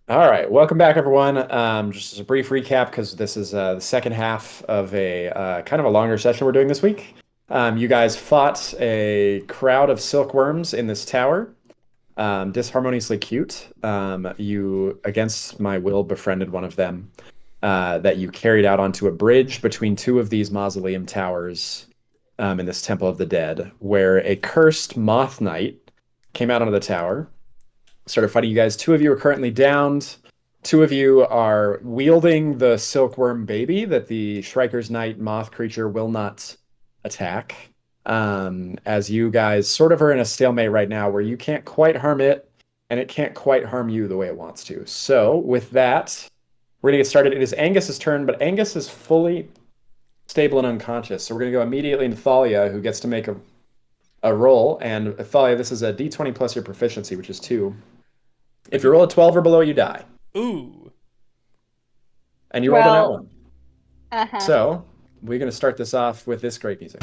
All right, welcome back, everyone. Just as a brief recap, because this is the second half of a kind of a longer session we're doing this week. You guys fought a crowd of silkworms in this tower, disharmoniously cute. You, against my will, befriended one of them that you carried out onto a bridge between two of these mausoleum towers in this Temple of the Dead, where a cursed moth knight came out onto the tower, started fighting you guys. Two of you are currently downed. Two of you are wielding the silkworm baby that the Shrieker's Knight moth creature will not attack. As you guys sort of are in a stalemate right now where you can't quite harm it and it can't quite harm you the way it wants to. So, with that, we're going to get started. It is Angus's turn, but Angus is fully stable and unconscious. So, we're going to go immediately into Thalia, who gets to make a roll. And Thalia, this is a d20 plus your proficiency, which is 2. If you roll a 12 or below, you die. Ooh. And you rolled a net Well, one. So, we're going to start this off with this great music.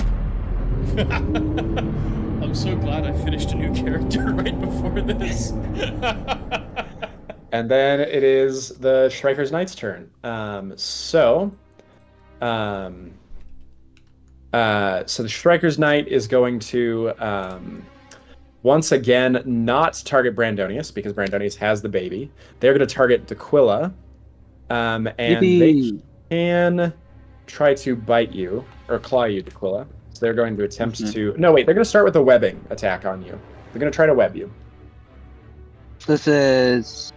I'm so glad I finished a new character right before this. And then it is the Shrieker's Knight's turn. So the Shrieker's Knight is going to once again not target Brandonius because Brandonius has the baby. They're going to target Daquilla, and they can try to bite you or claw you, Daquilla. So they're going to attempt to. No, wait. They're going to start with a webbing attack on you. They're going to try to web you. This is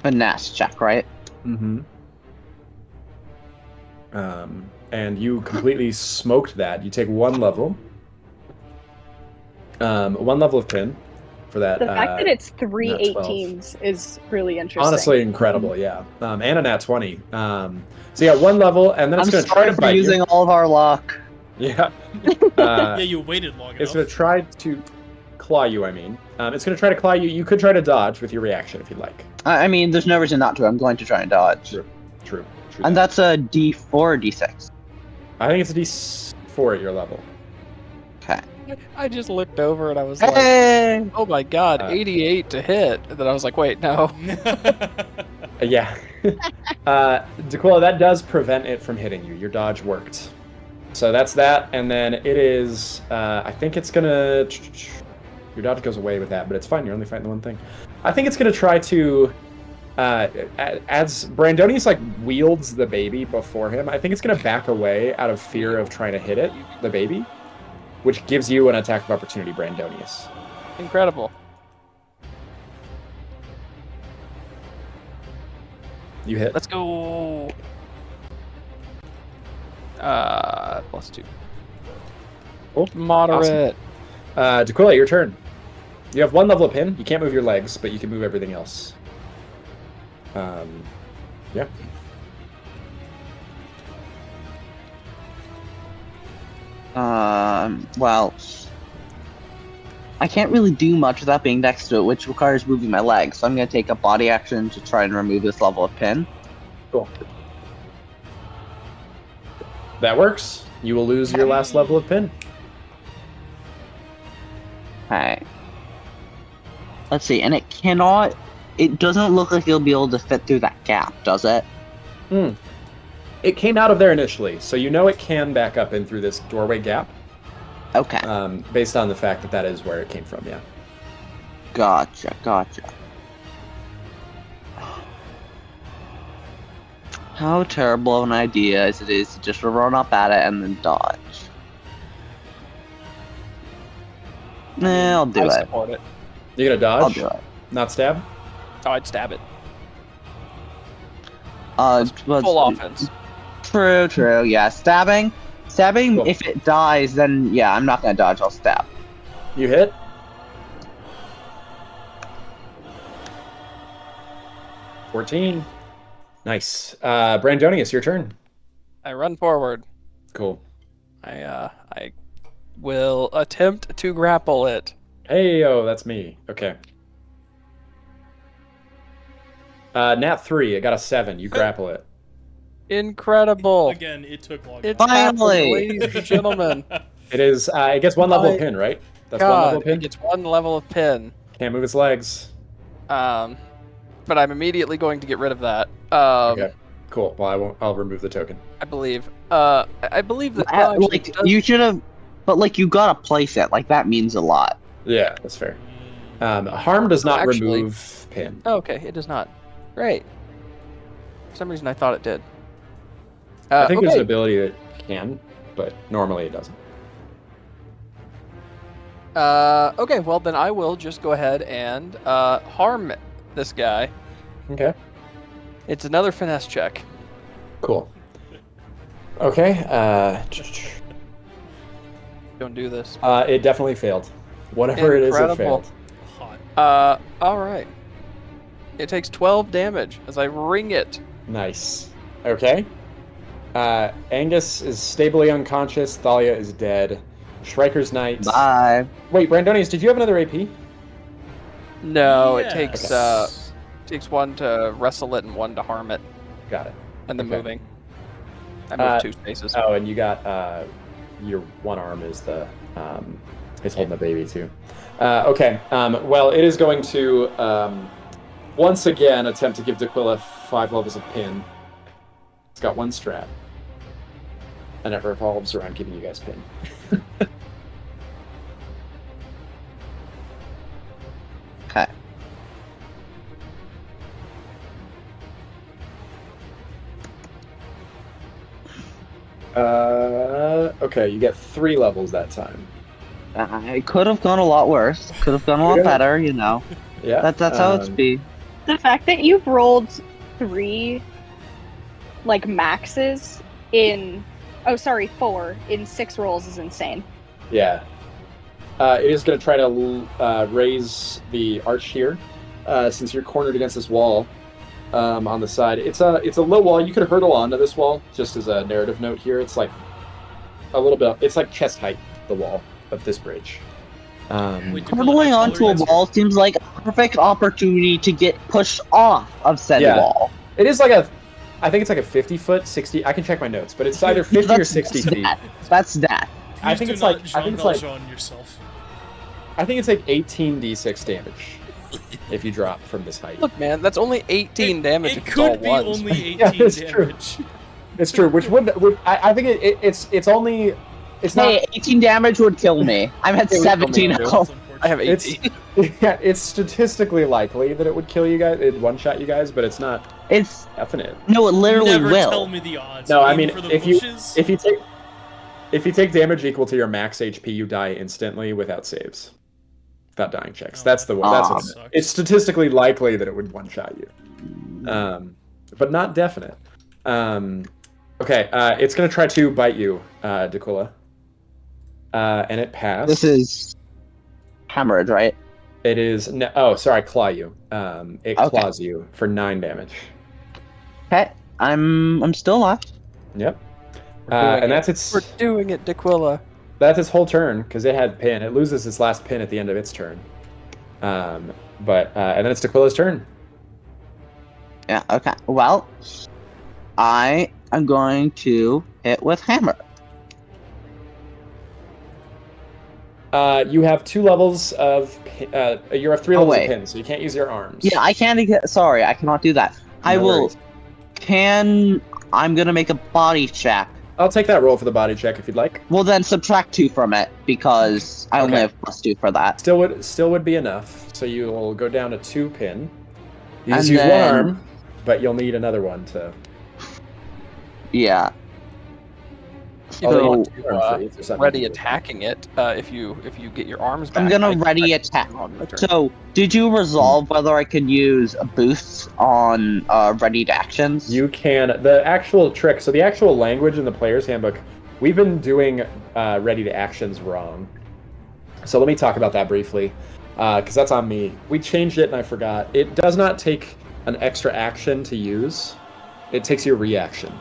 finesse check, right? Mm-hmm. And you completely smoked that. You take one level. One level of pin for that. the fact that it's three nat 18s is really interesting. Honestly incredible, yeah. And a nat 20. So yeah, one level, and then it's going to try to bite using you. all of our luck. Yeah. Yeah, you waited long enough. It's going to try to claw you, I mean. It's going to try to claw you. You could try to dodge with your reaction if you'd like. I mean, there's no reason not to. I'm going to try and dodge. True. And that's a D4 or D6. I think it's a D4 at your level. Okay. I just looked over and I was Hey! like, oh my god, 88 to hit. And then I was like, wait, no. Yeah. Daquilla, that does prevent it from hitting you. Your dodge worked. So that's that, and then it is, I think it's gonna, your dodge goes away with that, but it's fine, you're only fighting the one thing. I think it's gonna try to, as Brandonius, like, wields the baby before him, I think it's gonna back away out of fear of trying to hit it, the baby, which gives you an attack of opportunity, Brandonius. Incredible. You hit. Let's go. +2. Cool. Moderate. Awesome. Daquilla, your turn. You have one level of pin. You can't move your legs, but you can move everything else. Yeah. Well, I can't really do much without being next to it, which requires moving my legs. So I'm going to take a body action to try and remove this level of pin. Cool. That works. You will lose your last level of pin. Okay. Let's see, and it cannot... It doesn't look like it'll be able to fit through that gap, does it? It came out of there initially, so you know it can back up in through this doorway gap. Okay. Based on the fact that that is where it came from, yeah. Gotcha. How terrible of an idea as it is to just run up at it and then dodge. Nah, I'll do I it. support it. You're gonna dodge? I'll do it. Not stab? Oh, I'd stab it. Full offense. True, yeah. Stabbing, Cool. if it dies, then yeah, I'm not gonna dodge, I'll stab. You hit? $14. Nice. Brandonius, your turn. I run forward. Cool. I will attempt to grapple it. Hey, that's me. Okay. Nat 3, I got a 7. You grapple it. Incredible. Again, it took long It's enough. Finally! happened, ladies and gentlemen. It is, it gets one level of pin, right? That's one level God, of pin? it gets one level of pin. Can't move its legs. but I'm immediately going to get rid of that. Okay. Cool. Well, I won't. I'll remove the token. I believe. I believe that. Well, actually, Like you should have, but like you gotta place it. Like that means a lot. Yeah, that's fair. Harm does not actually- remove pin. Oh, okay, it does not. Great. For some reason, I thought it did. I think there's an okay. ability that can, but normally it doesn't. Okay, well then I will just go ahead and harm this guy. Okay. It's another finesse check. Cool. Okay. Don't do this. It definitely failed. Whatever it is, it Incredible. failed. Hot. All right. It takes 12 damage as I ring it. Nice. Okay. Angus is stably unconscious. Thalia is dead. Shrieker's Knight. Bye. Wait, Brandonius, did you have another AP? No, it Yes. takes one to wrestle it and one to harm it, Got it. and then Okay. moving. I moved 2 spaces. Oh, and you got your one arm is the is holding the baby too. Okay. Well, it is going to once again attempt to give D'Aquila 5 levels of pin. It's got 1 strat, and it revolves around giving you guys pin. Okay. Okay, you get 3 levels that time. It could have gone a lot worse. Could have gone a lot Yeah. better, you know. Yeah. That's how it's be. The fact that you've rolled 3 like maxes in 4 in 6 rolls is insane. Yeah. It is going to try to raise the arch here, since you're cornered against this wall on the side. It's a low wall. You could hurdle onto this wall, just as a narrative note here. It's like a little bit. It's like chest height, the wall of this bridge. Wait, D'Aquila, Hurdling how tall onto are a you guys? wall seems like a perfect opportunity to get pushed off of said Yeah. wall. It is like I think it's like a 50-foot, 60. I can check my notes, but it's either 50 or 60 feet. That's that. I Please think do it's not like I think it's like Jean Valjean yourself. I think it's like 18d6 damage if you drop from this height. Look, man, that's only 18 damage It if it's all could be ones. only 18 Yeah, it's true. damage. It's true, which would I think it's only it's not. Hey, 18 damage would kill me. I'm at It would kill me 17 too. health. I have It's 18. yeah, it's statistically likely that it would kill you guys, it'd one-shot you guys, but it's not It's definite. no, it literally Never will. tell me the odds. No, I Aim mean for the if you bushes. if you take damage equal to your max HP, you die instantly without saves, without dying checks. Oh. That's the one. That's Ah. what Sucks. it's statistically likely that it would one-shot you, but not definite. Okay, it's gonna try to bite you, D'Aquila, and it passed. This is hemorrhage, right? It is no. Oh, sorry, claw you. It Okay. claws you for 9 damage. Okay, I'm still alive. Yep. We're doing And it. that's its We're doing it, D'Aquila. whole turn because it had pin. It loses its last pin at the end of its turn. And then it's D'Aquila's turn. Yeah. Okay. Well, I am going to hit with hammer. You have 2 levels of. You have 3 Oh, levels wait. of pin, so you can't use your arms. Yeah, I can't. Sorry, I cannot do that. I No will. worries. I'm gonna make a body check. I'll take that roll for the body check if you'd like. Well, then subtract 2 from it because I only Okay. have +2 for that. Still would be enough. So you will go down to 2 pin. You just And use then- one arm, but you'll need another one to. Yeah. You Although don't you want want to, two arm freeze or something. ready attacking it if you get your arms back. I'm gonna I can ready attack attack. on my turn. So, did you resolve whether I could use boosts on readied actions? You can. The actual trick, so the actual language in the player's handbook, we've been doing ready to actions wrong. So let me talk about that briefly, because that's on me. We changed it and I forgot. It does not take an extra action to use. It takes your reaction.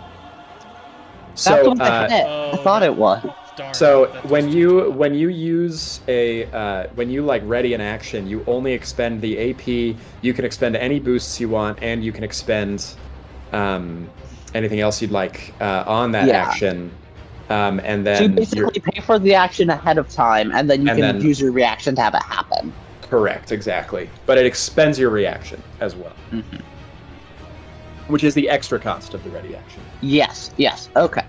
That's So, what I hit. I thought it was. Darn, so that when does- you use when you like ready an action, you only expend the AP. You can expend any boosts you want, and you can expend anything else you'd like on that Yeah. action. And So you then basically pay for the action ahead of time, and then you And can then- use your reaction to have it happen. Correct, exactly. But it expends your reaction as well, Mm-hmm. which is the extra cost of the ready action. Yes, okay.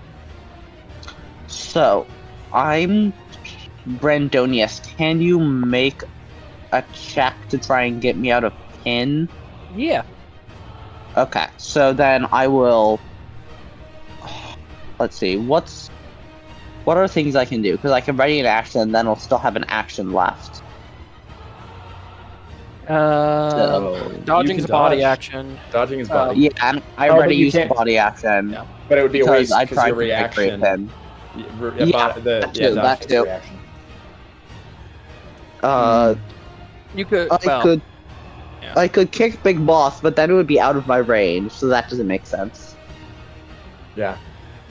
So, I'm Brandonius. Can you make a check to try and get me out of pin? Yeah. Okay, so then I will... Let's see, what are things I can do? Because I can ready an action, then I'll still have an action left. Dodging can is a body dodge. action. Dodging is body. Yeah, and I Oh, already but you used the can't- body action. Yeah. But it would be a Because waste I because tried your to take great reaction. pin. Dodge that takes too. reaction. You could. I could... I could kick Big Boss, but then it would be out of my range, so that doesn't make sense. Yeah.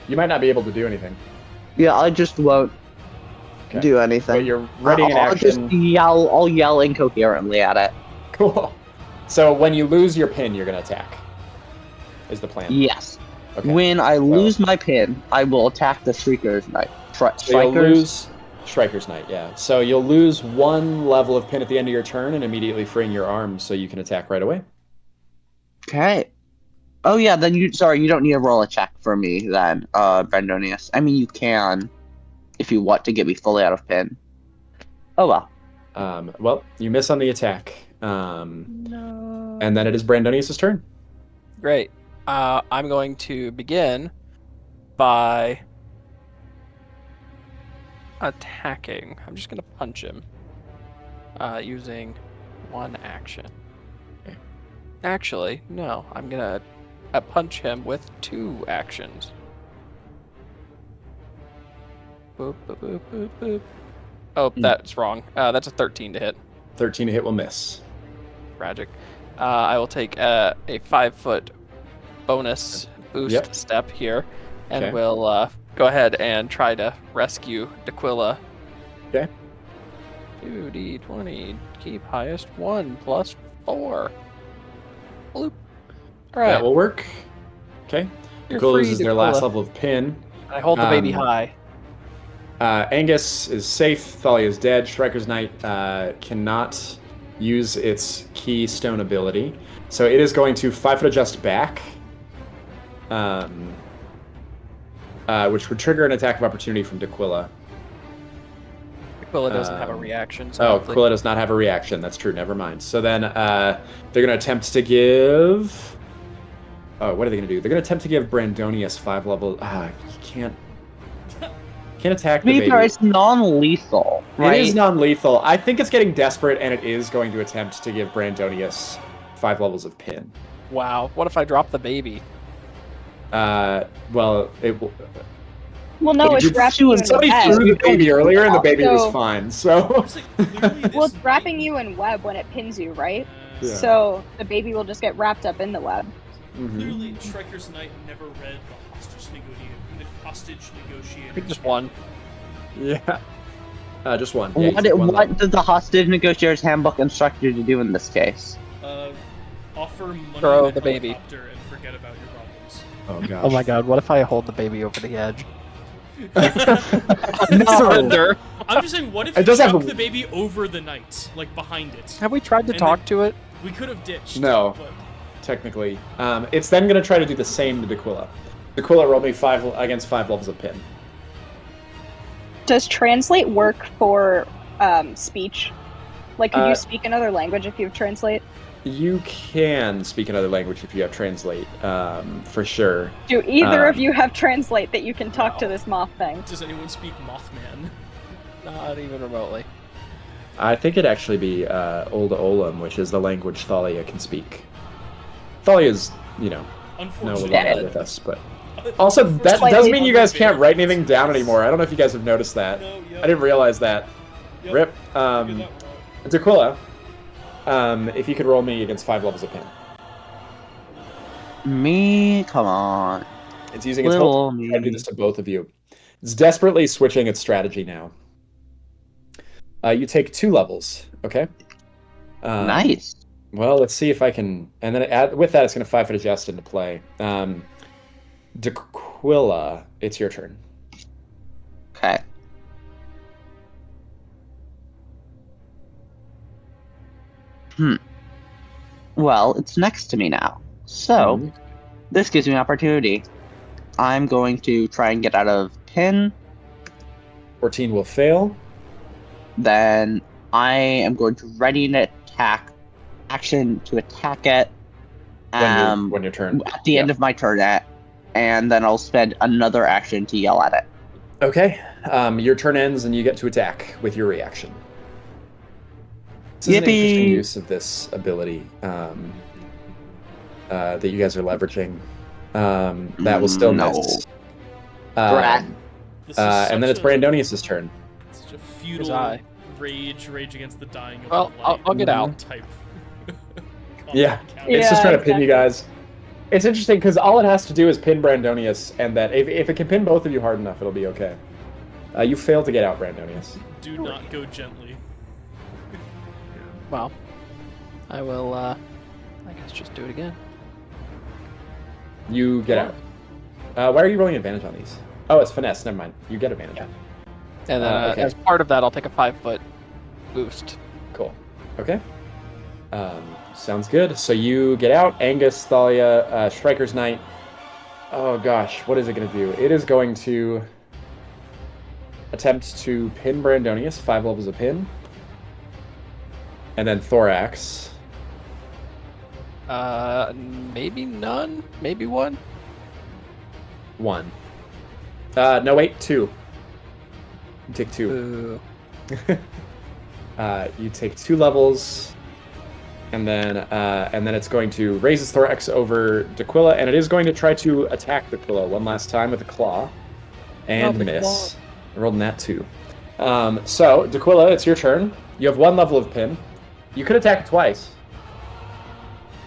You might not be able to do anything. Yeah, I just won't do anything. But you're readying an I'll just action. yell. I'll yell incoherently at it. Cool. So when you lose your pin, you're going to attack. Is the plan. Yes. Okay. When I lose my pin, I will attack the Shrieker's Knight. So you'll lose Striker's Knight, yeah. So you'll lose 1 level of pin at the end of your turn and immediately freeing your arm so you can attack right away. Okay. Oh yeah, then you don't need to roll a check for me then, Brandonius. I mean, you can, if you want to get me fully out of pin. Oh well. Well, you miss on the attack. No. And then it is Brandonius' turn. Great. I'm going to begin by attacking. I'm just going to punch him using 1 action. Okay. Actually, no. I'm going to punch him with 2 actions. Boop, boop, boop, boop, boop. Oh, that's wrong. That's a 13 to hit. 13 to hit will miss. Tragic. I will take a 5-foot bonus boost step here, and we'll go ahead and try to rescue D'Aquila. Okay. 2d20, keep highest 1 plus 4. Bloop. All right. That will work. Okay. You're D'Aquila free, loses their D'Aquila. last level of pin. I hold the baby high. Angus is safe. Thalia is dead. Striker's Knight cannot use its Keystone ability. So it is going to 5-foot adjust back, which would trigger an attack of opportunity from D'Aquila. D'Aquila doesn't have a reaction. Oh, So D'Aquila does not have a reaction. That's true. Never mind. So then they're going to attempt to give... Oh, what are they going to do? They're going to attempt to give Brandonius 5 level... you can't attack the baby. It's non-lethal, right? It is non-lethal. I think it's getting desperate, and it is going to attempt to give Brandonius 5 levels of pin. Wow. What if I drop the baby? Well, it will... Well, no, it's wrapping you in Somebody web. threw the baby earlier, and the baby was So- fine, so... Well, it's wrapping you in web when it pins you, right? Yeah. So the baby will just get wrapped up in the web. Clearly, Striker's Knight never read the hostage negotiator. I think just 1. Yeah. Just 1. Yeah, What does the hostage negotiator's handbook instruct you to do in this case? Offer money Throw in the a baby. helicopter and forget about your problems. Oh, gosh. Oh my god, what if I hold the baby over the edge? Surrender. I'm just saying, what if It you does have chuck a- the baby over the knight, like behind it? Have we tried to And talk then- to it? We could have ditched. No. But Technically. It's then going to try to do the same to D'Aquila. D'Aquila rolled me 5 against 5 levels of pin. Does translate work for speech? Like, could Uh, you speak another language if you have translate? You can speak another language if you have translate, for sure. Do either of you have translate that you can talk to this moth thing? does anyone speak Mothman? Not even remotely. I think it'd actually be Old Olam, which is the language Thalia can speak. Thalia's, no Unfortunately, longer with us, but also that does mean you guys can't write anything down anymore. I don't know if you guys have noticed that. No, yeah. I didn't realize that. Yep. Rip. Figured that one out. D'Aquila, if you could roll me against 5 levels of pin. Me? Come on. It's using its Little whole trying to do this to both of you. It's desperately switching its strategy now. You take 2 levels, okay? Nice. Well, let's see if I can... And then with that, it's going to 5-foot adjust into play. D'Aquila, it's your turn. Okay. Well, it's next to me now. So, this gives me an opportunity. I'm going to try and get out of pin. 14 will fail. Then I am going to ready an attack action to attack it. When your turn. At the end of my turn, and then I'll spend another action to yell at it. Okay. Your turn ends and you get to attack with your reaction. This is an interesting use of this ability that you guys are leveraging. That will still miss. And then it's Brandonius' turn. Such a futile rage against the dying of well, the light. I'll get out. Type. Yeah, it's just trying to pin you guys. It's interesting because all it has to do is pin Brandonius, and that if it can pin both of you hard enough, it'll be okay. You failed to get out, Brandonius. Do not go gently. Well, I will, I guess just do it again. You get out. Why are you rolling advantage on these? Oh, it's finesse. Never mind. You get advantage. And then as part of that, I'll take a 5-foot boost. Cool. Okay. Sounds good. So you get out. Angus, Thalia, Striker's Knight. Oh gosh, what is it going to do? It is going to attempt to pin Brandonius, 5 levels of pin. And then Thorax. Maybe none? Maybe 1? 1. No, wait, 2. You take 2. You take 2 levels, and then it's going to raise its thorax over D'Aquila, and it is going to try to attack D'Aquila one last time with a claw, and miss. I rolled that 2. So D'Aquila, it's your turn. You have 1 level of pin. You could attack it twice.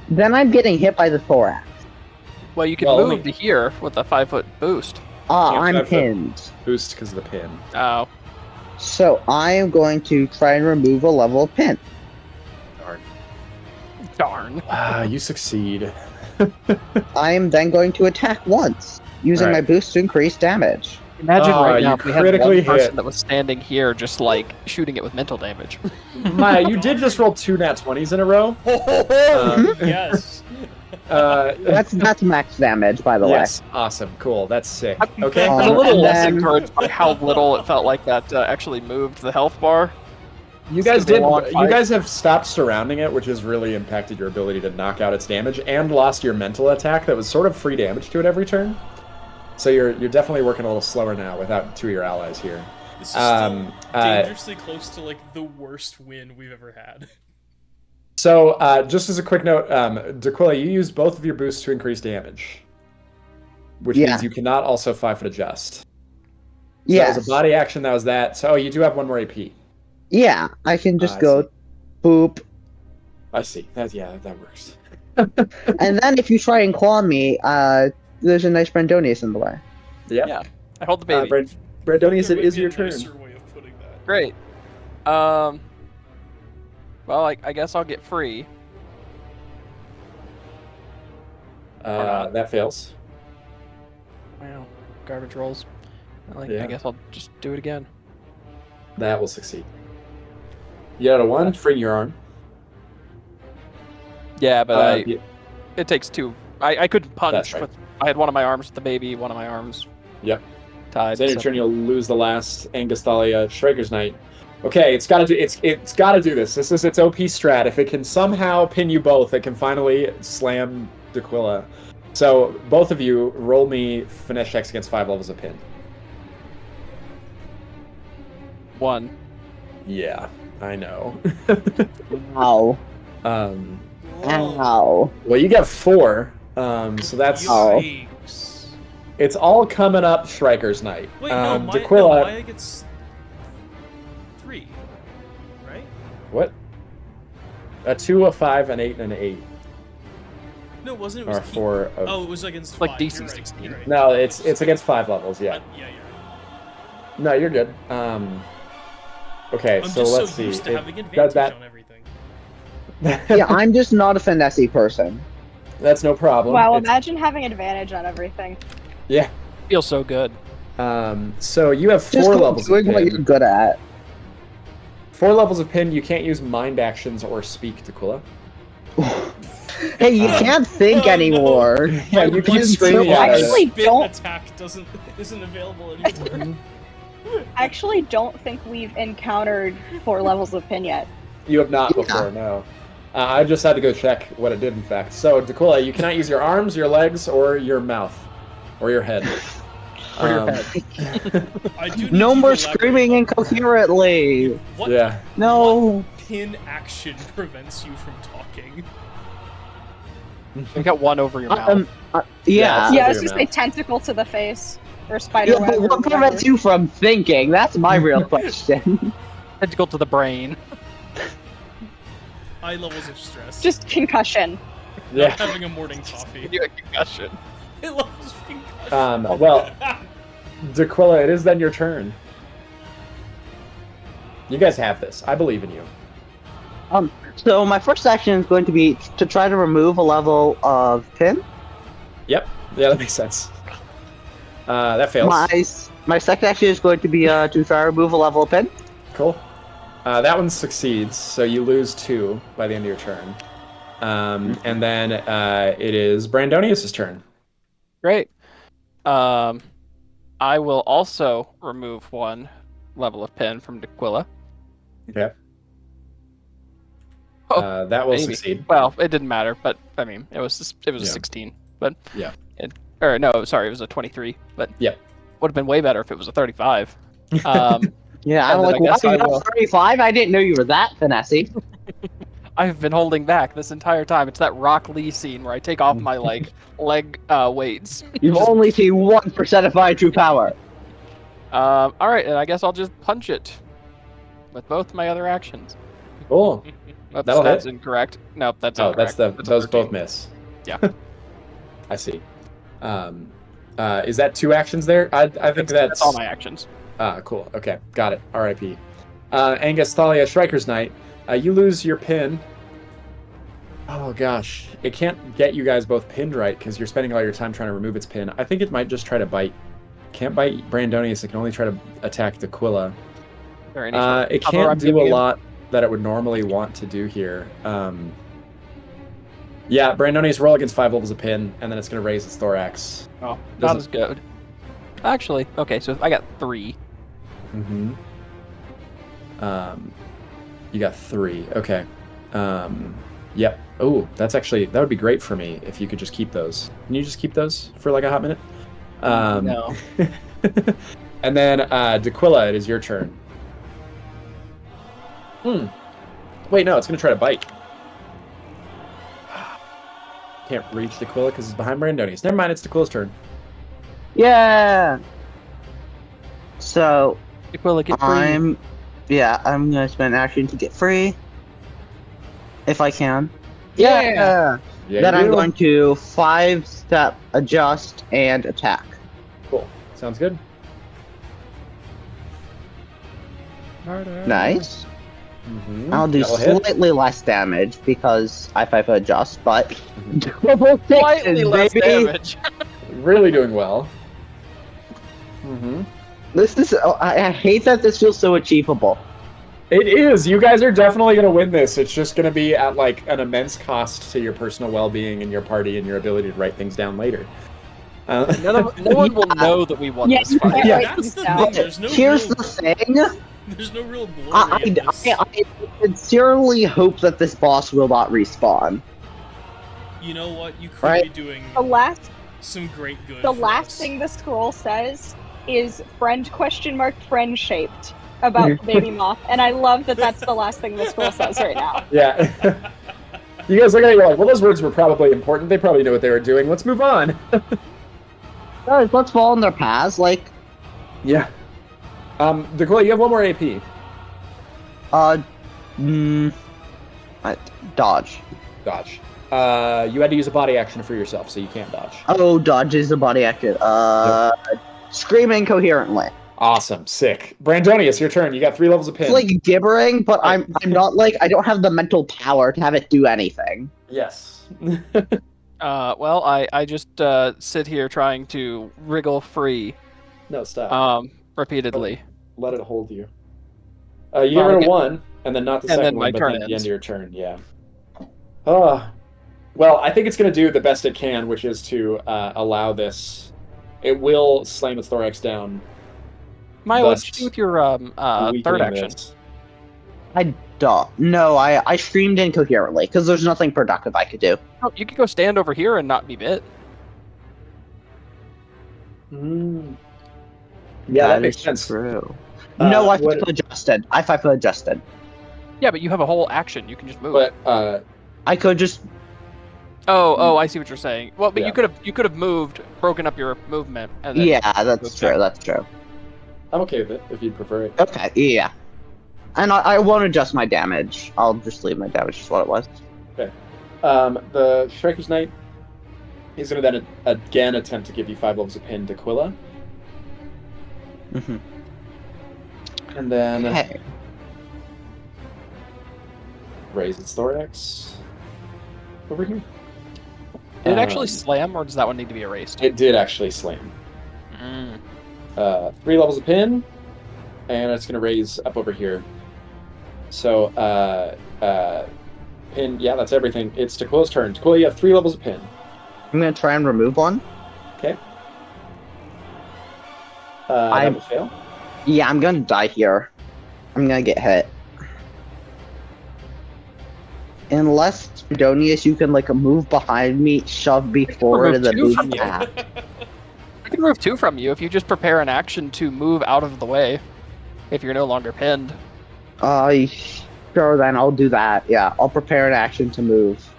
Then I'm getting hit by the thorax. Well, you can move to here with a 5-foot boost. I'm pinned. Boost because of the pin. Oh. So I am going to try and remove a level of pin. Darn. You succeed. I am then going to attack once, using my boost to increase damage. Imagine right now you if we had critically one person hit. that was standing here just like shooting it with mental damage. Maya, you did just roll 2 nat 20s in a row. Yes. That's max damage, by the way. Yes, awesome, cool, that's sick. Okay. I'm a little less then- encouraged by how little it felt like that actually moved the health bar. You guys did. You You guys have stopped surrounding it, which has really impacted your ability to knock out its damage, and lost your mental attack that was sort of free damage to it every turn. So you're definitely working a little slower now without 2 of your allies here. This is still dangerously close to like the worst win we've ever had. So just as a quick note, D'Aquila, you used both of your boosts to increase damage, which means you cannot also 5-foot adjust. So that was a body action. That was that. So you do have 1 more AP. Yeah, I can just go boop. I see. That works. And then if you try and claw me, there's a nice Brandonius in the way. Yeah. I hold the baby. Brandonius, it is your turn. Way of putting that. Great. Well, I guess I'll get free. That fails. Wow. Garbage rolls. I guess I'll just do it again. That will succeed. You got a 1, free your arm. Yeah, but it takes 2. I couldn't punch. That's right. I had one of my arms with the baby, one of my arms tied. Then your turn, you'll lose the last Angus Thalia Striker's Knight. Okay, it's gotta do this. This is its OP strat. If it can somehow pin you both, it can finally slam D'Aquila. So both of you roll me finesse checks against 5 levels of pin. 1. Yeah, I know. Ow. Ow. Well, you get 4. So that's Yikes. It's all coming up Striker's Knight. Wait, D'Aquila. Maya gets 3, right? What? A 2, a 5, an 8, and an 8. No, wasn't it? Or 4 of... Oh, it was against like 5. DC You're right, 16. you're right. No, it's against 5 levels, yeah. Yeah. No, you're good. Okay, I'm so just let's so see. used to It having does advantage on everything. yeah, I'm just not a finesse person. That's no problem. Wow, imagine having advantage on everything. Yeah. Feels so good. So you have 4 Just levels of doing what you're pin. good at. 4 levels of pin, you can't use mind actions or speak, Tequila. Hey, you can't think Oh, no. anymore. Yeah, you keep You're screaming so at Actually, us. Spit don't- attack isn't available anymore. I actually don't think we've encountered 4 levels of pin yet. You have not Yeah. before, no. I just had to go check what it did, in fact. So, Tequila, you cannot use your arms, your legs, or your mouth. Or your head. Or your Um, head. I do need No you to more elaborate screaming on incoherently. what Yeah. No. pin action prevents you from talking. You got one over your mouth. Yeah. Yeah, I over was your just a mouth. tentacle to the face. Or spider Yeah, web but or what whatever. prevents you from thinking? That's my real question. Tentacle to the brain. High levels of stress. Just concussion. Yeah. Not having a morning coffee. You a concussion. High levels of concussion. Well, Tequila, it is then your turn. You guys have this. I believe in you. So my first action is going to be to try to remove a level of pin. Yep. Yeah, that makes sense. That fails. My second action is going to be to try to remove a level of pin. Cool. That one succeeds, so you lose 2 by the end of your turn. And then it is Brandonius' turn. Great. I will also remove 1 level of pin from Tequila. Okay. Oh, That will maybe. succeed. Well, it didn't matter, but I mean, it was a Yeah. 16. But Yeah. Or no, sorry, it was a 23. But Yep. would have been way better if it was a 35. Yeah, I'm And then like, I guess wow, you I will. got 35? I didn't know you were that finessey. I've been holding back this entire time. It's that Rock Lee scene where I take off my leg weights. You've Just- only seen 1% of my true power. all right, and I guess I'll just punch it with both my other actions. Cool. Oops, That'll that's hit. incorrect. No, that's Oh, incorrect. that's a those 13. both miss. Yeah. I see. Is that 2 actions there? I think that's all my actions. Cool. Okay, got it. R.I.P. Angus, Thalia, Striker's Knight. You lose your pin. Oh gosh, it can't get you guys both pinned right because you're spending all your time trying to remove its pin. I think it might just try to bite. Can't bite Brandonius. It can only try to attack Tequila. Or any sort of It cover can't I'm do giving a him. lot that it would normally want to do here. Yeah, Brandonius, roll against 5 levels of pin, and then it's going to raise its thorax. Oh, not Doesn't- as good. Actually, okay, so I got 3. Mm-hmm. You got 3. Okay. Yep. Oh, that would be great for me if you could just keep those. Can you just keep those for like a hot minute? No. And then Tequila, it is your turn. Wait, no, it's gonna try to bite. Can't reach Tequila because it's behind Brandonius. Never mind, it's Tequila's turn. Yeah. So Tequila, get free. I'm gonna spend action to get free. If I can. Yeah. Yeah, Then you I'm do. going to 5-step adjust and attack. Cool. Sounds good. Nice. Mm-hmm. I'll do That'll hit. slightly less damage because I 5 adjust, but double Slightly sixes, less baby. damage. Really doing well. Mm-hmm. This is I hate that this feels so achievable. It is. You guys are definitely going to win this. It's just going to be at like an immense cost to your personal well-being and your party and your ability to write things down later. No one will know that we won Yeah, this you fight. can't Yeah. write That's things the down. thing. But There's no here's real, the thing. there's no real glory I, in this. I sincerely hope that this boss will not respawn. You know what? You could Right. be doing The last some great good. the for last us. thing the scroll says is friend ? Friend shaped about baby moth, and I love that that's the last thing the scroll says right now. Yeah. You guys look at it, you're like, well, those words were probably important. They probably knew what they were doing. Let's move on. Guys, let's fall in their paths. Like, Yeah. Tequila, you have 1 more AP. Dodge. Dodge. You had to use a body action for yourself, so you can't dodge. Oh, dodge is a body action. Screaming coherently. Awesome. Sick. Brandonius, your turn. You got 3 levels of pin. It's like gibbering, but I'm not like I don't have the mental power to have it do anything. Yes. Well, I just sit here trying to wriggle free No, stop. repeatedly. Let it hold you. You get rid of Okay. one, and then not the And second then one, my but turn then at the end ends. of your turn. Yeah. Well, I think it's going to do the best it can, which is to allow this. It will slam its thorax down, Maya, what did you do thus with your third weakening action? this. I don't. No, I streamed incoherently because there's nothing productive I could do. Oh, you could go stand over here and not be bit. Yeah, that makes is sense. true. No, I what- FIFO adjusted. I FIFO adjusted. Yeah, but you have a whole action. You can just move. But I could just. Oh, I see what you're saying. Well, but Yeah. you could have moved, broken up your movement, and then Yeah, that's moved true. back. That's true. I'm okay with it if you'd prefer it. Okay, yeah. And I won't adjust my damage. I'll just leave my damage as what it was. The Striker's Knight is going to then again attempt to give you 5 levels of pin to Quilla. Mm-hmm. And then Okay. raise its thorax over here. Did it actually slam, or does that one need to be erased? It did actually slam. 3 levels of pin, and it's going to raise up over here. So, pin, yeah, that's everything. It's Tequila's turn. Tequila, you have 3 levels of pin. I'm gonna try and remove one. Okay. That will fail. Yeah, I'm gonna die here. I'm gonna get hit. Unless, Donius, you can like move behind me, shove me forward, and then two move from you. back. I can remove 2 from you if you just prepare an action to move out of the way. If you're no longer pinned. Sure, then I'll do that. Yeah, I'll prepare an action to move.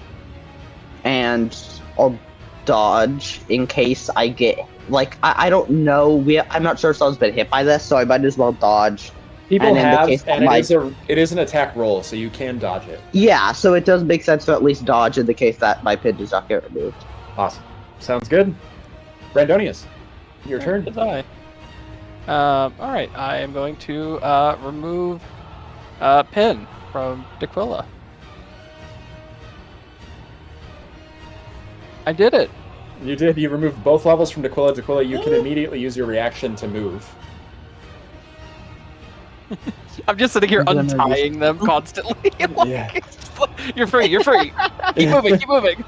And I'll dodge in case I get, like, I don't know, I'm not sure if someone's been hit by this, so I might as well dodge. People And in the have, case that and my- it is an attack roll, so you can dodge it. Yeah, so it does make sense to at least dodge in the case that my pin does not get removed. Awesome. Sounds good. Brandonius, your turn. Goodbye. Alright, I am going to remove pin from Dequilla. I did it. You did. You removed both levels from Dequilla. Dequilla, you can immediately use your reaction to move. I'm just sitting here I'm gonna untying them constantly. Like, Yeah. it's just like, you're free, you're free. Keep moving, keep moving.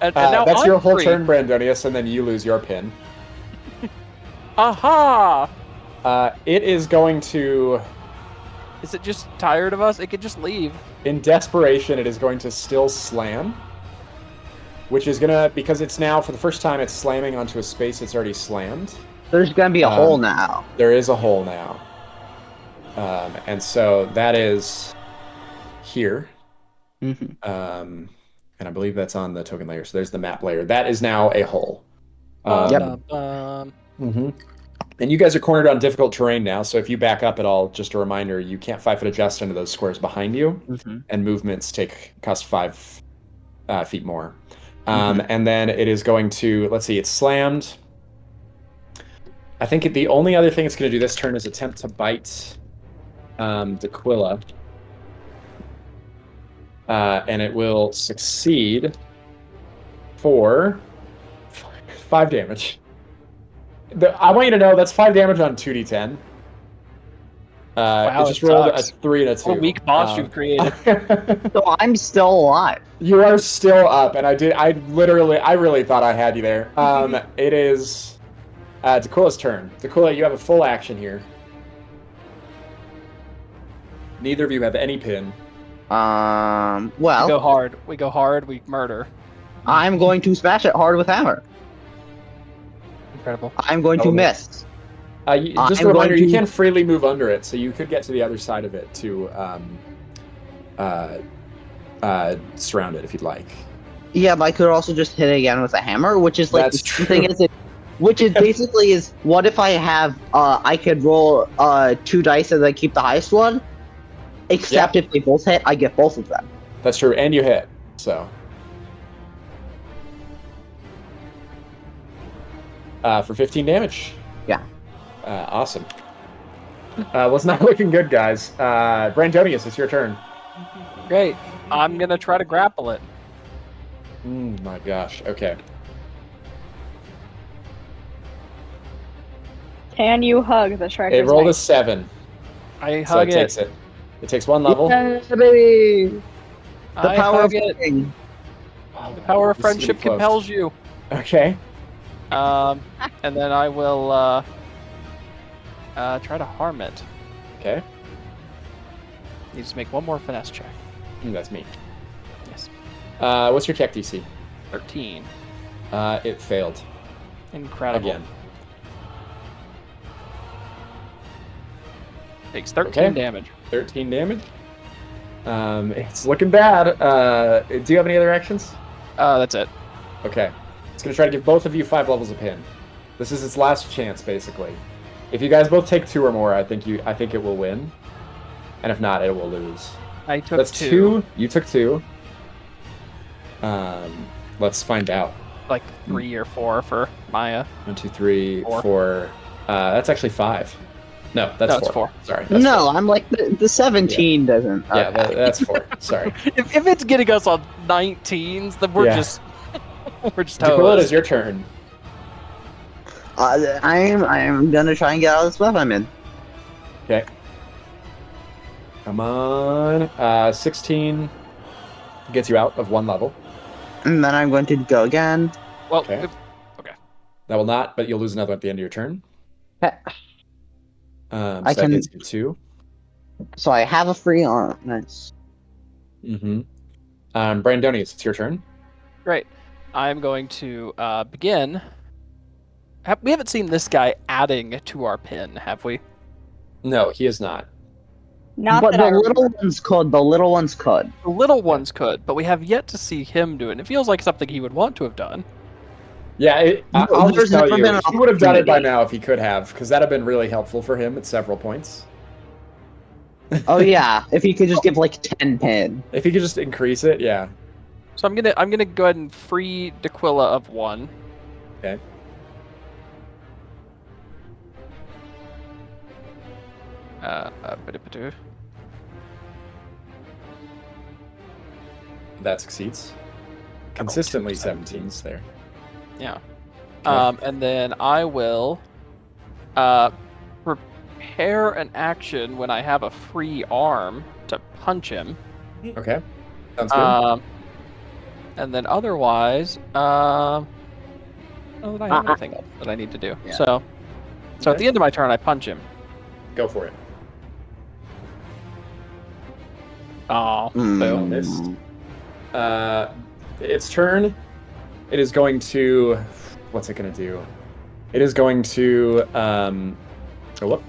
And now That's I'm your whole free. turn, Brandonius, and then you lose your pin. Aha! It is going to, Is it just tired of us? It could just leave. in desperation, it is going to still slam. Which is going to, because it's now, for the first time, it's slamming onto a space it's already slammed. There's gonna be a hole now. There is a hole now. And so that is here. Mm-hmm. And I believe that's on the token layer. So there's the map layer. That is now a hole. Yep. Mm-hmm. And you guys are cornered on difficult terrain now. So if you back up at all, just a reminder, you can't 5-foot adjust into those squares behind you. Mm-hmm. And movements cost 5 feet more. And then it is going to, let's see, it's slammed. I think the only other thing it's going to do this turn is attempt to bite Dequilla. And it will succeed for 5 damage. I want you to know that's 5 damage on 2d10. Wow, it just it rolled a sucks. 3 and a 2. What a weak boss you've created. So I'm still alive. You are still up, and I really thought I had you there. It is Dequilla's turn. Dequilla, you have a full action here. Neither of you have any pin. Well, We go hard, we murder. I'm going to smash it hard with hammer. Incredible. I'm going to miss. Just a I'm reminder, going you to- can freely move under it, so you could get to the other side of it to surround it if you'd like. Yeah, but I could also just hit it again with a hammer, which is like That's the thing true. is, which is basically is what if I have I could roll 2 dice and then keep the highest one, except if they both hit, I get both of them. That's true, and you hit, so. For 15 damage. Yeah. Awesome. Well, it's not looking good, guys. Brandonius, it's your turn. Great. I'm gonna try to grapple it. My gosh. Okay. Can you hug the Striker's It rolled a Knight? 7. I So hug it takes it. it. It takes 1 level. Yeah, baby. The I power hug of it. king. The power of This is gonna be friendship close. compels you. Okay. And then I will try to harm it. Okay. Needs to make one more finesse check. That's me. Yes. What's your tech DC? 13. It failed. Incredible. Again. Takes 13 Okay. damage. 13 damage. It's looking bad. Do you have any other actions? That's it. Okay. It's gonna try to give both of you 5 levels of pin. This is its last chance, basically. If you guys both take 2 or more, I think it will win. And if not, it will lose. I took That's 2. You took 2. Let's find out. Like 3 or 4 for Maya. 1, 2, 3, 4. 4. That's actually 5. No, that's No, it's 4. Sorry. That's No, 4. I'm like the 17 doesn't. Yeah, Okay. that's 4. Sorry. If it's getting us on 19s, then we're Yeah. just Aquila, it toast. is your turn. I'm gonna try and get out of this web I'm in. Okay. Come on. 16 gets you out of 1 level. And then I'm going to go again. Well, Okay. okay. That will not, but you'll lose another at the end of your turn. Okay. So I that can- gets you 2. So I have a free arm. Nice. Mm-hmm. Brandonius, it's your turn. Great. I'm going to begin. We haven't seen this guy adding to our pin, have we? No, he is not. Not But that the I little remember. ones could. The little ones could. The little ones could, but we have yet to see him do it. And it feels like something he would want to have done. Yeah, I'll There's just tell never you, been an he would have done it by opportunity. now if he could have, because that would have been really helpful for him at several points. Oh yeah, if you could just give like 10 pin. If he could just increase it, yeah. So I'm gonna go ahead and free D'Aquila of 1. Okay. That succeeds. Consistently 17s there. Yeah. Okay. And then I will prepare an action when I have a free arm to punch him. Okay. Sounds good. And then otherwise, I don't have anything else that I need to do. Yeah. So at the end of my turn, I punch him. Go for it. Oh, Mm. Missed. Its turn. It is going to. What's it going to do? It is going to. Oh, whoop.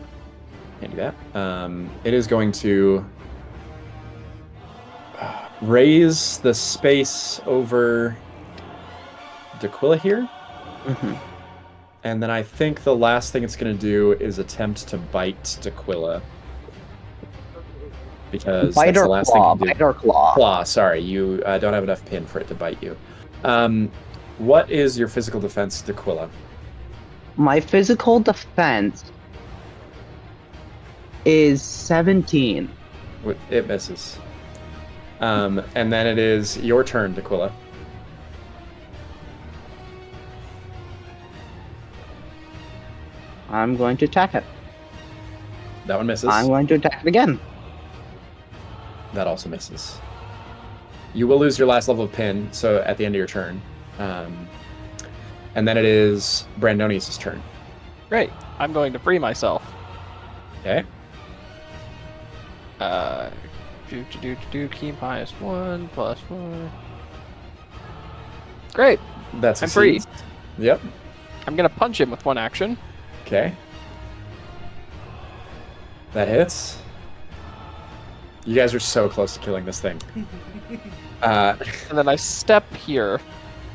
Can't do that. It is going to raise the space over D'Aquila here. Mm-hmm. And then I think the last thing it's going to do is attempt to bite D'Aquila. Because Bite that's or the last claw. thing you can do. Bite or claw. Claw, sorry. You don't have enough pin for it to bite you. What is your physical defense, D'Aquila? My physical defense is 17. It misses. And then it is your turn, D'Aquila. I'm going to attack it. That one misses. I'm going to attack it again. That also misses. You will lose your last level of pin, so at the end of your turn. And then it is Brandonius' turn. great. I'm going to free myself. Okay. Keep highest 1 plus 1. Great. That's I'm free. Yep. I'm gonna punch him with 1 action. Okay. That hits. You guys are so close to killing this thing. And then I step here.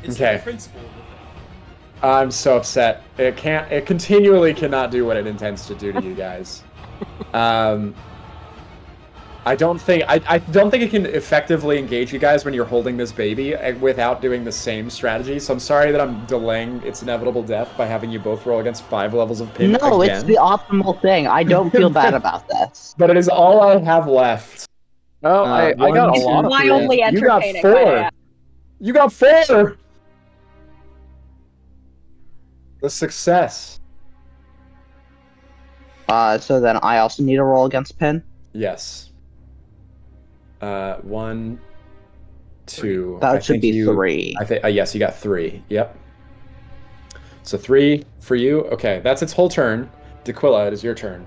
It's Okay. the principle of the thing. I'm so upset. It continually cannot do what it intends to do to you guys. I don't think it can effectively engage you guys when you're holding this baby without doing the same strategy. So I'm sorry that I'm delaying its inevitable death by having you both roll against 5 levels of pin No, again. it's the optimal thing. I don't feel bad about this. But it is all I have left. Oh, I got a It's lot of wildly You got entertaining. 4. Maya. You got 4. The success. So then I also need a roll against pin. Yes. 1, 2. That I should think be you. 3. I think. Yes, you got 3. Yep. So 3 for you. Okay, that's its whole turn. D'Quila, it is your turn.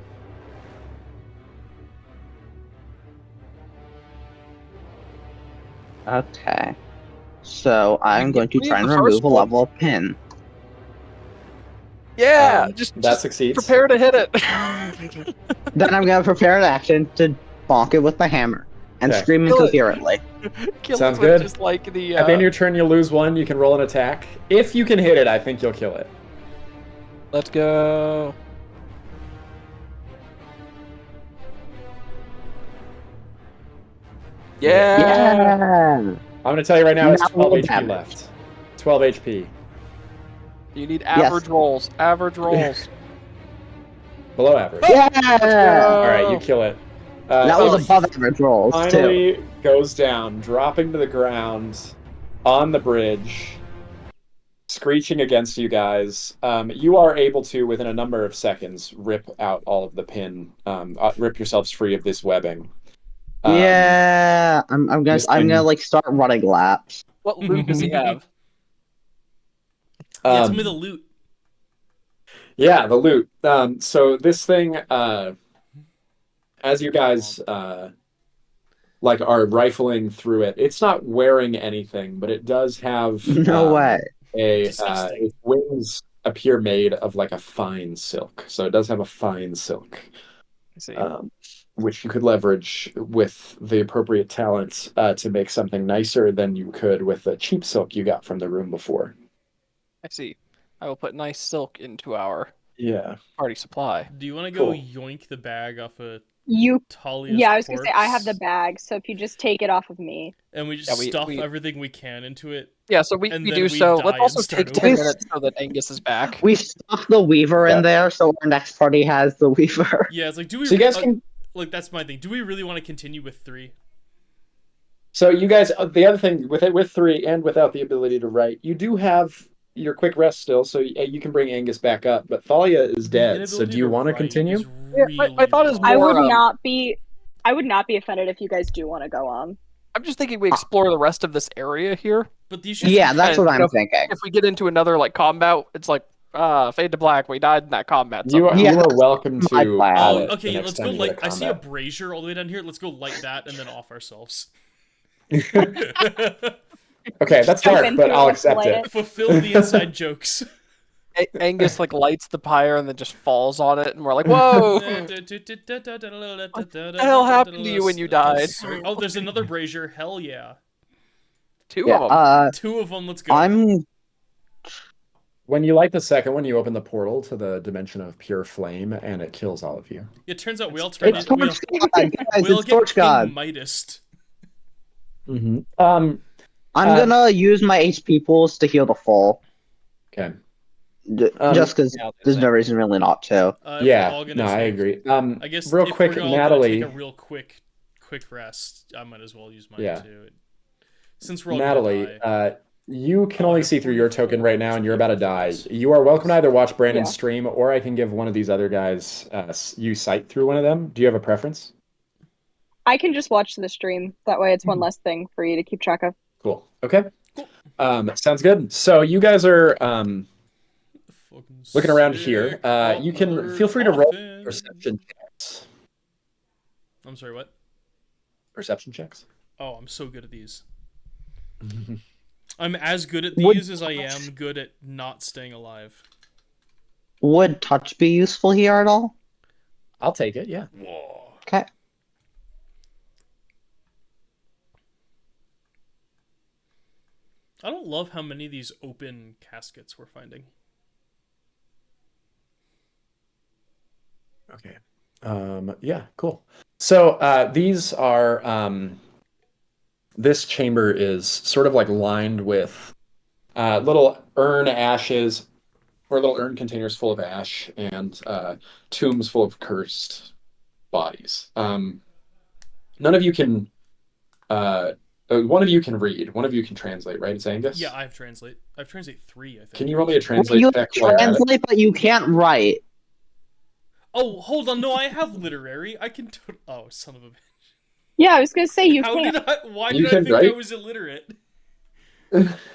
Okay. So I'm going to leave try and the first remove a one. level of pin. Yeah, That succeeds. prepare to hit it. Then I'm going to prepare an action to bonk it with my hammer and Okay. scream Kill it. incoherently. Kill Sounds it with good. just like the. At the end of your turn, you'll lose 1. You can roll an attack. If you can hit it, I think you'll kill it. Let's go. Yeah. Yeah. I'm going to tell you right now, it's Now 12 roll HP damage. left. 12 HP. You need average rolls. Average rolls. Below average. Yeah. All right, you kill it. That was it above average rolls too. finally goes down, dropping to the ground on the bridge, screeching against you guys. You are able to, within a number of seconds, rip out all of the pin, rip yourselves free of this webbing. Yeah. I'm gonna like start running laps. What loot does he have? Yeah, tell me the loot. Yeah, the loot. So this thing, as you guys like are rifling through it, it's not wearing anything, but it does have No way. Disgusting. its wings appear made of like a fine silk. So it does have a fine silk, I see. which you could leverage with the appropriate talents to make something nicer than you could with the cheap silk you got from the room before. I see. I will put nice silk into our Yeah. party supply. Do you want to go Cool. yoink the bag off of You Talia's Yeah, I was gonna say corpse? I have the bag, so if you just take it off of me. And we just Yeah, stuff we- everything we can into it. Yeah, so we And do then we so. die Let's also and start take 10 over. minutes so that Angus is back. We stuffed the Weaver Yeah. in there, so our next party has the Weaver. Yeah, it's like, do we So you guys can. like that's my thing. Do we really want to continue with 3? So you guys, the other thing with 3 and without the ability to write, you do have your quick rest still, so you can bring Angus back up. But Thalia is dead. So do you want to continue? Yeah, my thought is low. I would More, not be offended if you guys do want to go on. I'm just thinking we explore the rest of this area here. But the issue is Yeah, we that's can't- what I'm know, thinking. If we get into another like combat, it's like fade to black. We died in that combat. You somehow. Yeah, are that's welcome my to. plan. call Oh, it the okay, next let's time go you get light. I see a combat. brazier all the way down here. Let's go light that and then off ourselves. Okay, that's Jump dark, into but it, I'll let's accept light it. Fulfill the inside jokes. Angus like lights the pyre and then just falls on it, and we're like, "Whoa! What the hell happened to you when you died?" Oh, there's another brazier. Hell yeah. Two Yeah, of them. 2 of them. Let's go. I'm When you light the second one, you open the portal to the dimension of pure flame, and it kills all of you. It turns out we all turned it's it. We all, Torch God, guys, we all it's get Torch King God. Midas. Mm-hmm. I'm Uh, gonna use my HP pools to heal the fall. Okay. Just because yeah, there's no reason really not to. If we're Yeah. all gonna No, I take- agree. I guess real if quick, we're all Natalie. gonna take a real quick rest, I might as well use mine Yeah. too. Since we're all Natalie, gonna die. you can only see through your token right now, and you're about to die. You are welcome to either watch Brandon's Yeah. stream, or I can give one of these other guys you sight through one of them. Do you have a preference? I can just watch the stream. That way, it's one less thing for you to keep track of. Cool. Okay. Cool. Sounds good. So you guys are Fucking looking around sick here. You can butler feel free to roll coffin. perception checks. I'm sorry, what? Perception checks. Oh, I'm so good at these. I'm as good at Would- these as I am good at not staying alive. Would touch be useful here at all? I'll take it. Yeah. Whoa. Okay. I don't love how many of these open caskets we're finding. Okay. Yeah, cool. So these are this chamber is sort of like lined with little urn ashes or little urn containers full of ash and tombs full of cursed bodies. None of you can one of you can read, one of you can translate, right? It's Angus? Yeah, I have translate. I have translate 3, I think. Can you roll me a translate You check while you're at it? translate, but you can't write. Oh, hold on. No, I have literary. I can. Oh, son of a. Yeah, I was gonna say you How can't. did I? Why You did I can think I write. was illiterate?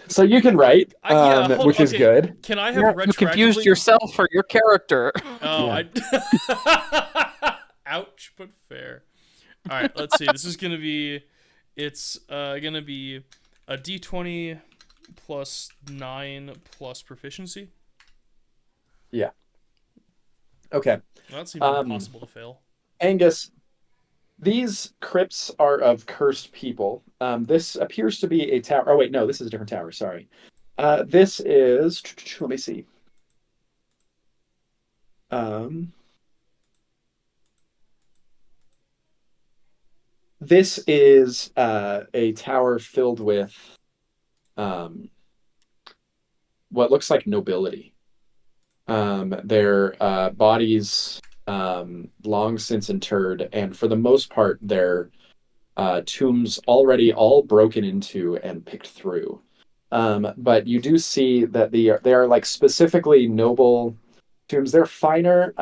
So you can write, Yeah, hold. which is Okay, good. can I have You confused retroactively? yourself for your character. Oh, Yeah. I. Ouch, but fair. All right, let's see. This is gonna be. It's gonna be a D20 plus 9 plus proficiency. Yeah. Okay. Well, that seems impossible to fail. Angus, these crypts are of cursed people. This appears to be a tower. Oh, wait, no, this is a different tower. Sorry. This is. Let me see. This is a tower filled with um, what looks like nobility. Their bodies long since interred, and for the most part, their tombs already all broken into and picked through. But you do see that they are like specifically noble tombs. They're finer.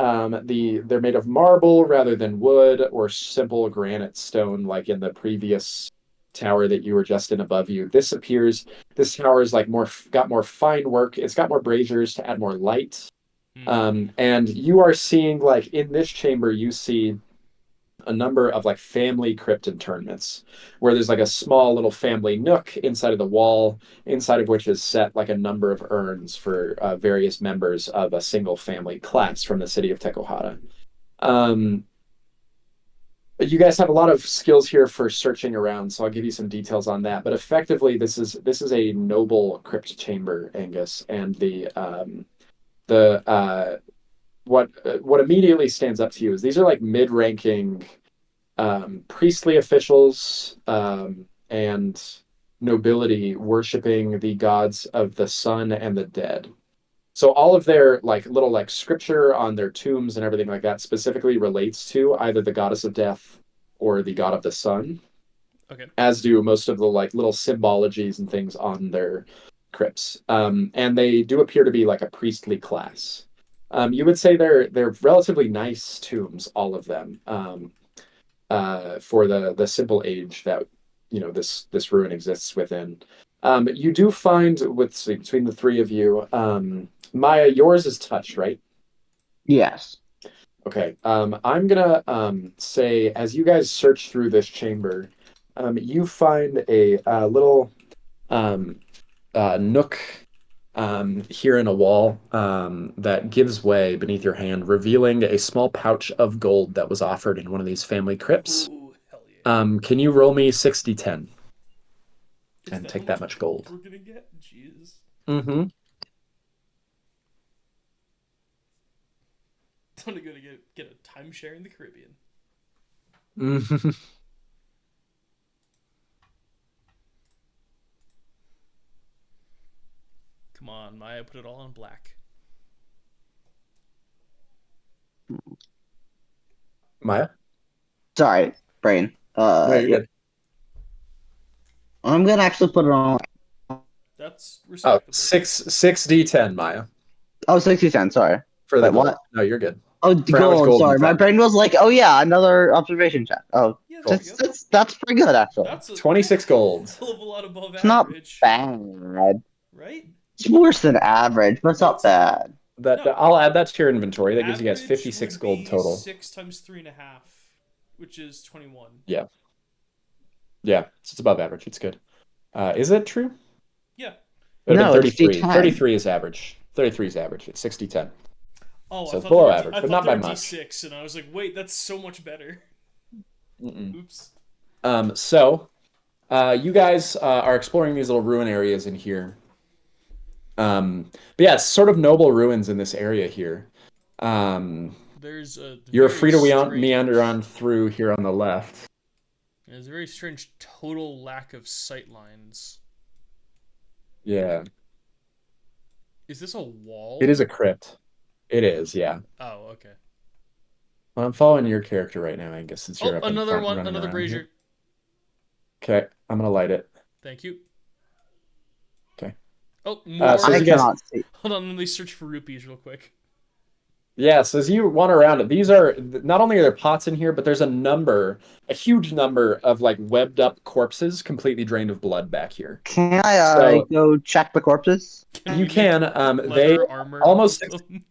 They're made of marble rather than wood or simple granite stone, like in the previous tower that you were just in above you. This tower is like got more fine work. It's got more braziers to add more light. And you are seeing like in this chamber, you see a number of like family crypt internments where there's like a small little family nook inside of the wall, inside of which is set like a number of urns for various members of a single family class from the city of Teko Aua. You guys have a lot of skills here for searching around, so I'll give you some details on that. But effectively, this is a noble crypt chamber, Angus, and what immediately stands up to you is these are like mid-ranking priestly officials and nobility worshiping the gods of the sun and the dead. So all of their like little like scripture on their tombs and everything like that specifically relates to either the goddess of death or the god of the sun. Okay. As do most of the like little symbologies and things on their crypts. And they do appear to be like a priestly class. You would say they're relatively nice tombs, all of them, for the simple age that this ruin exists within. You do find between the three of you, Maya, yours is touch, right? Yes. Okay. I'm gonna say as you guys search through this chamber, you find a little nook here in a wall that gives way beneath your hand, revealing a small pouch of gold that was offered in one of these family crypts. Ooh, hell yeah. Can you roll me 60-10 Is and that take how that much much gold? we're gonna get? Jesus. Mm-hmm. I'm gonna get a timeshare in the Caribbean. Mm-hmm. Come on, Maya, put it all on black. Maya? Sorry, brain. No, you're Yeah. good. I'm gonna actually put it on. That's Oh, respectable. 6D10, Maya, Oh, 60 cents. Sorry. for the Wait, gold. what? No, you're good. Oh, For how much gold. gold you Sorry, my found. brain was like, oh yeah, another observation check. Oh, Yeah, there we go. that's pretty good actually. That's a 26 gold. hell of a lot above It's not average. bad. Right? It's worse than average, but it's not That's bad. That no. I'll add that to your inventory. That gives you guys Average 56 would gold be total. 6 times 3.5, which is 21. Yeah. Yeah, so it's above average. It's good. Is it true? Yeah. It would have No, been it's 33. D10. 33 is average. 33 is average. It's 60-10. Oh, So I it's thought below they were average, I but thought not they by were much. D6, and I was like, wait, that's so much better. Mm-mm. Oops. So you guys are exploring these little ruin areas in here. But yeah, it's sort of noble ruins in this area here. There's a You're very free to strange, meander on through here on the left. There's a very strange total lack of sight lines. Yeah, Is this a wall? it is a crypt. It is, yeah. Oh, okay. Well, I'm following your character right now, Angus, since you're Oh, up in another front one, running another around brazier. here. Okay, I'm gonna light it. Thank you. Okay. Oh, more. So I you guys- cannot see. Hold on, let me search for rupees real quick. Yeah, so as you wander around, these are not only are there pots in here, but there's a huge number of like webbed up corpses, completely drained of blood back here. Can I So go check the corpses? Can you we make can. They leather armor almost out of them?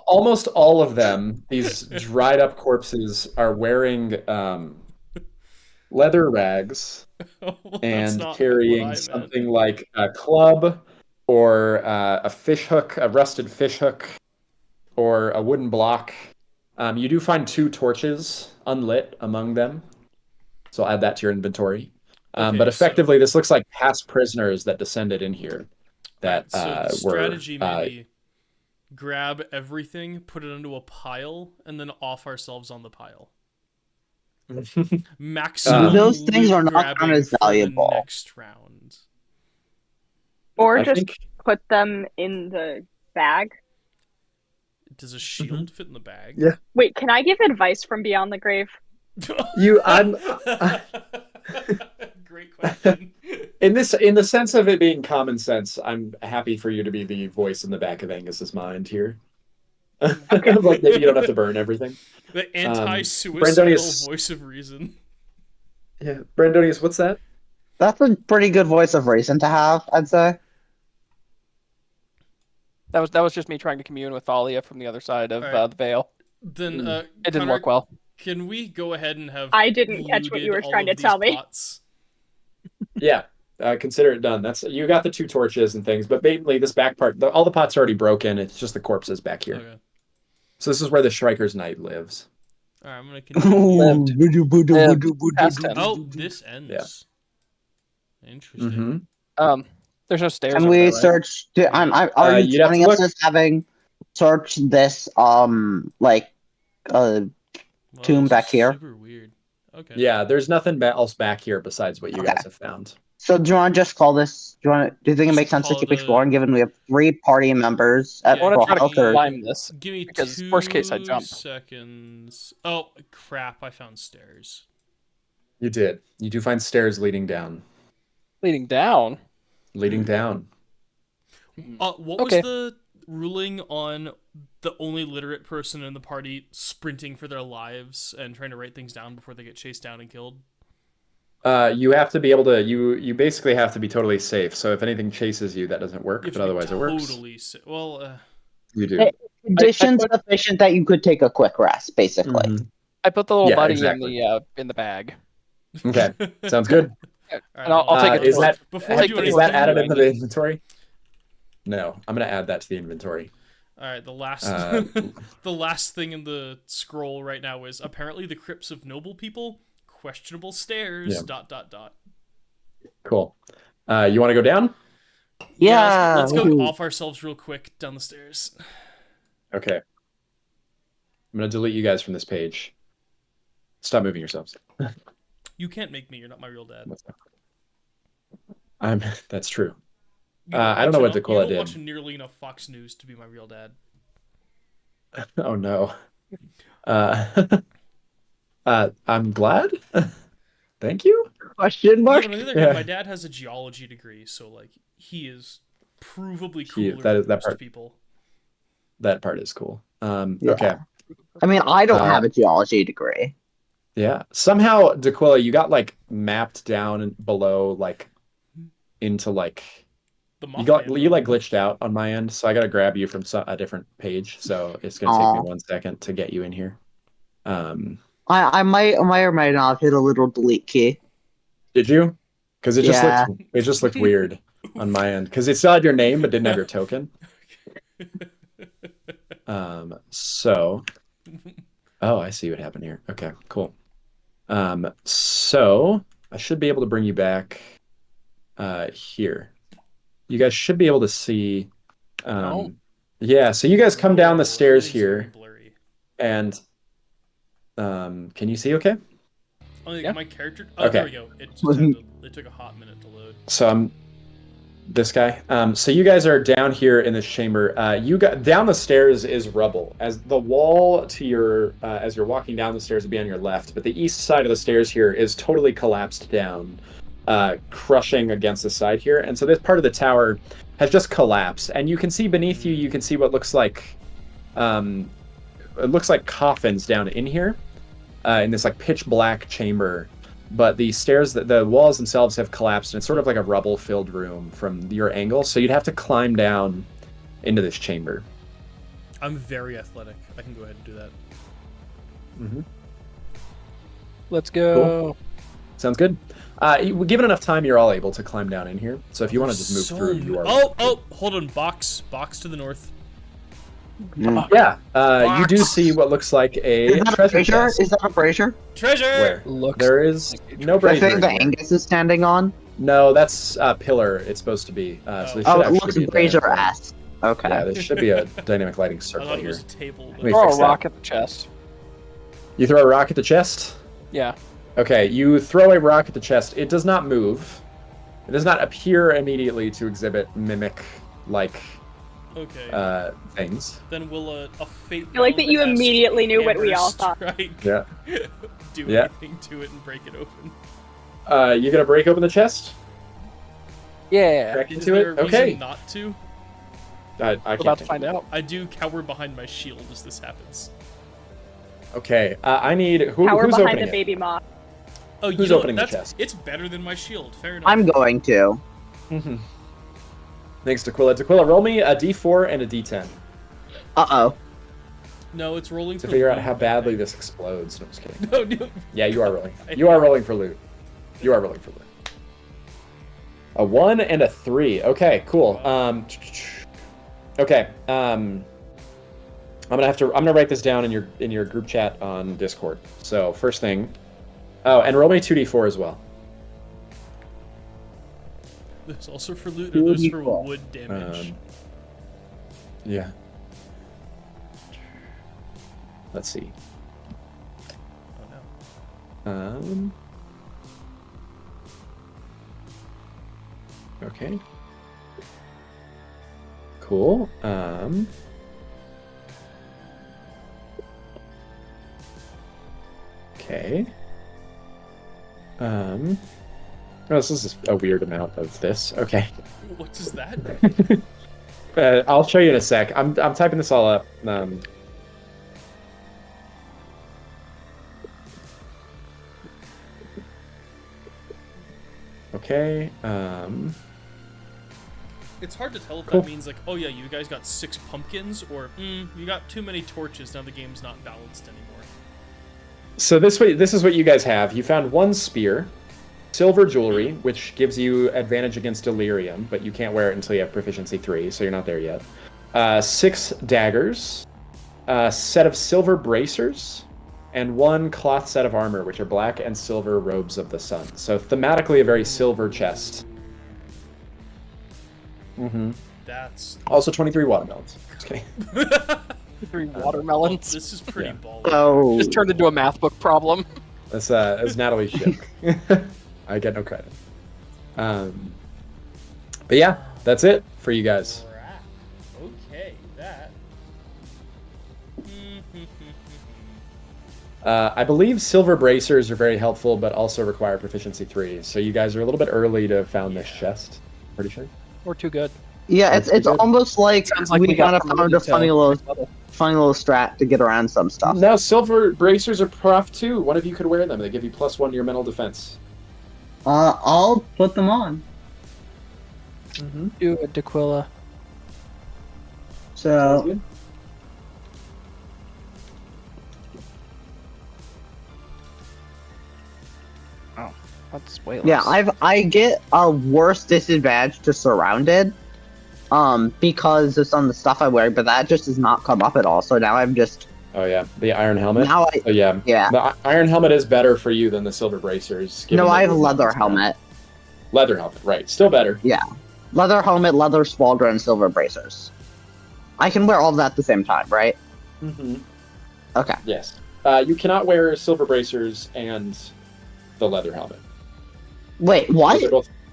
almost all of them, these dried up corpses, are wearing leather rags Well, that's and not what carrying I meant. something like a club or a fish hook, a rusted fish hook, or a wooden block. You do find 2 torches unlit among them, so I'll add that to your inventory. Okay, But so- effectively, this looks like past prisoners that descended in here that Alright, so the were. strategy may be grab everything, put it into a pile, and then off ourselves on the pile. Maximum Those things loot are not grabbing counted as for valuable. the next round. Or I just think put them in the bag. Does a shield fit in the bag? Yeah. Wait, can I give advice from beyond the grave? I'm Great question. in the sense of it being common sense. I'm happy for you to be the voice in the back of Angus's mind here. Like maybe you don't have to burn everything. The anti-suicidal Brandonius- voice of reason. Yeah, Brandonius, what's that? That's a pretty good voice of reason to have, I'd say. That was just me trying to commune with Thalia from the other side of Alright. the veil. Then It didn't Connor, work well. Can we go ahead and have I didn't catch what you were looted trying all to of tell these me. pots? Yeah, consider it done. That's you got the 2 torches and things, but mainly this back part, all the pots are already broken. It's just the corpses back here. Okay. So this is where the Striker's Knight lives. Alright, I'm gonna continue. Past tense. Oh, this ends. Interesting. Mm-hmm. There's no stairs. Can over we there, right? search? Are you you'd have to telling us look. as having searched this like Well, tomb this back is here? Super weird. Okay. Yeah, there's nothing else back here besides what you Okay. guys have found. So do you want to just call this? Do you think it Just makes sense to call keep it a- exploring, given we have 3 party members at Yeah, I want full to try health? to Or climb this. Give me Because 2 worst case, I jump. seconds. Oh crap! I found stairs. You did. You do find stairs leading down. Leading down. Leading down. What Okay. was the ruling on the only literate person in the party sprinting for their lives and trying to write things down before they get chased down and killed? You have to be able to. You basically have to be totally safe. So if anything chases you, that doesn't work. You have But to be otherwise, it works. totally well, You do. Hey. conditions sufficient that you could take a quick rest, basically. Mhm. I put the little Yeah, buddy exactly. in the bag. Okay, sounds good. Alright, And I'll take it Is torch. that Before we do is that anything, added into the inventory? No, I'm gonna add that to the inventory. All right, the last the last thing in the scroll right now is apparently the crypts of noble people, questionable stairs. Yeah. Cool. You want to go down? Yeah. let's go ooh. off ourselves real quick down the stairs. Okay. I'm gonna delete you guys from this page. Stop moving yourselves. You can't make me. You're not my real dad. That's true. You I don't know what you Dakota don't watch did. nearly enough Fox News to be my real dad. Oh no. I'm glad. Thank you. Question Yeah, mark? but on the other hand, my dad has a geology degree, so like he is provably cooler that than most part. people. That part is cool. Yeah. Okay. I mean, I don't Uh, have a geology degree. Yeah. Somehow, Daquilla, you got like mapped down and below, like into like The you like glitched out on my end, so I gotta grab you from a different page. So it's gonna take me 1 second to get you in here. I might or might not have hit a little delete key. Did you? Because it Yeah. just looked weird on my end because it still had your name but didn't have your token. So, oh, I see what happened here. Okay, cool. So I should be able to bring you back here. You guys should be able to see. Yeah, so you guys come down the stairs Everything's very here, blurry. and can you see? Okay. Only Yeah. my character. Oh, Okay. there we go. It took a hot minute to load. So I'm this guy. So you guys are down here in this chamber. You got down the stairs is rubble. As the wall to your as you're walking down the stairs would be on your left, but the east side of the stairs here is totally collapsed down, crushing against the side here. And so this part of the tower has just collapsed. And you can see beneath you. You can see what looks like it looks like coffins down in here, in this like pitch black chamber. But the stairs, the walls themselves have collapsed, and it's sort of like a rubble-filled room from your angle. So you'd have to climb down into this chamber. I'm very athletic. I can go ahead and do that. Mm-hmm. Let's go. Cool. Sounds good. Given enough time, you're all able to climb down in here. So if you want to just move through, you are. Oh, hold on. Box to the north. Yeah, you do see what looks like a treasure chest. Is that a brazier? Treasure! Where? Looks There is no I brazier. think the in here. Angus is standing on. No, that's a pillar. It's supposed to be. So there should Oh, it actually looks be a brazier-esque. Okay. Yeah, there should be a dynamic lighting I circle thought it here. was a table. Let me Throw fix a that. rock at the chest. You throw a rock at the chest? Yeah. Okay, you throw a rock at the chest. It does not move. It does not appear immediately to exhibit mimic-like Okay. things. Then will a fate. I like that you bomb-esque immediately knew what we hammer all thought. strike Yeah. do Yeah. anything to it and break it open? You gonna break open the chest? Yeah. Back Is into there it? a reason Okay. not to? I We're can't about to think. find out. I do cower behind my shield as this happens. Okay, I need Power who's behind opening the it? baby moth. Oh, Who's you know, opening the that's- chest? It's better than my shield. Fair enough. I'm going to. Mm-hmm. Thanks, Tequila. Tequila, roll me a d4 and a d10 Uh-oh. No, it's rolling to for figure out loot, how I badly think. this explodes. No, I'm just kidding. No, no. Yeah, you are rolling. You are rolling for loot. You are rolling for loot. A 1 and a 3. Okay, cool. Okay. I'm gonna write this down in your group chat on Discord. So first thing. Oh, and roll me 2d4 as well. There's also for loot, or there's for 2d4. wood damage. Yeah. Let's see. Oh no. Okay. Cool. Okay. Oh, this is a weird amount of this. Okay. What does that? I'll show you in a sec. I'm typing this all up. Okay. It's hard to tell if Cool. that means like, oh yeah, you guys got 6 pumpkins, or you got too many torches. Now the game's not balanced anymore. So this is what you guys have. You found 1 spear, silver jewelry, which gives you advantage against delirium, but you can't wear it until you have proficiency 3, so you're not there yet. 6 daggers, a set of silver bracers, and 1 cloth set of armor, which are black and silver robes of the sun. So thematically, a very silver chest. Mm-hmm. That's Also 23 watermelons. Just kidding. 3 watermelons. this is pretty Yeah. baller. Oh. Just turned into a math book problem. That's Natalie's ship. I get no credit. But yeah, that's it for you guys. Crap. Okay, that. I believe silver bracers are very helpful, but also require proficiency 3. So you guys are a little bit early to have found this chest. Pretty sure. We're too good. Yeah, it's That's good. almost like, Sounds like we we got kind of found promoted a funny to little next level. strat to get around some stuff. Now silver bracers are prof too. One of you could wear them. They give you +1 to your mental defense. I'll put them on. Mm-hmm. Do it, Dequilla. So That's way less. yeah, I get a worse disadvantage to surrounded, because it's on the stuff I wear, but that just does not come up at all. So now I'm just Oh yeah, the iron helmet. now Oh yeah. yeah. The iron helmet is better for you than the silver bracers. given No, that I have a you're- leather helmet. Leather helmet, right? Still better. Leather helmet, leather pauldron, and silver bracers. I can wear all of that at the same time, right? Mm-hmm. Okay. Yes. You cannot wear silver bracers and the leather helmet. Wait, what?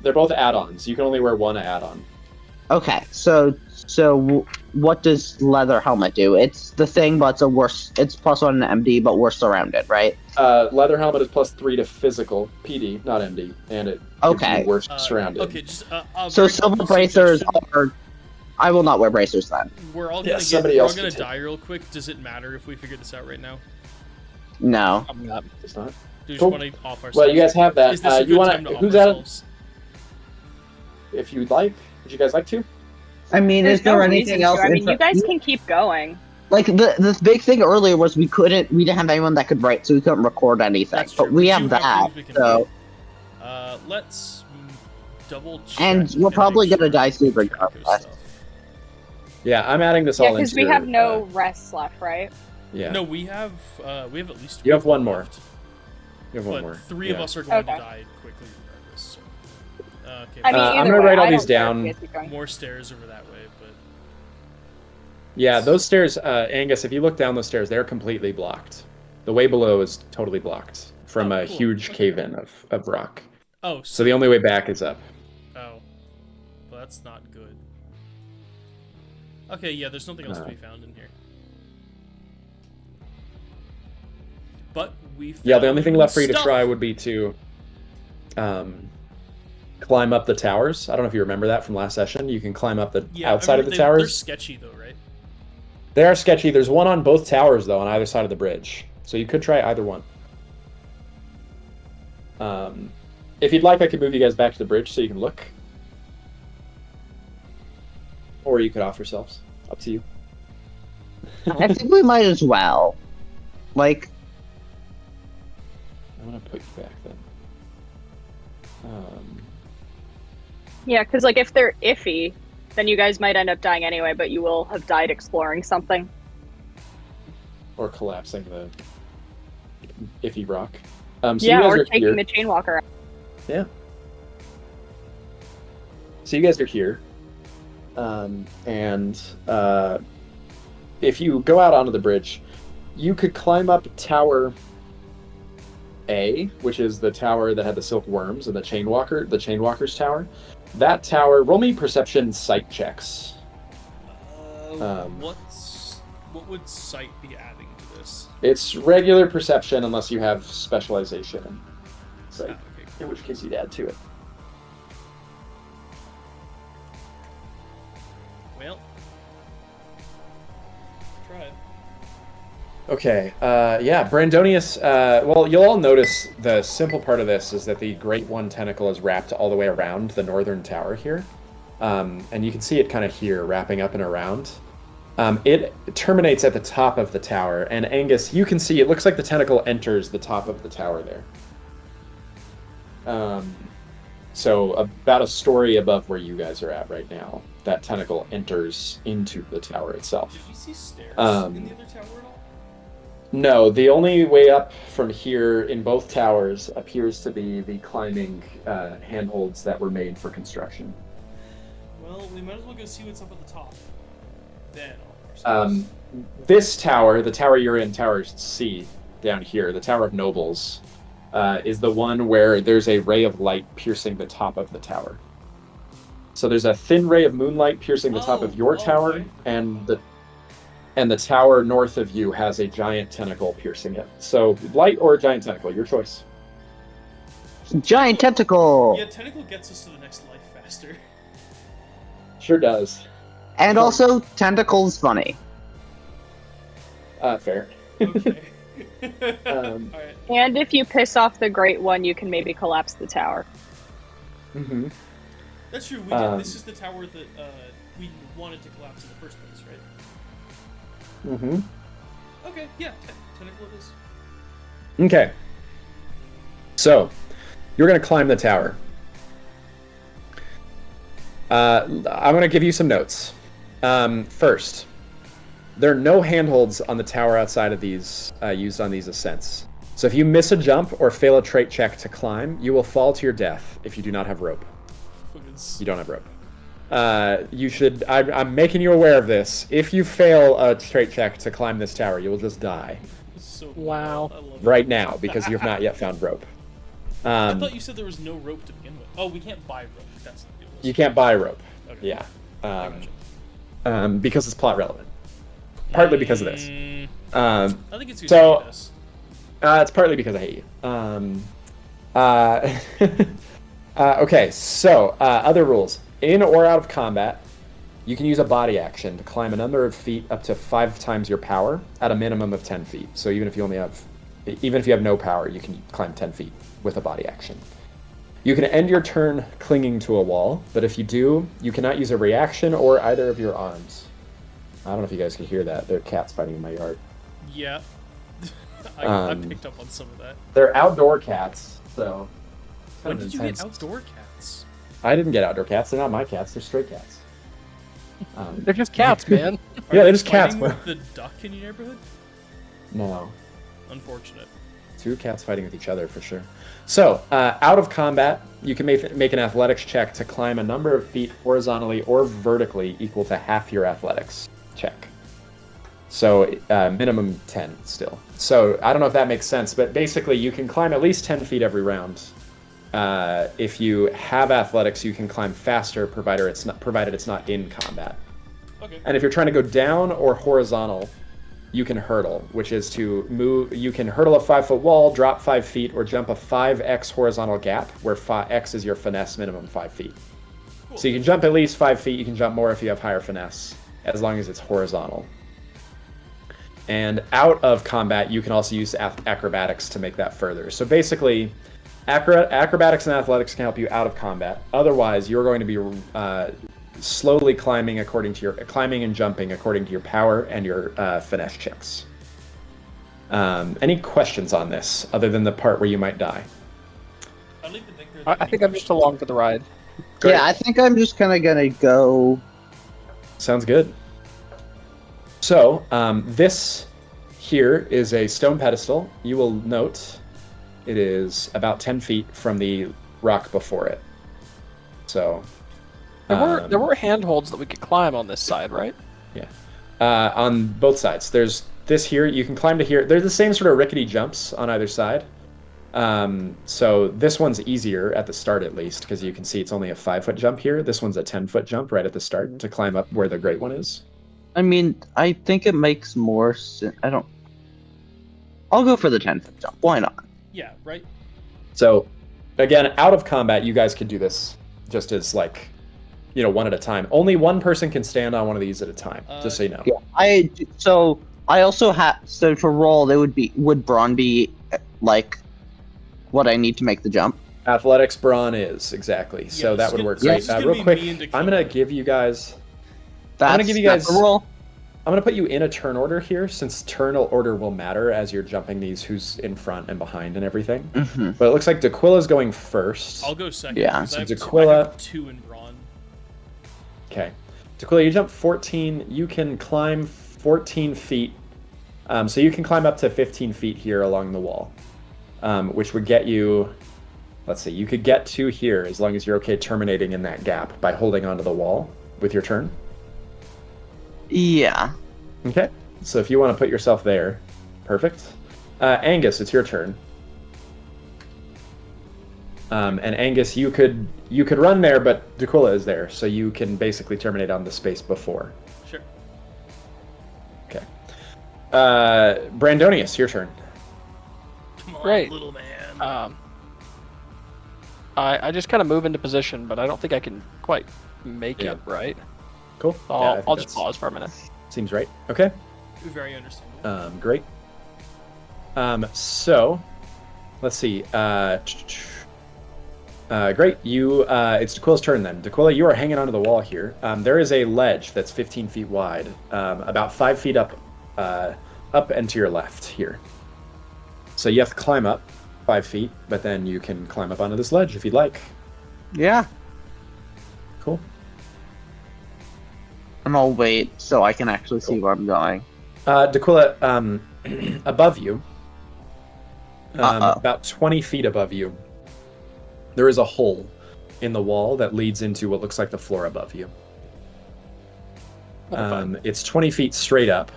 They're both add-ons. You can only wear 1 add-on. Okay, so what does leather helmet do? It's the thing, but it's a worse. It's +1 to MD, but we're surrounded, right? Leather helmet is +3 to physical PD, not MD, and it gives Okay. you worse surrounded. Okay, just So very silver helpful bracers suggestion. I will not wear bracers then. We're all Yeah, gonna somebody we're all else gonna can die real quick. Does it matter if we figure this out right now? No. I'm not. It's not. Do we just Cool. want to off ourselves? Well, you guys have that. Is this a you good want time to off who's out? ourselves? If you'd like, would you guys like to? I mean, There's is there no anything reason else? to. I mean, you guys can keep going. Like the big thing earlier was we didn't have anyone that could write, so we couldn't record anything. That's true. But we do have that, things we can so do. Let's double check. and we're probably make gonna die soon we keep track of regardless. stuff. Yeah, I'm adding this Yeah, all into. because we have no rests left, right? Yeah. No, we have at least. You have one people more. left, You have one but more. three of Yeah. us are going to Okay. die quickly regardless. So. Okay. I mean, I'm either gonna way, write all I these don't care if down. you guys keep going. More stairs over that way, but Yeah, those stairs, Angus. If you look down those stairs, they're completely blocked. The way below is totally blocked from Oh, a cool. huge Okay. cave-in of rock. oh, So the only way back is up. oh, well, that's not good. Okay, yeah, there's nothing else to be found in here. But we Yeah, the only thing left for you to stuff. try would be to climb up the towers. I don't know if you remember that from last session. You can climb up the Yeah, outside I of the remember They're towers. sketchy though, right? They are sketchy. There's one on both towers, though, on either side of the bridge. So you could try either one. If you'd like, I could move you guys back to the bridge so you can look. Or you could off yourselves. Up to you. I think we might as well. Like, I'm going to put you back then. Yeah, because like if they're iffy, then you guys might end up dying anyway, but you will have died exploring something. Or collapsing the iffy rock. So Yeah, you guys or are taking here. the chain walker out. Yeah. So you guys are here. And if you go out onto the bridge, you could climb up Tower A, which is the tower that had the silk worms and the chainwalker's tower. That tower, roll me perception sight checks. What would sight be adding to this? It's regular perception unless you have specialization in sight, Okay, in which case you'd add to it. well, try it. Okay, yeah, Brandonius, well, you'll all notice the simple part of this is that the Great One tentacle is wrapped all the way around the northern tower here. And you can see it kind of here, wrapping up and around. It terminates at the top of the tower, and Angus, you can see, it looks like the tentacle enters the top of the tower there. So about a story above where you guys are at right now, that tentacle enters into the tower itself. Did we see stairs Um, in the other tower at all? No, the only way up from here in both towers appears to be the climbing handholds that were made for construction. Well, we might as well go see what's up at the top. Then off ourselves. This tower, the tower you're in, Tower C, down here, the Tower of Nobles, is the one where there's a ray of light piercing the top of the tower. So there's a thin ray of moonlight piercing the top of your tower, okay. and the tower north of you has a giant tentacle piercing it. So light or giant tentacle, your choice. giant tentacle! Yeah, tentacle gets us to the next life faster. Sure does. And also, tentacle's funny. Fair. Okay. Um, Alright. And if you piss off the Great One, you can maybe collapse the tower. Mm-hmm. That's true. We did. This is the tower that we wanted to collapse in the first place, right? Mm-hmm. Okay, yeah. Tentacle it is. Okay. So, you're going to climb the tower. I'm going to give you some notes. First, there are no handholds on the tower outside of these used on these ascents. So if you miss a jump or fail a trait check to climb, you will fall to your death if you do not have rope. You don't have rope. You should. I'm making you aware of this. If you fail a trait check to climb this tower, you will just die So Wow. I love it. right now because you have not yet found rope. I thought you said there was no rope to begin with. Oh, we can't buy rope. That's the deal. You can't buy rope. Okay. Yeah. I gotcha. Because it's plot relevant. Partly because of this. I think it's good So- to do this. It's partly because I hate you. Okay, so other rules. In or out of combat, you can use a body action to climb a number of feet up to 5 times your power at a minimum of 10 feet. So even if you have no power, you can climb 10 feet with a body action. You can end your turn clinging to a wall, but if you do, you cannot use a reaction or either of your arms. I don't know if you guys can hear that. There are cats fighting in my yard. Yeah. I picked up on some of that. They're outdoor cats, so... When did you get outdoor cats? I didn't get outdoor cats. They're not my cats. They're stray cats. They're just cats, man. Yeah, they're just cats. With the duck in your neighborhood? No. Unfortunate. 2 cats fighting with each other, for sure. So, out of combat, you can make an athletics check to climb a number of feet horizontally or vertically equal to half your athletics check. So, minimum 10 still. So, I don't know if that makes sense, but basically you can climb at least 10 feet every round. If you have athletics, you can climb faster, provided it's not in combat. Okay. And if you're trying to go down or horizontal, you can hurdle, which is to move. You can hurdle a 5-foot wall, drop 5 feet, or jump a 5x horizontal gap, where x is your finesse minimum 5 feet. Cool. So you can jump at least 5 feet. You can jump more if you have higher finesse, as long as it's horizontal. And out of combat, you can also use acrobatics to make that further. So basically, acrobatics and athletics can help you out of combat. Otherwise, you're going to be slowly climbing and jumping according to your power and your finesse checks. Any questions on this, other than the part where you might die? I think I'm just along for the ride. Great. Yeah, I think I'm just kind of gonna go. Sounds good. So, this here is a stone pedestal. You will note it is about 10 feet from the rock before it. So, there were handholds that we could climb on this side, right? Yeah. On both sides. There's this here. You can climb to here. They're the same sort of rickety jumps on either side. So this one's easier at the start, at least, because you can see it's only a 5-foot jump here. This one's a 10-foot jump right at the start to climb up where the great one is. I mean, I think it makes more sense. I'll go for the 10-foot jump. Why not? Yeah, right? So, again, out of combat, you guys could do this just as, like, one at a time. Only one person can stand on one of these at a time, just so you know. Yeah, I also have... So to roll, would brawn be, like, what I need to make the jump? Athletics brawn is, exactly. Yeah, so that would work so great. Real quick, I'm going to give you guys... That's the roll. I'm going to put you in a turn order here, since turn order will matter as you're jumping these, who's in front and behind and everything. Mm-hmm. But it looks like Daquila's going first. I'll go second. Yeah. So I Daquila... have 2 in brawn. Okay. Daquila, you jump 14. You can climb 14 feet. So you can climb up to 15 feet here along the wall, which would get you... Let's see. You could get to here as long as you're okay terminating in that gap by holding onto the wall with your turn. Yeah. Okay. So if you want to put yourself there, perfect. Angus, it's your turn. And Angus, you could run there, but Daquila is there, so you can basically terminate on the space before. Sure. Okay. Brandonius, your turn. Come on, Great. little man. I just kind of move into position, but I don't think I can quite make it, right? Cool. So Yeah, I'll just pause for a minute. Seems right. Okay. Very understandable. Great. So, let's see. Great. It's Daquila's turn then. Daquila, you are hanging onto the wall here. There is a ledge that's 15 feet wide, about 5 feet up and to your left here. So you have to climb up 5 feet, but then you can climb up onto this ledge if you'd like. Yeah. Cool. And I'll wait so I can actually see where I'm going. Daquila, above you, about 20 feet above you, there is a hole in the wall that leads into what looks like the floor above you. It's 20 feet straight up,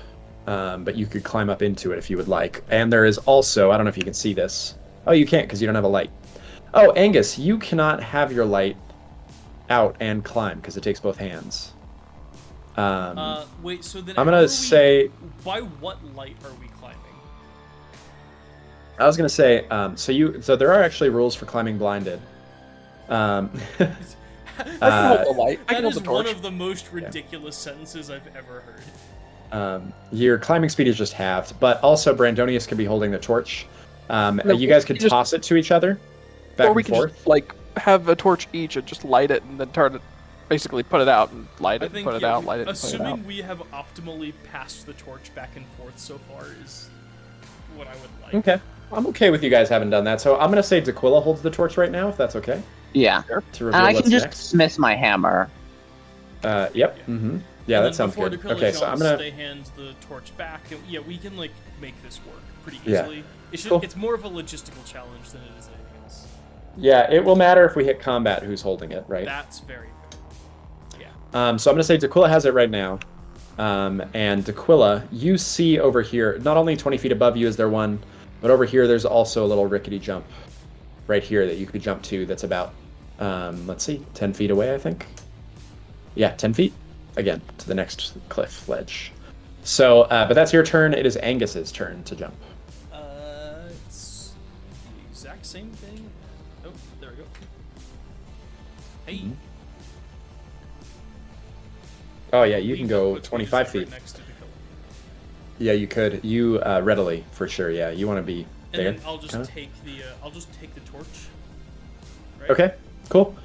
but you could climb up into it if you would like. And there is also, I don't know if you can see this. Oh, you can't because you don't have a light. Oh, Angus, you cannot have your light out and climb because it takes both hands. Wait, so then I'm gonna say... By what light are we climbing? I was gonna say, so there are actually rules for climbing blinded. How I can hold the light. I That can hold is the torch. one of the most ridiculous sentences I've ever heard. Your climbing speed is just halved, but also Brandonius could be holding the torch. No, You guys could toss it to each other, back or we and can forth. just like have a torch each and just light it and then turn it, basically put it out and light I it, think, put it yeah, out, light it, and put it out. assuming we have optimally passed the torch back and forth so far is what I would like. Okay. I'm okay with you guys having done that, so I'm going to say D'Aquila holds the torch right now, if that's okay. Yeah. To And reveal I what's can just next. smith my hammer. Yep. Mm-hmm. Yeah, And that then sounds before good. D'Aquila Okay, so I'm gonna. They hand the torch back. And, yeah, we can like make this work pretty Yeah. easily. Cool. It's more of a logistical challenge than it is anything else. Yeah, it will matter if we hit combat who's holding it, right? That's very fair. Yeah. So I'm gonna say D'Aquila has it right now. And D'Aquila, you see over here, not only 20 feet above you is there one, but over here there's also a little rickety jump right here that you could jump to that's about, let's see, 10 feet away, I think. Yeah, 10 feet. Again, to the next cliff ledge. So, but that's your turn. It is Angus's turn to jump. It's the exact same thing. Oh, there we go. Hey. Mm-hmm. Oh yeah, you We can go put 25 right feet. next to D'Aquila. Yeah, you could. You readily, for sure. Yeah, you want to be And there. then I'll just kinda? take the torch. Right? Okay, cool.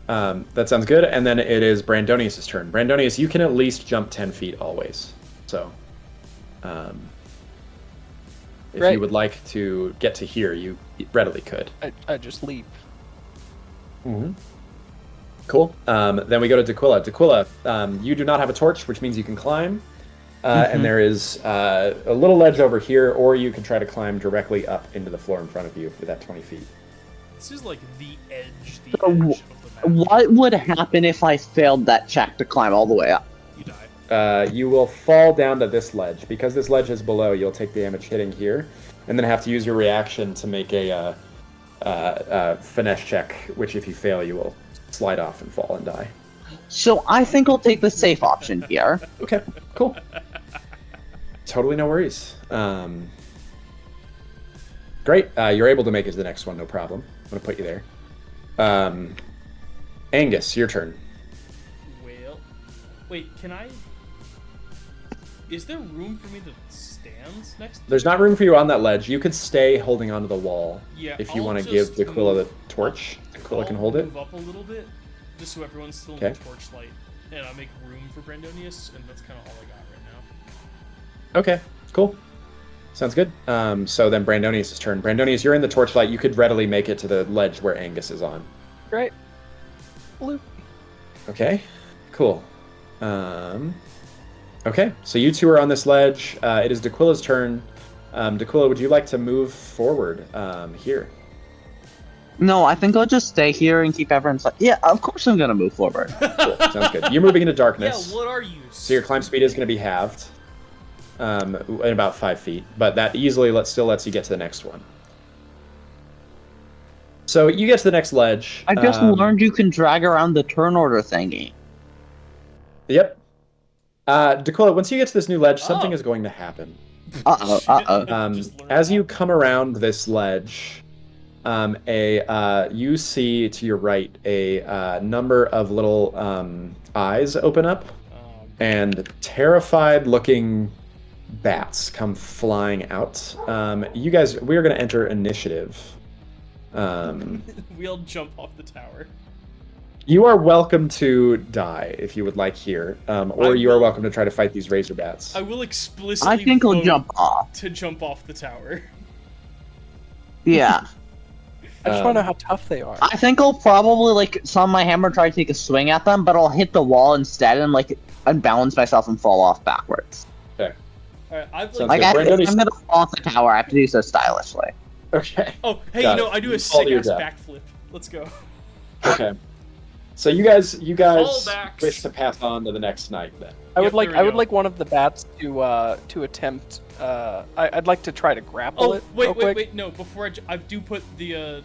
That sounds good. And then it is Brandonius' turn. Brandonius, you can at least jump 10 feet always. So, if Right. you would like to get to here, you readily could. I just leap. Mm-hmm. Cool. Then we go to D'Aquila. D'Aquila, you do not have a torch, which means you can climb. And there is a little ledge over here, or you can try to climb directly up into the floor in front of you for that 20 feet. This is like the edge So of the map. What would happen if I failed that check to climb all the way up? You die. You will fall down to this ledge. Because this ledge is below, you'll take damage hitting here, and then have to use your reaction to make a finesse check, which if you fail, you will slide off and fall and die. So I think I'll take the safe option here. Okay, cool. Totally no worries. Great. You're able to make it to the next one, no problem. I'm going to put you there. Angus, your turn. Well, wait, can I? Is there room for me to stand next? There's not room for you on that ledge. You could stay holding onto the wall Yeah, if you I'll want to just give D'Aquila the move torch. D'Aquila can I'll hold it. Move up a little bit, just so everyone's still in Okay. the torchlight, and I make room for Brandonius, and that's kind of all I got right now. Okay, cool. Sounds good. So then Brandonius' turn. Brandonius, you're in the torchlight. You could readily make it to the ledge where Angus is on. Great. Blue. Okay, cool. Okay, so you two are on this ledge. It is D'Aquila's turn. D'Aquila, would you like to move forward here? No, I think I'll just stay here and keep everyone. Yeah, of course I'm gonna move forward. Cool, sounds good. You're moving into darkness. Yeah, what are you? So your climb speed is going to be halved in about 5 feet, but that easily still lets you get to the next one. So you get to the next ledge. I just learned you can drag around the turn order thingy. Yep. D'Aquila, once you get to this new ledge, something Oh. is going to happen. Just learn As you that. come around this ledge, you see to your right a number of little eyes open up, and terrified-looking bats come flying out. You guys, we are going to enter initiative. We all jump off the tower. You are welcome to die if you would like here, or you are will- welcome to try to fight these razor bats. I will explicitly. I think I'll vote jump off. to jump off the tower. Yeah. I just want to know how tough they are. I think I'll probably summon my hammer, try to take a swing at them, but I'll hit the wall instead and unbalance myself and fall off backwards. Okay. Alright, I've Sounds like. good. If Brandonius- I'm gonna fall off the tower, I have to do so stylishly. Okay. Oh, hey, Got you know, it. I do You a fall to your sick ass death. backflip. Let's go. Okay. So you guys Callbacks. wish to pass on to the next night then. I Yep, would there we go. like one of the bats to attempt. I'd like to try to grapple Oh, it. real quick. wait, no. Before I do put the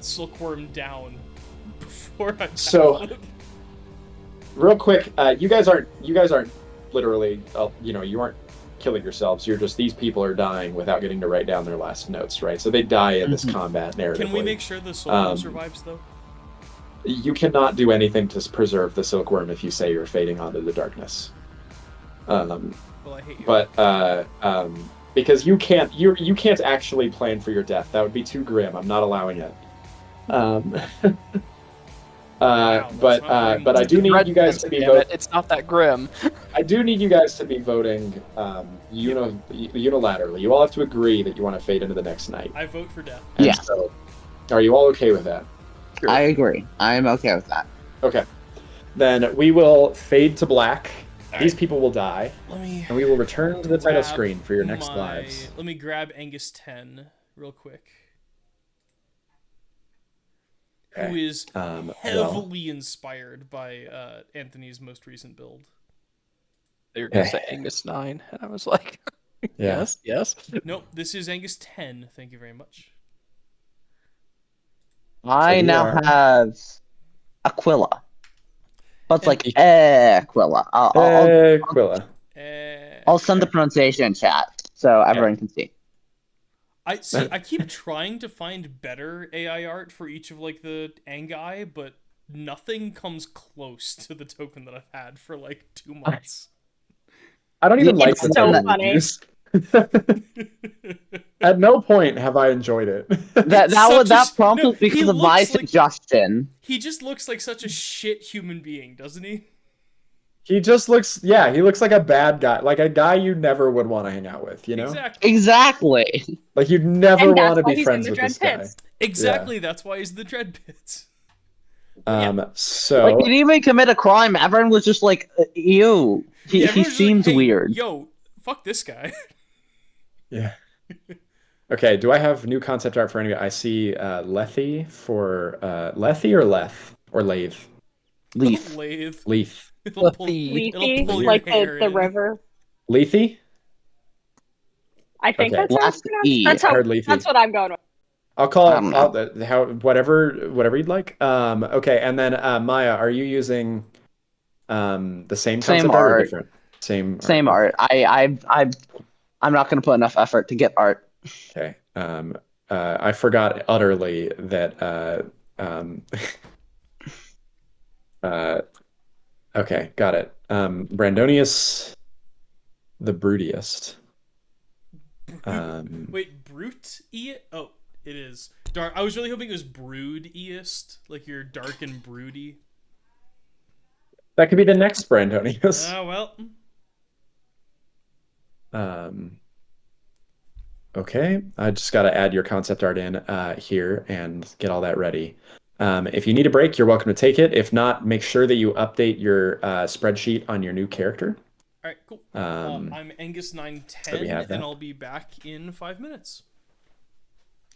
silkworm down before I So- backflip. Real quick, you guys aren't literally, you aren't killing yourselves. You're just, these people are dying without getting to write down their last notes, right? So they die in this combat narrative. Can we make sure the silkworm survives though? You cannot do anything to preserve the silkworm if you say you're fading onto the darkness. Well, I hate you. But because you can't actually plan for your death. That would be too grim. I'm not allowing it. Wow, but I do need you guys to be voting. It's not that grim. I do need you guys to be voting unilaterally. You all have to agree that you want to fade into the next night. I vote for death. And Yeah. so, are you all okay with that? Sure. I agree. I'm okay with that. Okay. Then we will fade to black. All These right. people will die, Let me and we will return to the title grab screen for your next my- lives. Let me grab Angus 10 real quick. Okay. Who is well, heavily inspired by Anthony's most recent build. They were gonna say Angus 9, and I was like, yeah. yes. Nope, this is Angus 10. Thank you very much. I we now are- have Aquila. But it's And- like Aquila. Quilla. I'll send the pronunciation in chat so everyone can see. I see. I keep trying to find better AI art for each of like the Angai, but nothing comes close to the token that I've had for like 2 months. I don't even Yeah, like it's the so token funny. reviews. At no point have I enjoyed it. That prompt no, was because he of my looks like- suggestion. He just looks like such a shit human being, doesn't he? He just looks, he looks like a bad guy, like a guy you never would want to hang out with, you know? Exactly. Exactly. Like you'd never And that's want to why be he's friends in the with this Dread guy. Pits. Exactly. That's why he's the Dread Pits. So Like, he didn't even commit a crime. Everyone was just like, ew. He Yeah, everyone's just like, seems "Hey, weird. Yo, fuck this guy. yeah. Okay, do I have new concept art for any? I see Lethe for Lethe or Leth or Lathe? Leaf. Lathe. Leith. It'll pull, Lethe. it'll Leafy, pull your like hair the in. river. Lethe? I think Okay. that's how it's Last pronounced. E. That's I how. heard Lethe. That's what I'm going with. I'll call I it don't know. how whatever you'd like. Okay, and then Maya, are you using the same Same concept art or art. different? Same Same art. I'm not gonna put enough effort to get art. Okay. I forgot utterly that okay, got it. Brandonius the Brutiest. Wait, brute Oh, it is. Dark. I was really hoping it was brood-eist, like you're dark and broody. That could be the next Brandonius. Well. Okay, I just got to add your concept art in here and get all that ready. If you need a break, you're welcome to take it. If not, make sure that you update your spreadsheet on your new character. All right, cool. Um, I'm Angus so we 910, have that. and I'll be back in 5 minutes.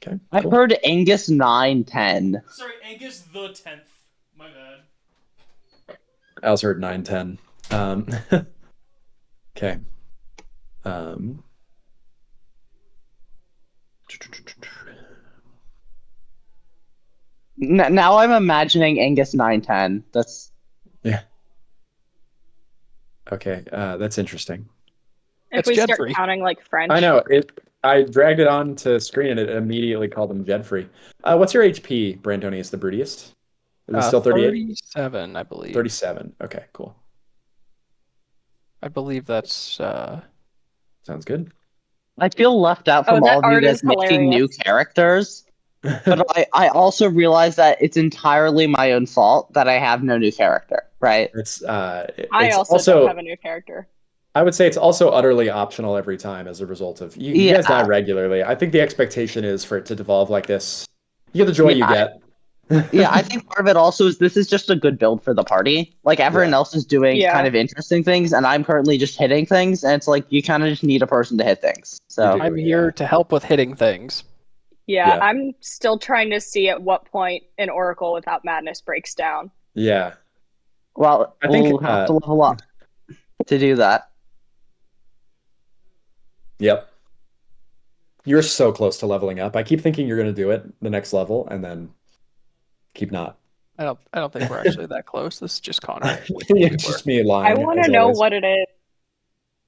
Okay, I cool. heard Angus 910. Sorry, Angus the 10th. My bad. I also heard 910. Okay. Now I'm imagining Angus 910. That's Yeah. Okay, that's interesting. If It's we start Jedfrey. counting like French. I know it. I dragged it on to screen and it immediately called him Jedfrey. What's your HP, Brandonius the Brutiest? Is it still 38? 37, I believe. 37. Okay, cool. I believe that's Sounds good. I feel left out Oh, from that all of you art guys is making new hilarious. characters. But I also realize that it's entirely my own fault that I have no new character, right? It's I it's also don't have a new character. I would say it's also utterly optional every time as a result of you guys die regularly. I think the expectation is for it to devolve like this. You get the joy you get. Yeah, I think part of it also is this is just a good build for the party. Like everyone else is doing kind of interesting things, and I'm currently just hitting things, and it's like you kind of just need a person to hit things. So do. I'm here to help with hitting things. Yeah, Yeah. I'm still trying to see at what point an Oracle without madness breaks down. Yeah. well, I think, we'll have to level up to do that. Yep. You're so close to leveling up. I keep thinking you're going to do it the next level, and then keep not. I don't think we're actually that close. This is just Connor. It's just me lying. I want as to know always. what it is.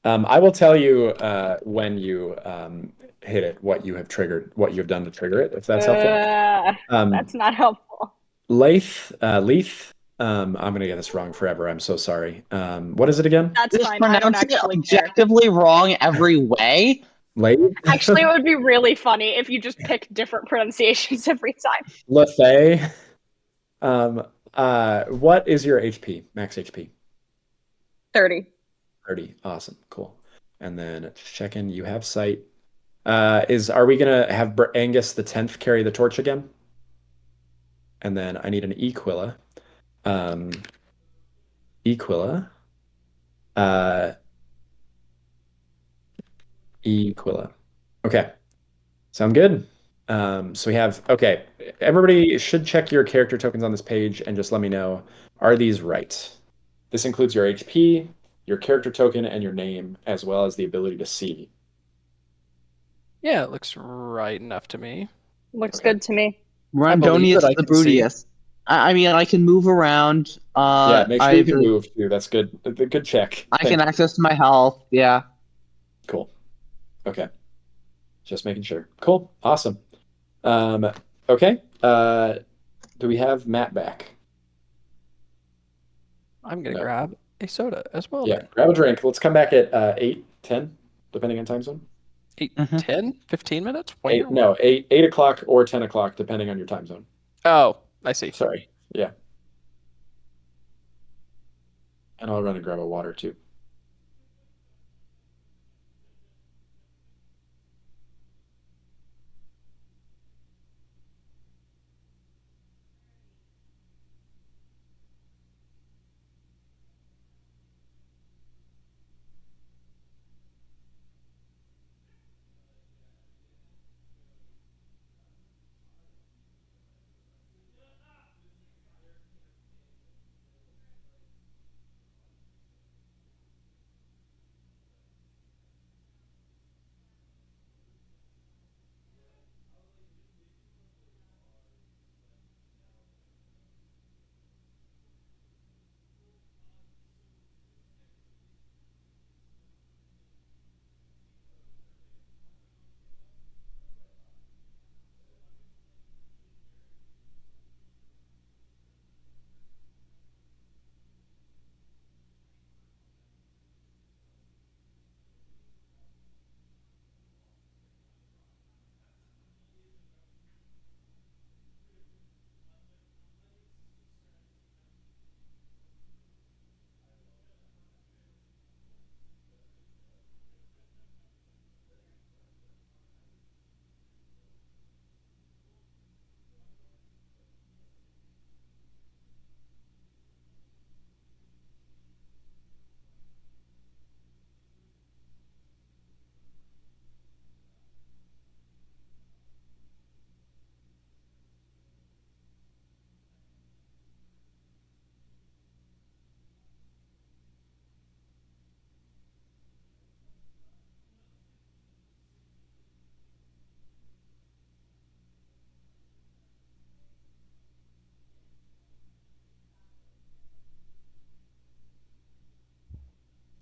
I will tell you when you hit it, what you have triggered, what you have done to trigger it, if that's helpful. That's not helpful. Leith. I'm gonna get this wrong forever. I'm so sorry. What is it again? That's Just fine. I don't pronounce it actually care. objectively wrong every way. Leith? Actually, it would be really funny if you just pick different pronunciations every time. Lefay. What is your HP? Max HP? 30. 30. Awesome. Cool. And then check in. You have sight. Are we gonna have Angus the 10th carry the torch again? And then I need an Equilla. Equilla. Equilla. Okay. Sound good? So we have, okay. Everybody should check your character tokens on this page and just let me know, are these right? This includes your HP, your character token, and your name, as well as the ability to see. Yeah, it looks right enough to me. Looks Okay. good to me. Rondonius that I the can see. Brutius. I mean, I can move around. Yeah, make sure you can move too. That's good. A good check. I Thank can you. access my health. Yeah. Cool. Okay. Just making sure. Cool. Awesome. Okay. Do we have Matt back? I'm gonna No. grab a soda as well. Yeah, Then. grab a drink. Let's come back at 8, 10, depending on time zone. 8, Mhm. 10, 15 minutes? 8 o'clock or 10 o'clock, depending on your time zone. Oh, I see. Sorry. Yeah. And I'll run and grab a water too.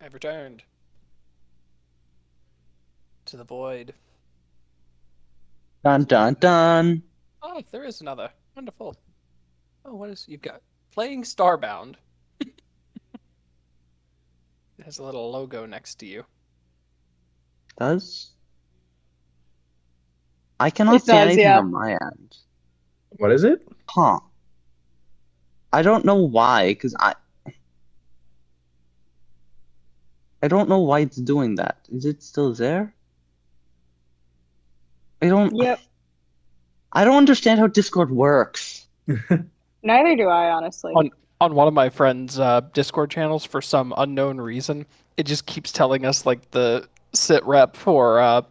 I've returned to the void. Dun dun dun. Oh, there is another. Wonderful. Oh, what is you've got? Playing Starbound. It has a little logo next to you. Does I cannot It see does, anything yeah. on my end. What is it? Huh. I don't know why, because I don't know why it's doing that. Is it still there? Yep. I don't understand how Discord works. Neither do I, honestly. On one of my friends' Discord channels, for some unknown reason, it just keeps telling us like the sit rep for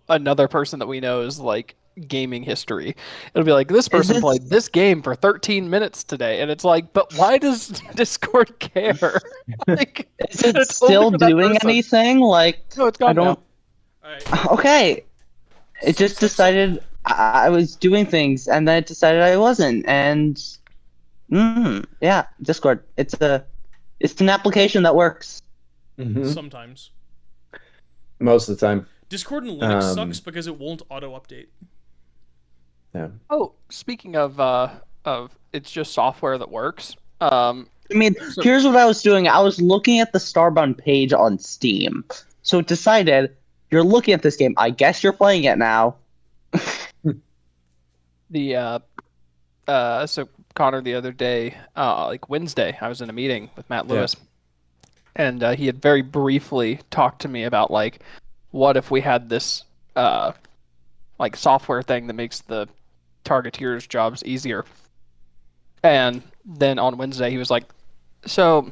another person that we know is like gaming history. It'll be like this person played this game for 13 minutes today, and it's like, but why does Discord care? Like, Is it it's only still for that doing person. anything? Like, No, it's gone I don't. All right. Okay. It just decided I was doing things, and then it decided I wasn't. And yeah, Discord. It's an application that works. Sometimes. Most of the time. Discord and Linux sucks because it won't auto update. Yeah. Oh, speaking of it's just software that works. I mean, So- here's what I was doing. I was looking at the Starbound page on Steam. So it decided, you're looking at this game. I guess you're playing it now. So Connor, the other day, like Wednesday, I was in a meeting with Matt Lewis, and he had very briefly talked to me about like, what if we had this like software thing that makes the targeteers' jobs easier. And then on Wednesday, he was like, so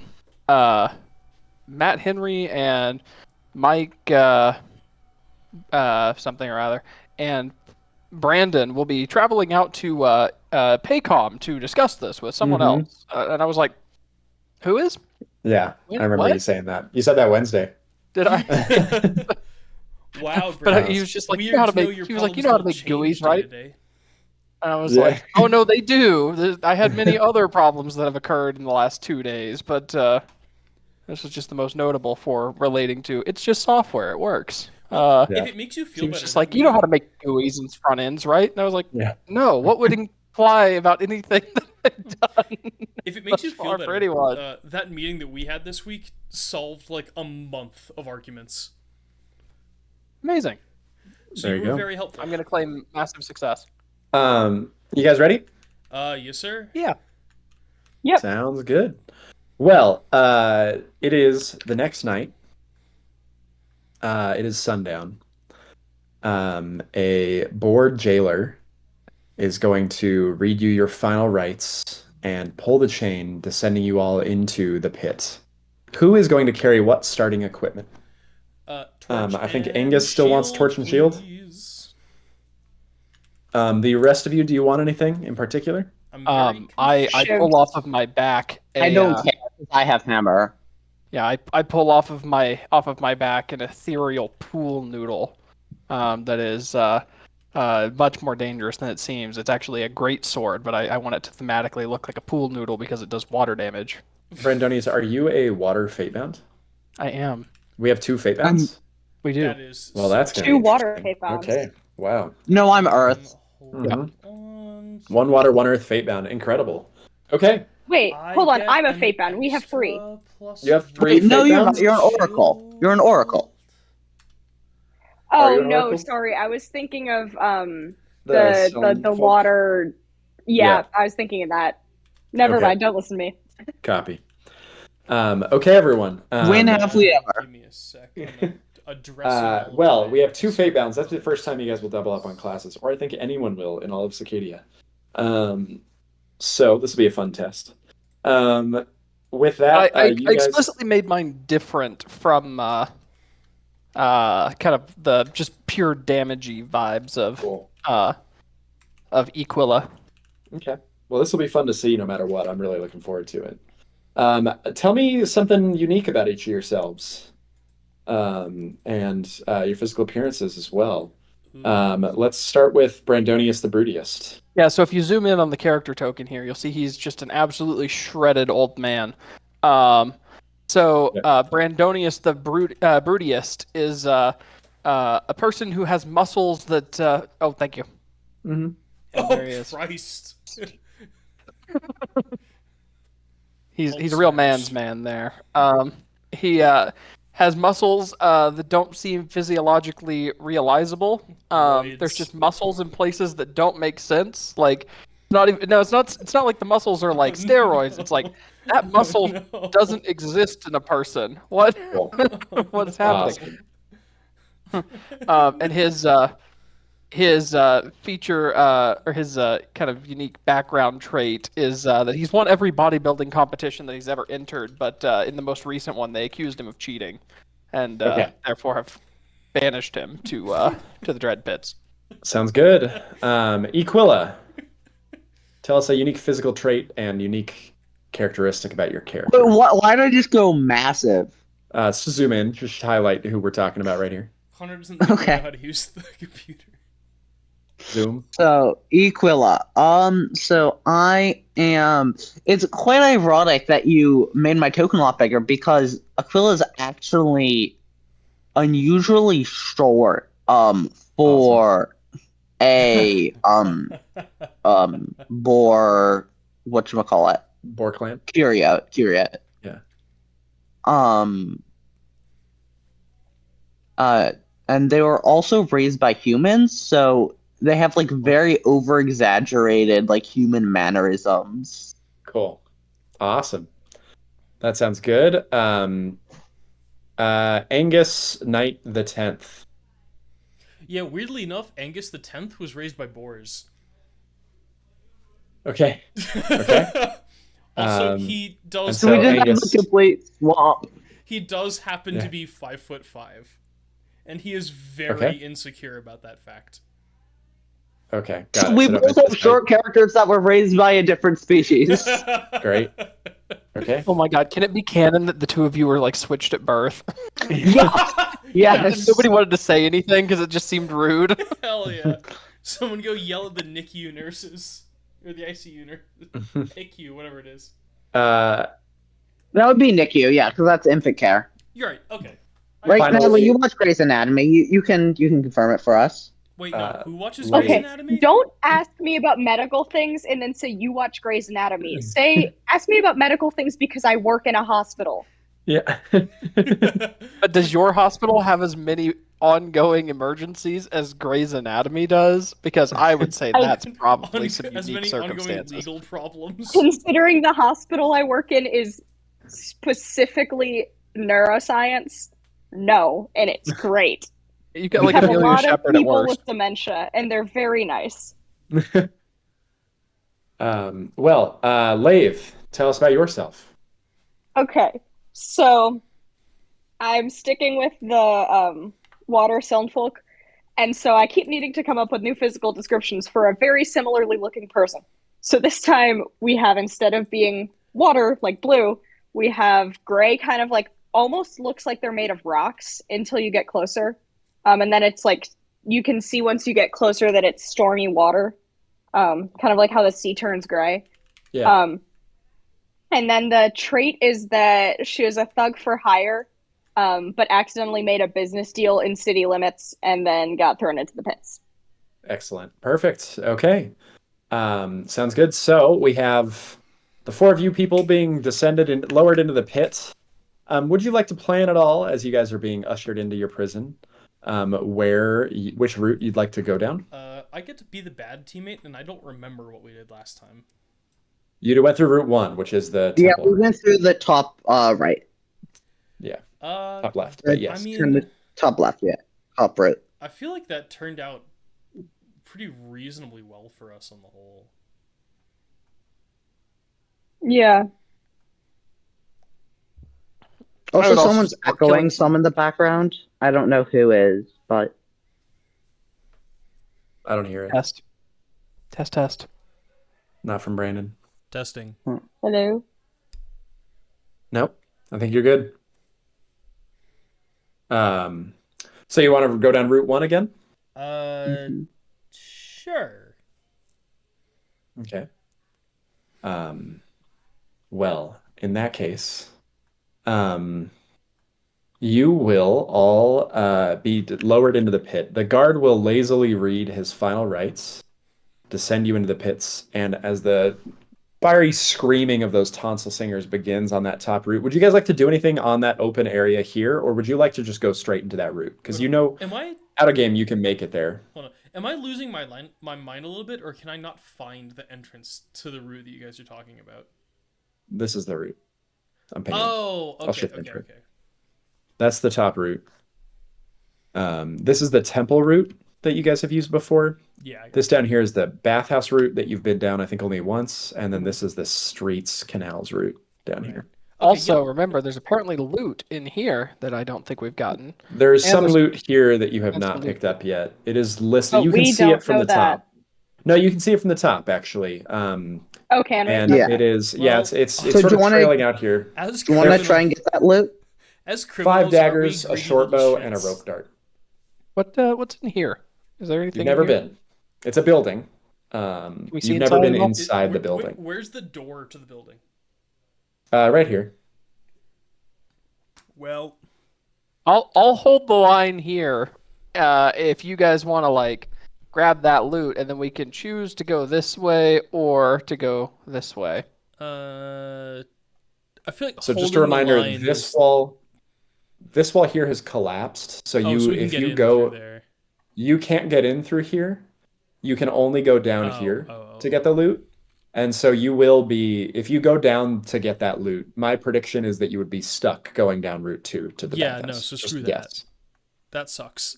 Matt Henry and Mike something or other, and Brandon will be traveling out to Paycom to discuss this with someone else. And I was like, who is? Yeah, When- I remember what? you saying that. You said that Wednesday. Did I? Wow, But Brandon. he was just like, you Weird know how to to know make. your He was like, you know how to make problems GUIs, don't change right? day to day. And I was Yeah. like, oh no, they do. I had many other problems that have occurred in the last 2 days, but this was just the most notable for relating to. It's just software. It works. Yeah. If it makes you feel He was better, just that like, you know how to meeting- make GUIs and front ends, right? And I was like, Yeah. no. What would imply about anything that I've done? if it makes you thus feel far better, for anyone. that meeting that we had this week solved like a month of arguments. Amazing. So There you you were go. very helpful. I'm gonna claim massive success. You guys ready? Yes, sir. Yeah. Yep. Sounds good. Well, it is the next night. It is sundown. A bored jailer is going to read you your final rites and pull the chain, descending you all into the pit. Who is going to carry what starting equipment? Torch I think and Angus still wants torch and shield. please. The rest of you, do you want anything in particular? I'm very I confused. pull off of my back. I don't care because I have hammer. Yeah, I pull off of my back an ethereal pool noodle, that is much more dangerous than it seems. It's actually a great sword, but I want it to thematically look like a pool noodle because it does water damage. Brandonius, are you a water fatebound? I am. We have two fatebounds? We do. That is Well, that's gonna Two be water interesting. fatebounds. Okay. Wow. No, I'm Earth. Mhm. On. One water, one earth fatebound. Incredible. Okay. Wait, I hold on. get I'm a an fate bound. We have three. extra plus You have three Wait, no, you're fatebounds? not. You're an oracle. You're an oracle. Are Oh you an no, oracle? sorry. I was thinking of stone the folk? water. Yeah, Yeah. I was thinking of that. Never Okay. mind. Don't listen to me. Copy. Okay, everyone. When have we ever? Give me a sec. I'm gonna address it all Well, today. we have two fatebounds. That's the first time you guys will double up on classes, or I think anyone will in all of Sacadia. So this will be a fun test. With that, I you guys. explicitly made mine different from kind of the just pure damagey vibes Cool. of Equilla. Okay. Well, this will be fun to see no matter what. I'm really looking forward to it. Tell me something unique about each of yourselves, and your physical appearances as well. Let's start with Brandonius the Brutiest. Yeah, so if you zoom in on the character token here, you'll see he's just an absolutely shredded old man. Brandonius the Brutiest is a person who has muscles that. Oh, thank you. Mm-hmm. And Oh there he is. Christ! He's a real man's man there. He has muscles that don't seem physiologically realizable. There's Roids. just muscles in places that don't make sense. Like not even no, it's not like the muscles are like steroids. It's like that muscle No. doesn't exist in a person. What Cool. what is happening? Awesome. And his feature or his kind of unique background trait is that he's won every bodybuilding competition that he's ever entered, but in the most recent one they accused him of cheating, and Okay. therefore have banished him to the Dread Pits. Sounds good. Equilla, tell us a unique physical trait and unique characteristic about your character. But why did I just go massive? Let's just zoom in, just highlight who we're talking about right here. Connor doesn't even Okay. know how to use the computer. Zoom. So Equilla. So I am. It's quite ironic that you made my token a lot bigger because Aquila is actually unusually short. For a boar, whatchamacallit, Boar clan. curio. Yeah. Um and they were also raised by humans, so they have like very over exaggerated like human mannerisms. Cool. Awesome. That sounds good. Angus Knight the 10th. Yeah, weirdly enough, Angus the 10th was raised by boars. Okay. Okay. Also, Um, he and does. So we So just have Angus- a complete swamp. He does happen Yeah. to be 5'5", and he is very Okay. insecure about that fact. Okay, got So it. we So don't both mention have his short characters that were raised by a different species. height. Great. Okay. Oh my god, can it be canon that the two of you were like switched at birth? Yes. Nobody wanted to say anything because it just seemed rude. Hell yeah! Someone go yell at the NICU nurses or the ICU nurse, ICU, whatever it is. Uh, That would be NICU, yeah, because that's infant care. You're right. Okay. Right, Finally- Natalie, you watch Grey's Anatomy. You can confirm it for us. Wait, no. Who watches wait. Grey's Okay, Anatomy? don't ask me about medical things and then say you watch Grey's Anatomy. Ask me about medical things because I work in a hospital. yeah. But does your hospital have as many ongoing emergencies as Grey's Anatomy does? Because I would say that's probably some as unique many ongoing circumstances. legal problems. Considering the hospital I work in is specifically neuroscience, no, and it's great. You get We like have a Amelia lot of Shepherd at people worst. with dementia, and they're very nice. Lave, tell us about yourself. Okay, so I'm sticking with the water Silnfolk, and so I keep needing to come up with new physical descriptions for a very similarly looking person. So this time we have, instead of being water, like blue, we have gray, kind of like almost looks like they're made of rocks until you get closer. And then it's like you can see once you get closer that it's stormy water, kind of like how the sea turns gray. Yeah. And then the trait is that she was a thug for hire, but accidentally made a business deal in city limits and then got thrown into the pits. Excellent. Perfect. Okay. Sounds good. So we have the four of you people being descended and lowered into the pit. Would you like to plan at all as you guys are being ushered into your prison? Which route you'd like to go down? I get to be the bad teammate, and I don't remember what we did last time. You went through Route 1, which is the Yeah, temple. we went through the top right. Yeah, Uh, top left. But yes. I mean, Turn the top left, yeah. Top right. I feel like that turned out pretty reasonably well for us on the whole. Yeah. I Also, would also someone's support echoing killing some in the background. I don't know who is, but I don't hear it. Test. Test. Not from Brandon. Testing. Hello. Nope. I think you're good. So you want to go down Route 1 again? Sure. Okay. Well, in that case, you will all be lowered into the pit. The guard will lazily read his final rites to send you into the pits, and as the fiery screaming of those tonsil singers begins on that top route, would you guys like to do anything on that open area here, or would you like to just go straight into that route? Because you know, Am I out of game, you can make it there. hold on? Am I losing my mind a little bit, or can I not find the entrance to the route that you guys are talking about? This is the route. I'm picking. Oh, I'll okay, shift okay, into it. okay. That's the top route. This is the temple route that you guys have used before. Yeah. I got This down here is the bathhouse route that you've been down, I think, only once. And then this is the streets canals route down here. Okay, Also, yeah. remember, there's apparently loot in here that I don't think we've gotten. There's And some there's- loot here that you have and some not loot. picked up yet. It is listed. But You can we see it don't from know the that. top. No, you can see it from the top, actually. Oh, can we? And Yeah. it is, Well, it's so sort do of you wanna- trailing out here. As do you want to criminal- try and get that loot? as criminals, 5 are we daggers, a greedy short little bow, and a shits? rope dart. What's in here? Is there anything? You've never in here? been. It's a building. we see You've never inside been at all? inside the building. Where's the door to the building? Right here. Well, I'll hold the line here. If you guys want to like grab that loot, and then we can choose to go this way or to go this way. I feel like So holding just a reminder, the line this is... wall here has collapsed. So Oh, so we can if get you in through go, there. you can't get in through here. You can only go down Oh, here oh, to oh. get the loot. And so you will be, if you go down to get that loot, my prediction is that you would be stuck going down Route 2 to the Yeah, bathhouse. no, so Just screw a that. guess. That sucks.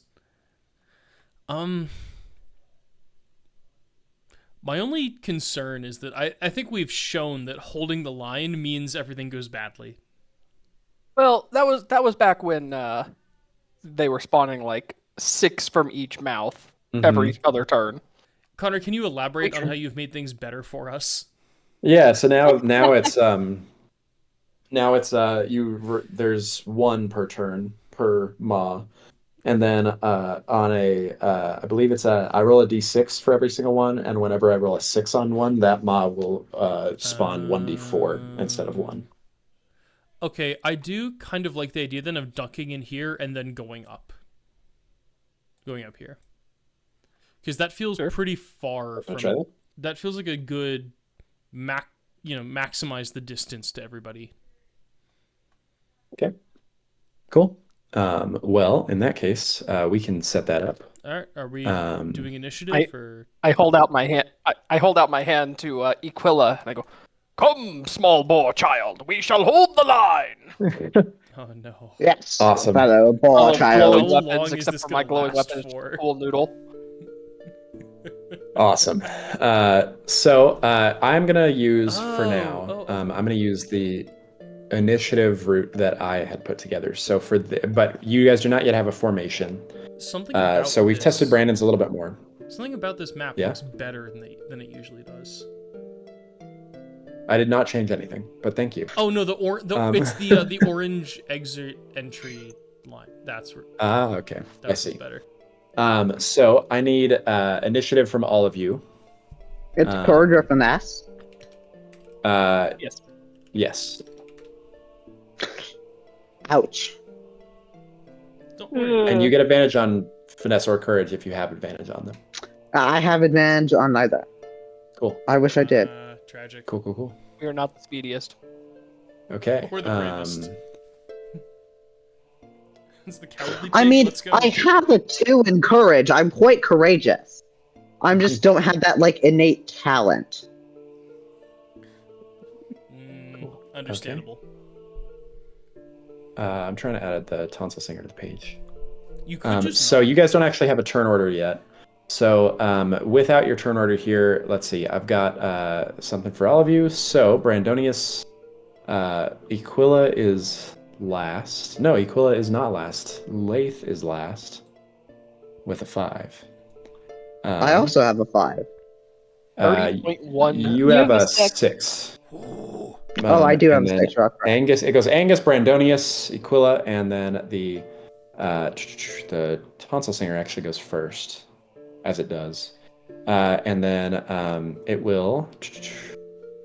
My only concern is that I think we've shown that holding the line means everything goes badly. Well, that was back when they were spawning like 6 from each mouth every other turn. Connor, can you elaborate on how you've made things better for us? Yeah, so now there's one per turn per maw. And then on I believe I roll a d6 for every single one, and whenever I roll a 6 on one, that mob will spawn 1d4 instead of 1. Okay, I do kind of like the idea then of ducking in here and then going up. Going up here. Because that feels pretty far from... Try that? That feels like a good maximize the distance to everybody. Okay. Cool. Well, in that case, we can set that up. All right, are we doing initiative or? I hold out my hand. I hold out my hand to Equilla, and I go, "Come, small boar child, we shall hold the line." Oh no! Yes. Awesome. Fellow boar All child. glowing How long weapons, is except this for my gonna glowing last weapon, is for? just a cool noodle. Awesome. So I'm gonna use for now. I'm gonna use the initiative route that I had put together. So but you guys do not yet have a formation. Something about so we've this, tested Brandon's a little bit more. Something about this map looks better than it usually does. I did not change anything, but thank you. Oh no, it's the orange exit entry line. That's where. Okay. I see. Better. So I need initiative from all of you. It's courage or finesse. Yes. Yes. Ouch. Don't worry. And you get advantage on finesse or courage if you have advantage on them. I have advantage on neither. Cool. I wish I did. Tragic. Cool. We are not the speediest. Okay. We're the bravest. It's the cowardly pig. I mean, Let's go. I have a 2 in courage. I'm quite courageous. I just don't have that innate talent. Understandable. I'm trying to add the tonsil singer to the page. You could just so you guys don't actually have a turn order yet. So without your turn order here, let's see. I've got something for all of you. So Brandonius, Equilla is last. No, Equilla is not last. Lath is last with a 5. I also have a 5. 30.1. You have a 6. I do have a then 6. Rock. Angus, it goes Angus, Brandonius, Equilla, and then the tonsil singer actually goes first, as it does. And then it will...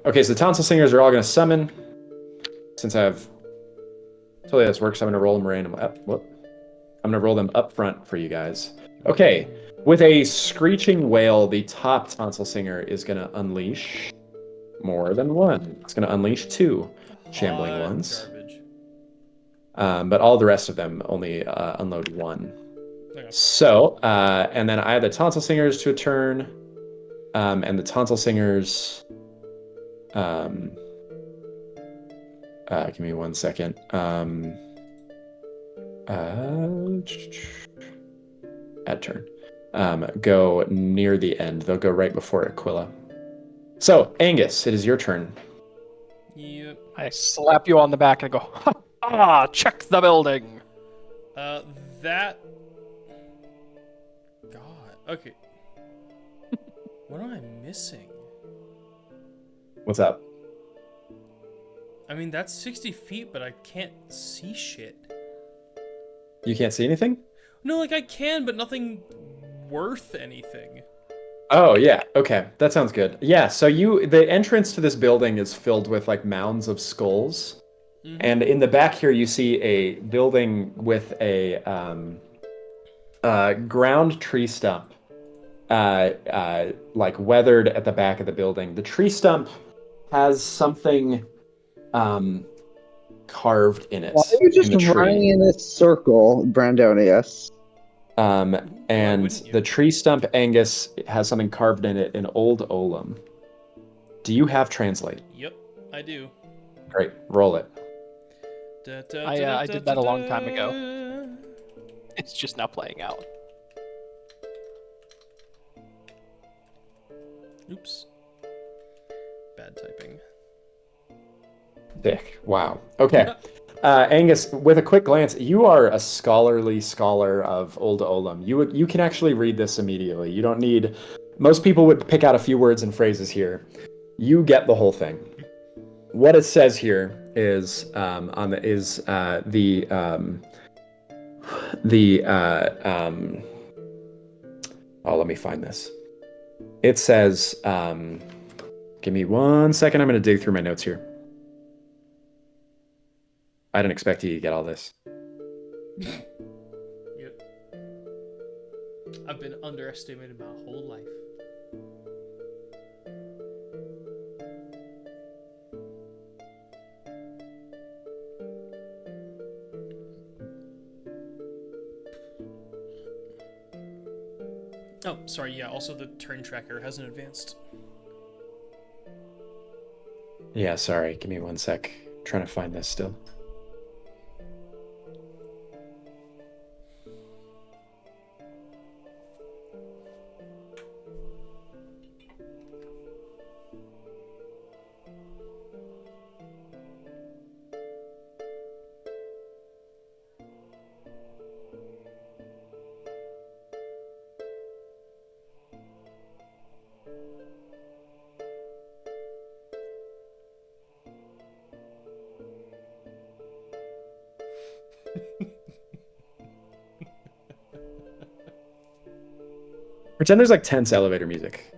Okay, so the tonsil singers are all going to summon. Since I've told you this works, I'm going to roll them randomly. I'm going to roll them up front for you guys. Okay, with a screeching wail, the top tonsil singer is going to unleash more than one. It's going to unleash 2 shambling ones. Garbage. But all the rest of them only unload 1. Okay. So, and then I add the tonsil singers to a turn, and the tonsil singers. Give me 1 second. At turn. Go near the end. They'll go right before Aquila. So, Angus, it is your turn. Yep. I slap you on the back and go, check the building. That... God, okay. What am I missing? What's up? I mean, that's 60 feet, but I can't see shit. You can't see anything? No, I can, but nothing worth anything. Oh, yeah. Okay. That sounds good. Yeah, so the entrance to this building is filled with, mounds of skulls. Mm-hmm. And in the back here, you see a building with a ground tree stump like weathered at the back of the building. The tree stump has something carved in it Why are you just in the running tree. in this circle, Brandonius? And wouldn't you? the tree stump, Angus, has something carved in it in Old Olam. Do you have translate? Yep, I do. Great, roll it. I did that a long time ago. It's just now playing out. Oops. Bad typing. Dick. Wow. Okay. Angus, with a quick glance, you are a scholarly scholar of Old Olam. You can actually read this immediately. You don't need. Most people would pick out a few words and phrases here. You get the whole thing. What it says here is oh, let me find this. It says, give me 1 second. I'm going to dig through my notes here. I didn't expect you to get all this. Yep. I've been underestimated my whole life. Oh, sorry, yeah, also the turn tracker hasn't advanced. Yeah, sorry. Give me 1 sec. I'm trying to find this still. Pretend there's like tense elevator music.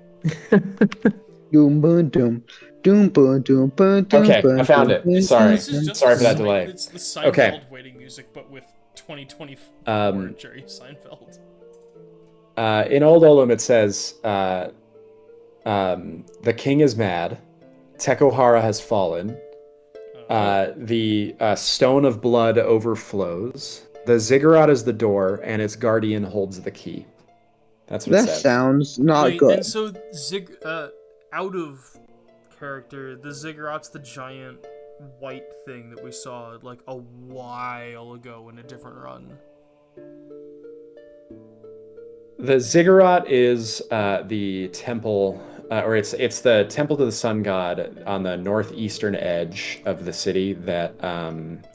Doom boom doom. Doom boom doom boom doom. Okay, I found it. Sorry. This is just Sorry the for that delay. It's the Seinfeld Okay. waiting music, but with 2024 Jerry Seinfeld. In Old Olam, it says, the king is mad. Teko Aua has fallen. The stone of blood overflows. The ziggurat is the door, and its guardian holds the key. That's what it That says. sounds not Wait, good. and so out of character, the ziggurat's the giant white thing that we saw like a while ago in a different run. The ziggurat is the temple, or it's the temple to the sun god on the northeastern edge of the city that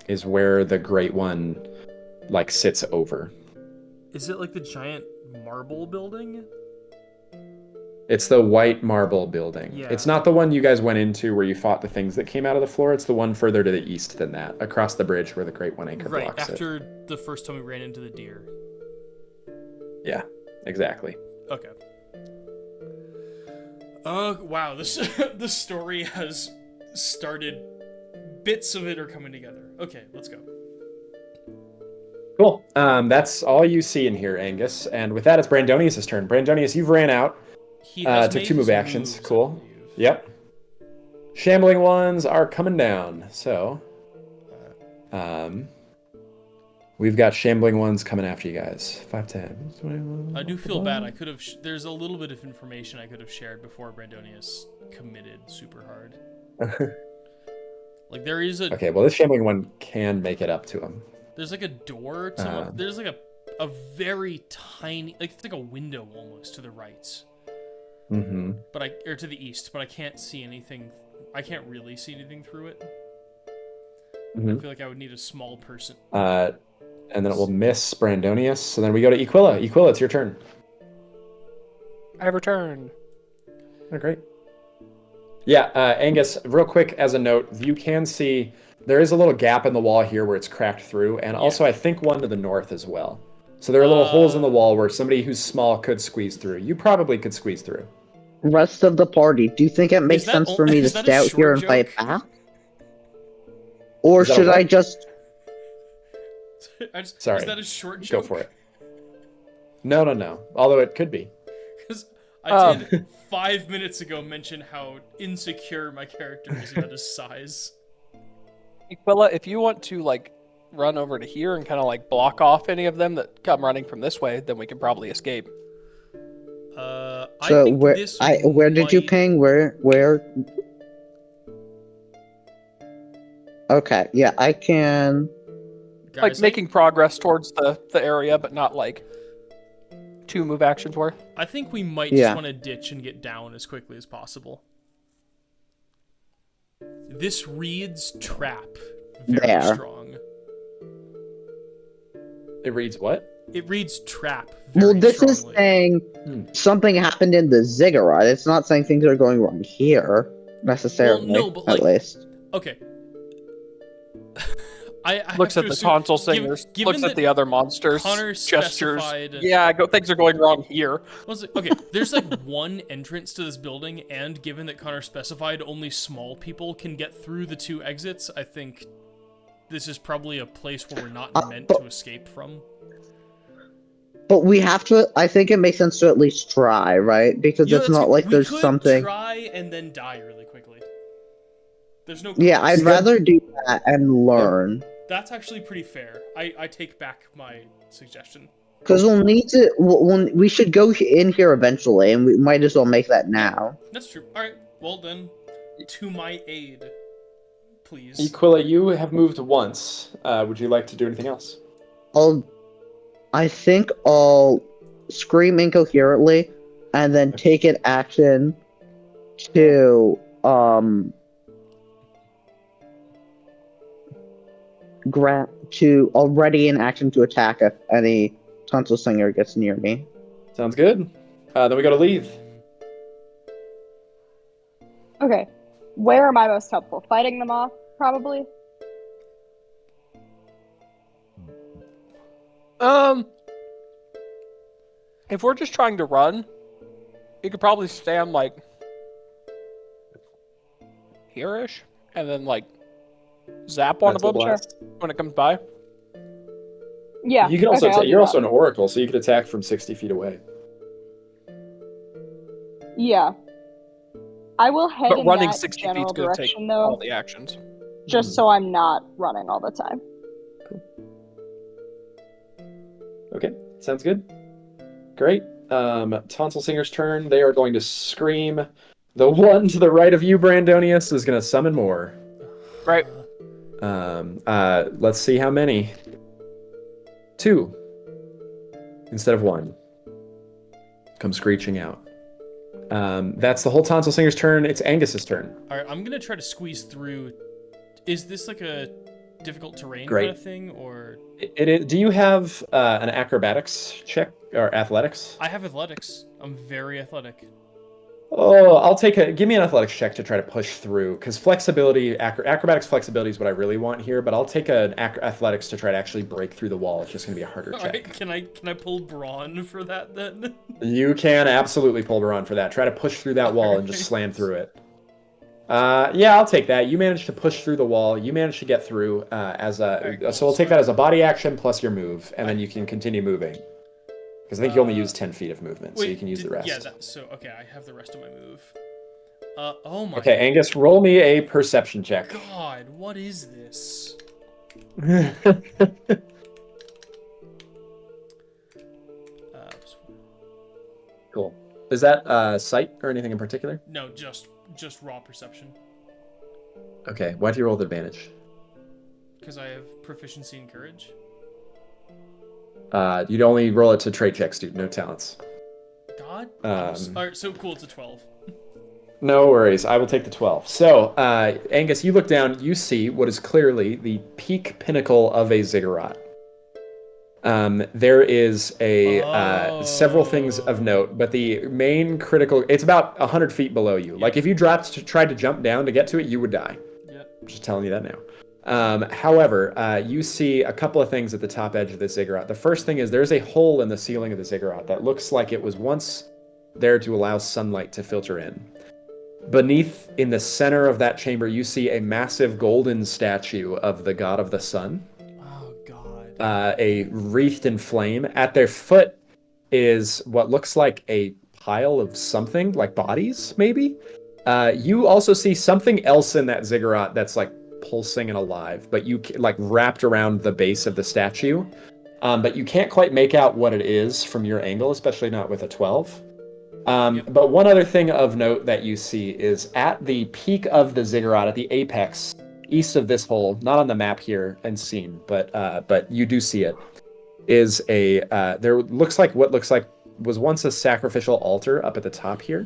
is where the Great One like sits over. Is it like the giant marble building? It's the white marble building. Yeah. It's not the one you guys went into where you fought the things that came out of the floor. It's the one further to the east than that, across the bridge where the Great One anchor Right, blocks after it. the first time we ran into the deer. Yeah, exactly. Okay. Wow, this the story has started. Bits of it are coming together. Okay, let's go. Cool. That's all you see in here, Angus. And with that, it's Brandonius' turn. Brandonius, you've ran out. He has Took made 2 move his actions. moves, I Cool. believe. Yep. Shambling ones are coming down. So, we've got shambling ones coming after you guys. 5, 10, 21. I do feel bad. I could have. There's a little bit of information I could have shared before Brandonius committed super hard. Like there is a. Okay, well, this shambling one can make it up to him. There's like a door to. There's like a very tiny, like it's like a window almost to the right. Mm-hmm. Or to the east, but I can't see anything. I can't really see anything through it. Mm-hmm. I feel like I would need a small person. And then it will miss Brandonius. So then we go to Equilla. Equilla, it's your turn. I return. Oh, great. Yeah, Angus, real quick as a note, you can see there is a little gap in the wall here where it's cracked through, and also I think one to the north as well. So there are little holes in the wall where somebody who's small could squeeze through. You probably could squeeze through. Rest of the party, do you think it makes Is that sense for me to is that a stay out short here and fight joke? back? Or Is that a should what? I just... Sorry. Is that a short joke? Go for it. No. Although it could be. Because I did 5 minutes ago mention how insecure my character is about his size. Aquila, if you want to like run over to here and kind of like block off any of them that come running from this way, then we can probably escape. I So think where this where did you might- ping? Where? Okay, yeah, I can. Guys, Like making progress towards the area, but not like 2 move actions worth. I think we might Yeah. just want to ditch and get down as quickly as possible. This reads trap very There. strong. It reads what? It reads trap very Well, this is strongly. saying something happened in the ziggurat. It's not saying things are going wrong here necessarily. Well, no, but, at like, least. Okay. I Looks have at to the assume, tonsil singers, given looks at that the other monsters, Connor gestures. specified- Yeah, things are going wrong here. Okay, there's like one entrance to this building, and given that Connor specified only small people can get through the 2 exits, I think this is probably a place where we're not meant to escape from. But we have to. I think it makes sense to at least try, right? Because You know, it's that's not good. like We there's could something. try and then die really quickly. There's no Yeah, cost. I'd rather do that and learn. That's actually pretty fair. I take back my suggestion. Because we'll need to. We should go in here eventually, and we might as well make that now. That's true. Alright, well then, to my aid, please. Aquila, you have moved once. Would you like to do anything else? I think I'll scream incoherently, and then take an action to already in action to attack if any tonsil singer gets near me. Sounds good. Then we go to Leave. Okay. Where am I most helpful? Fighting them off, probably? If we're just trying to run, you could probably stand like here-ish, and then like zap one of Mental them blast. when it comes by. Yeah. You can also okay, I'll do you're that. also an oracle, so you could attack from 60 feet away. Yeah. I will head But in running that 60 general feet's going to take direction, all though, the actions. just so I'm not running all the time. Okay, sounds good. Great. Tonsil Singer's turn. They are going to scream. The one to the right of you, Brandonius, is going to summon more. Right. Let's see how many. 2 instead of 1 come screeching out. That's the whole Tonsil Singer's turn. It's Angus's turn. Alright, I'm gonna try to squeeze through. Is this like a difficult terrain Great. kind of thing, or? It is. Do you have an acrobatics check or athletics? I have athletics. I'm very athletic. Oh, give me an athletics check to try to push through, because flexibility, acrobatics flexibility is what I really want here, but I'll take an athletics to try to actually break through the wall. It's just going to be a harder check. Alright, can I pull brawn for that then? You can absolutely pull Baron for that. Try to push through that wall and just slam through it. Yeah, I'll take that. You managed to push through the wall. You managed to get through Very cool. so we'll take that as a body action plus your move, and then you can continue moving. Because I think you only use 10 feet of movement, so you can use the rest. Yeah, okay, I have the rest of my move. Oh my Okay, Angus, roll me a perception check. god, what is this? Cool. Is that sight or anything in particular? No, just raw perception. Okay, why do you roll with advantage? Because I have proficiency in courage. You'd only roll it to trait checks, dude. No talents. God? Um, Alright, so cool, it's a 12. No worries. I will take the 12. So, Angus, you look down. You see what is clearly the peak pinnacle of a ziggurat. There is several things of note, but the main critical... It's about 100 feet below you. Like, if you tried to jump down to get to it, you would die. Yep. I'm just telling you that now. However, you see a couple of things at the top edge of the ziggurat. The first thing is there's a hole in the ceiling of the ziggurat that looks like it was once there to allow sunlight to filter in. Beneath, in the center of that chamber, you see a massive golden statue of the god of the sun, Oh god. a wreathed in flame. At their foot is what looks like a pile of something, like bodies, maybe. You also see something else in that ziggurat that's like pulsing and alive, but like wrapped around the base of the statue. But you can't quite make out what it is from your angle, especially not with a 12. But one other thing of note that you see is at the peak of the ziggurat, at the apex, east of this hole, not on the map here and seen, but you do see it, is there looks like what looks like was once a sacrificial altar up at the top here,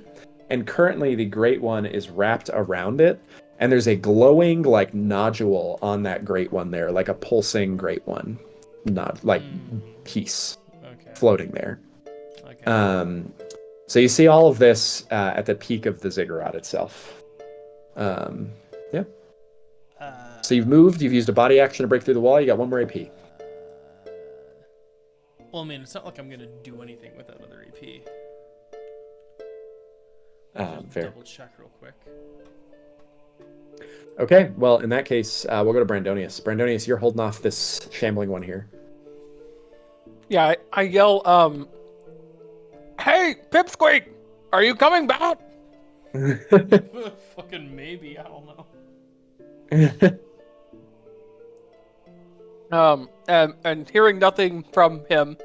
and currently the Great One is wrapped around it, and there's a glowing like nodule on that Great One there, like a pulsing Great One, piece floating there. Okay. So you see all of this at the peak of the ziggurat itself. Yeah. So you've moved, you've used a body action to break through the wall, you got 1 more AP. Well, I mean, it's not like I'm going to do anything with that other AP. Fair. Double check real quick. Okay, well, in that case, we'll go to Brandonius. Brandonius, you're holding off this shambling one here. Yeah, I yell, hey, Pipsqueak, are you coming back? Fucking maybe, I don't know. And hearing nothing from him,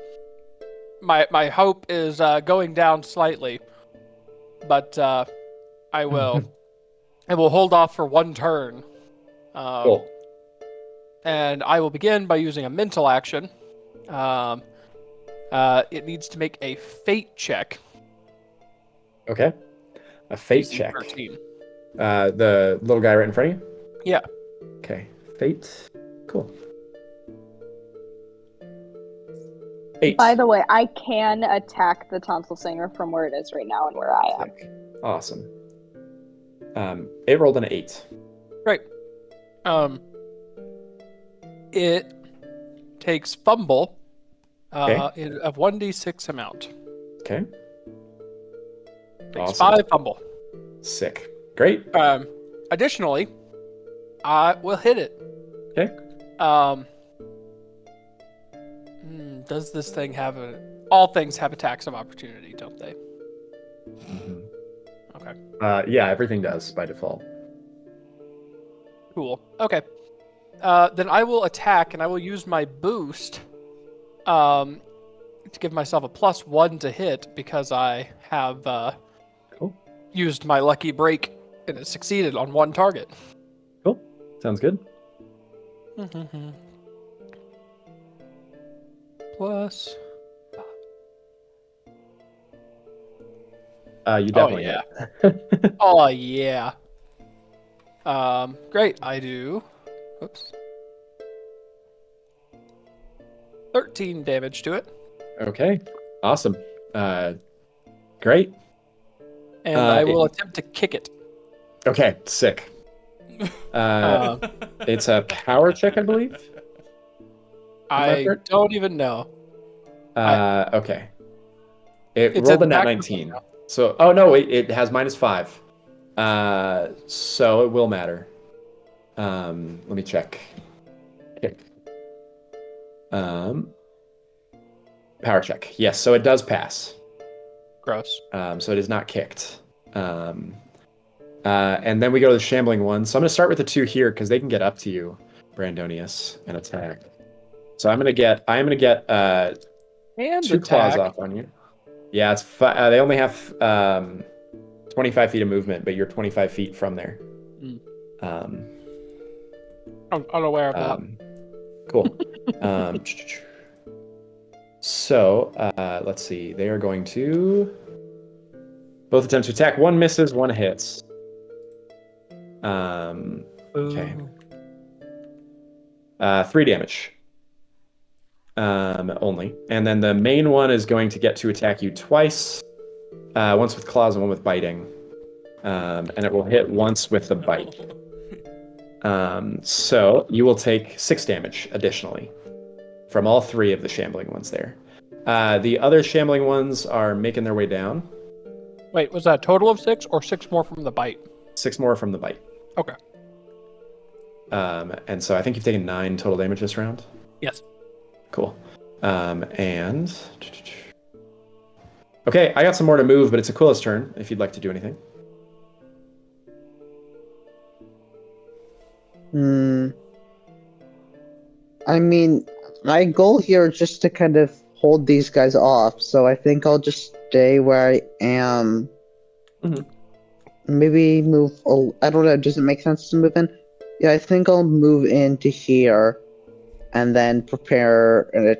my hope is going down slightly, but I will hold off for 1 turn. Cool. And I will begin by using a mental action. It needs to make a fate check. Okay. A fate DC check. 13. The little guy right in front of you? Yeah. Okay. Fate. Cool. 8. By the way, I can attack the tonsil singer from where it is right now and where I am. Sick. Awesome. It rolled an 8. Great. It takes fumble of 1d6 amount. Okay. Takes Awesome. 5 fumble. Sick. Great. Additionally, I will hit it. Okay. Does this thing have all things have attacks of opportunity, don't they? Mm-hmm. Okay. Yeah, everything does by default. Cool. Okay. Then I will attack, and I will use my boost to give myself a +1 to hit because I have used my lucky break and it succeeded on 1 target. Cool. Sounds good. Plus. You definitely hit. Oh yeah. Great. I do. Oops. 13 damage to it. Okay. Awesome. Great. And I will attempt to kick it. Okay. Sick. It's a power check, I believe. I don't even know. Okay. It It's rolled a an nat active 19. So, oh no, it has -5. So it will matter. Let me check. Kick. Power check. Yes, so it does pass. Gross. So it is not kicked. And then we go to the shambling one. So I'm going to start with the 2 here because they can get up to you, Brandonius, and attack. So I'm going to get And 2 claws attack. off on you. Yeah, it's they only have 25 feet of movement, but you're 25 feet from there. I'm unaware of that. Cool. So let's see. They are going to both attempt to attack. 1 misses, 1 hits. Okay. 3 damage. Only. And then the main one is going to get to attack you twice. Once with claws and 1 with biting. And it will hit once with the bite. So you will take 6 damage additionally from all 3 of the shambling ones there. The other shambling ones are making their way down. Wait, was that a total of 6 or 6 more from the bite? 6 more from the bite. Okay. And so I think you've taken 9 total damage this round. Yes. Cool. And Okay, I got some more to move, but it's Aquila's turn if you'd like to do anything. Hmm. I mean, my goal here is just to kind of hold these guys off, so I think I'll just stay where I am. Mhm. Maybe move. I don't know. Does it make sense to move in? Yeah, I think I'll move into here, and then prepare an.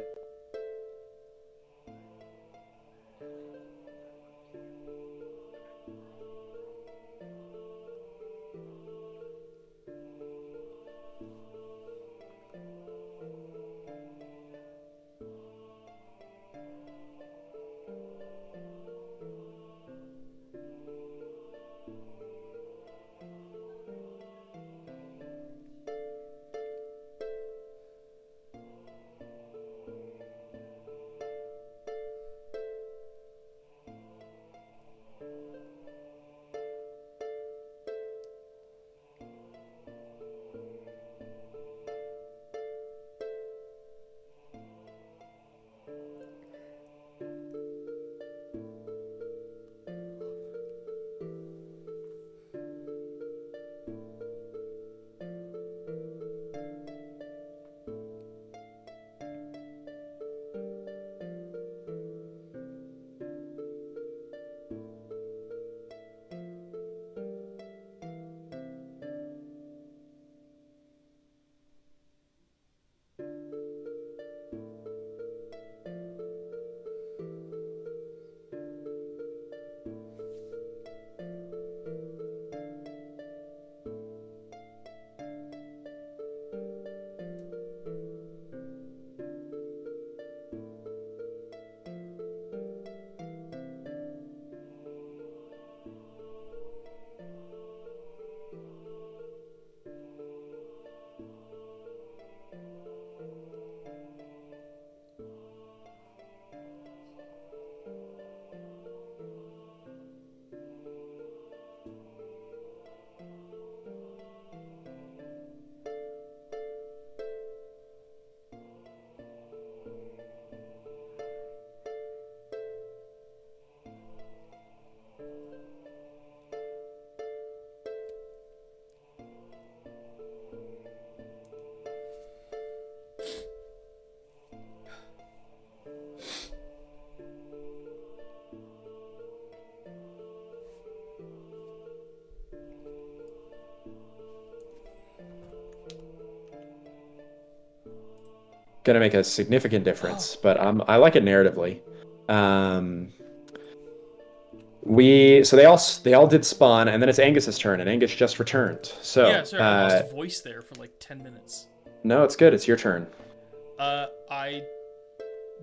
Gonna make a significant difference, but I like it narratively. Um, so they all did spawn, and then it's Angus's turn, and Angus just returned. So Yeah, sorry, I lost voice there for like 10 minutes. no, it's good. It's your turn. I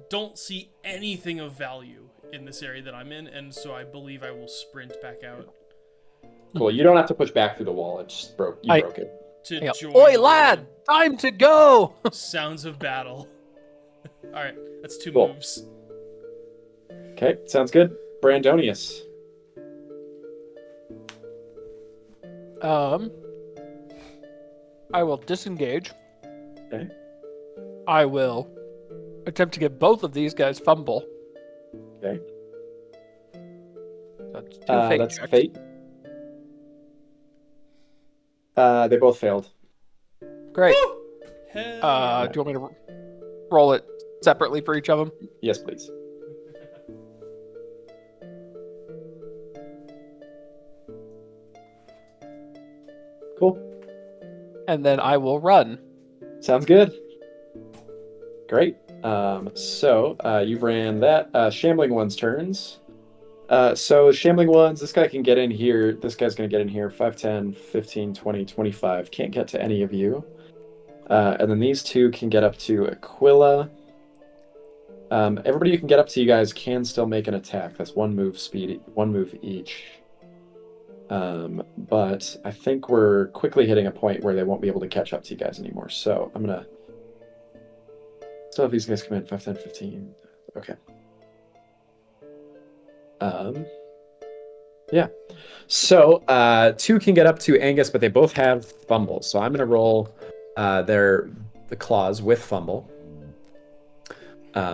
don't see anything of value in this area that I'm in, and so I believe I will sprint back out Cool. You don't have to push back through the wall. It just broke. You broke it. to Yeah. join Oi, the lad! Time to go! sounds of battle. All right, that's 2 Cool. moves. Okay, sounds good. Brandonius. I will disengage. Okay. I will attempt to get both of these guys fumble. Okay. That's two fate That's checks. fate. They both failed. Great. Hell Do you want me to roll it separately for each of them? Yes, please. Cool. And then I will run. Sounds good. Great. So you've ran that. Shambling One's turns. So Shambling Ones, this guy can get in here. This guy's going to get in here. 5, 10, 15, 20, 25. Can't get to any of you. And then these two can get up to Aquila. Everybody who can get up to you guys can still make an attack. That's 1 move speed, 1 move each. But I think we're quickly hitting a point where they won't be able to catch up to you guys anymore. So I'm going to... So if these guys come in, 5, 10, 15. Okay. Yeah. So 2 can get up to Angus, but they both have fumbles. So I'm going to roll the claws with fumble.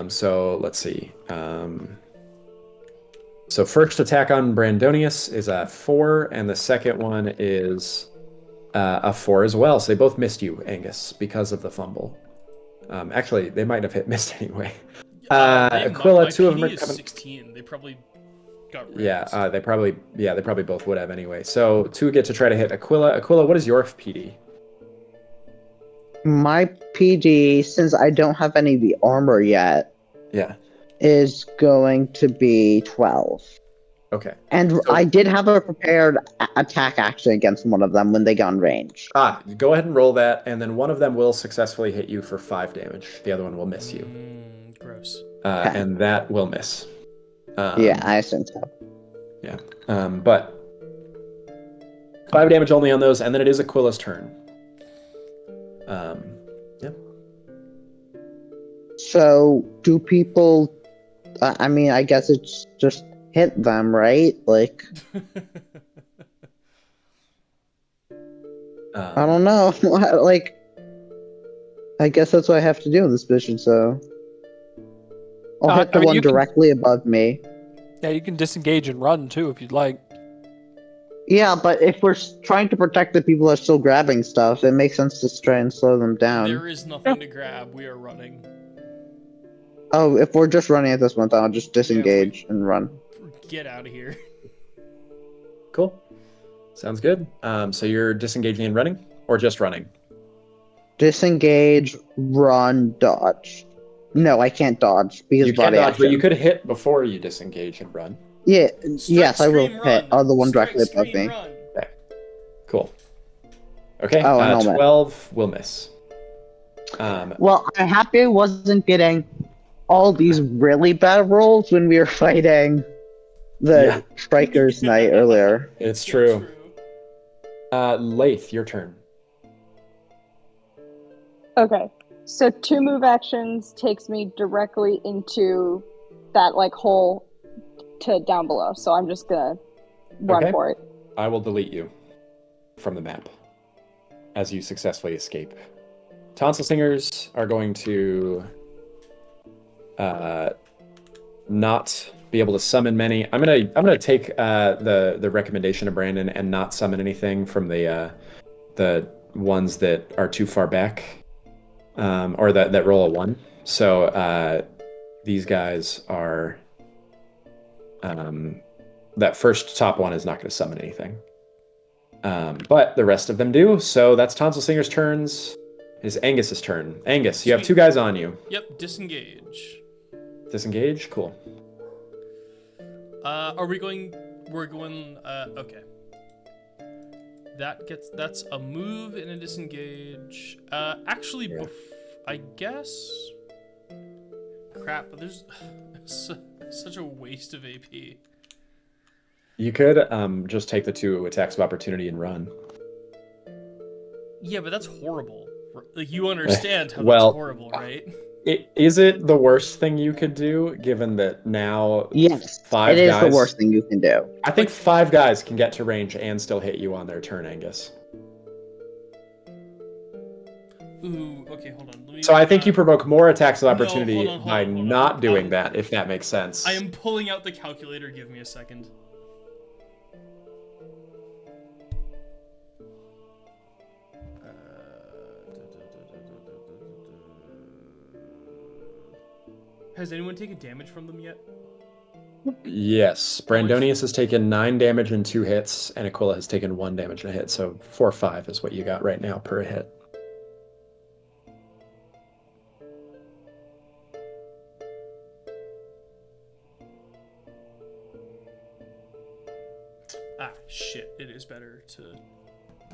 So let's see. So first attack on Brandonius is a 4, and the second one is a 4 as well. So they both missed you, Angus, because of the fumble. Actually, they might have missed anyway. Aquila, my two of them PD are is coming. 16. They probably got ripped. Yeah, they probably both would have anyway. So 2 get to try to hit Aquila. Aquila, what is your PD? My PD, since I don't have any of the armor yet, Yeah. is going to be 12. Okay. And So- I did have a prepared attack action against one of them when they got in range. Go ahead and roll that, and then one of them will successfully hit you for 5 damage. The other one will miss you. Gross. Okay. And that will miss. Yeah, I assume so. Yeah. But 5 damage only on those, and then it is Aquila's turn. Yeah. So, do people... I mean, I guess it's just hit them, right? Like, I don't know. Like, I guess that's what I have to do in this mission, so... I'll hit the I mean, one you can- directly above me. Yeah, you can disengage and run too if you'd like. Yeah, but if we're trying to protect the people that are still grabbing stuff, it makes sense to try and slow them down. There is nothing to grab. We are running. Oh, if we're just running at this one, then I'll just disengage and run. Get out of here. Cool. Sounds good. So you're disengaging and running, or just running? Disengage, run, dodge. No, I can't dodge because You can body dodge, action. but you could hit before you disengage and run. Yeah, Strike, yes, I will scream, hit run. the one Strike, directly above scream, me. run. Cool. Okay. Oh, an helmet. 12 will miss. Well, I'm happy I wasn't getting all these really bad rolls when we were fighting the Strikers Knight earlier. It's true. Laith, your turn. Okay. So 2 move actions takes me directly into that like hole to down below. So I'm just gonna run Okay. for it. I will delete you from the map as you successfully escape. Tonsil Singers are going to not be able to summon many. I'm gonna take the recommendation of Brandon and not summon anything from the ones that are too far back, or that roll a 1. So these guys are that first top one is not going to summon anything, but the rest of them do. So that's Tonsil Singer's turns. It is Angus's turn. Angus, you have 2 guys on you. Yep, disengage. Disengage. Cool. Are we going? We're going. Okay. That's a move and a disengage. Actually, Yeah. I guess. Crap, there's such a waste of AP. You could just take the 2 attacks of opportunity and run. Yeah, but that's horrible. Like, you understand how Well, that's horrible, right? Is it the worst thing you could do, given that now Yes, 5 it is guys? the worst thing you can do. I think 5 guys can get to range and still hit you on their turn, Angus. Ooh, okay, hold on. Let me, So I think you provoke more attacks of no, opportunity hold on, by hold on. not doing that, if that makes sense. I am pulling out the calculator. Give me a second. Has anyone taken damage from them yet? Yes, Brandonius has taken 9 damage in 2 hits, and Aquila has taken 1 damage in a hit. So 4 or 5 is what you got right now per hit. Ah, shit. It is better to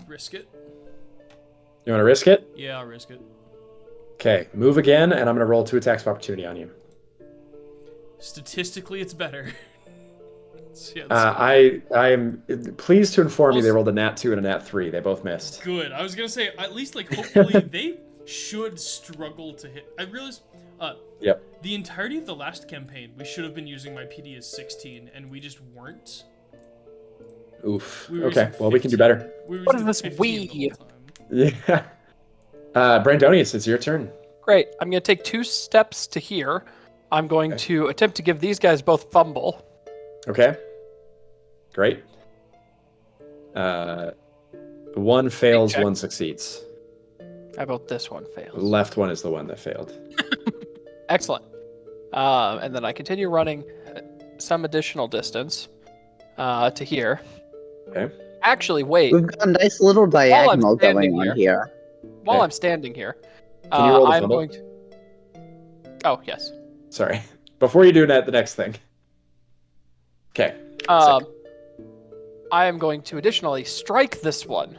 risk it. You want to risk it? Yeah, I'll risk it. Okay, move again, and I'm going to roll 2 attacks of opportunity on you. Statistically, it's better. Yeah, I am pleased to inform you they Also- rolled a nat 2 and a nat 3. They both missed. good. I was gonna say, at least, like, hopefully they should struggle to hit. I realized, Yep. the entirety of the last campaign, we should have been using my PD as 16, and we just weren't. Oof. We were Okay, using well, we can do 15. better. We were What using is this 15 the we? whole time. Yeah. Brandonius, it's your turn. Great. I'm going to take 2 steps to here. I'm going Okay. to attempt to give these guys both fumble. Okay. Great. One fails, check. one succeeds. How about this one The fails? left one is the one that failed. Excellent. And then I continue running some additional distance to here. Okay. Actually, wait. We've got a nice little diagonal going standing on here. While Okay. I'm standing here, Can you roll the I'm fumble? going to. Oh yes. Sorry. Before you do that, the next thing. Okay. I am going to additionally strike this one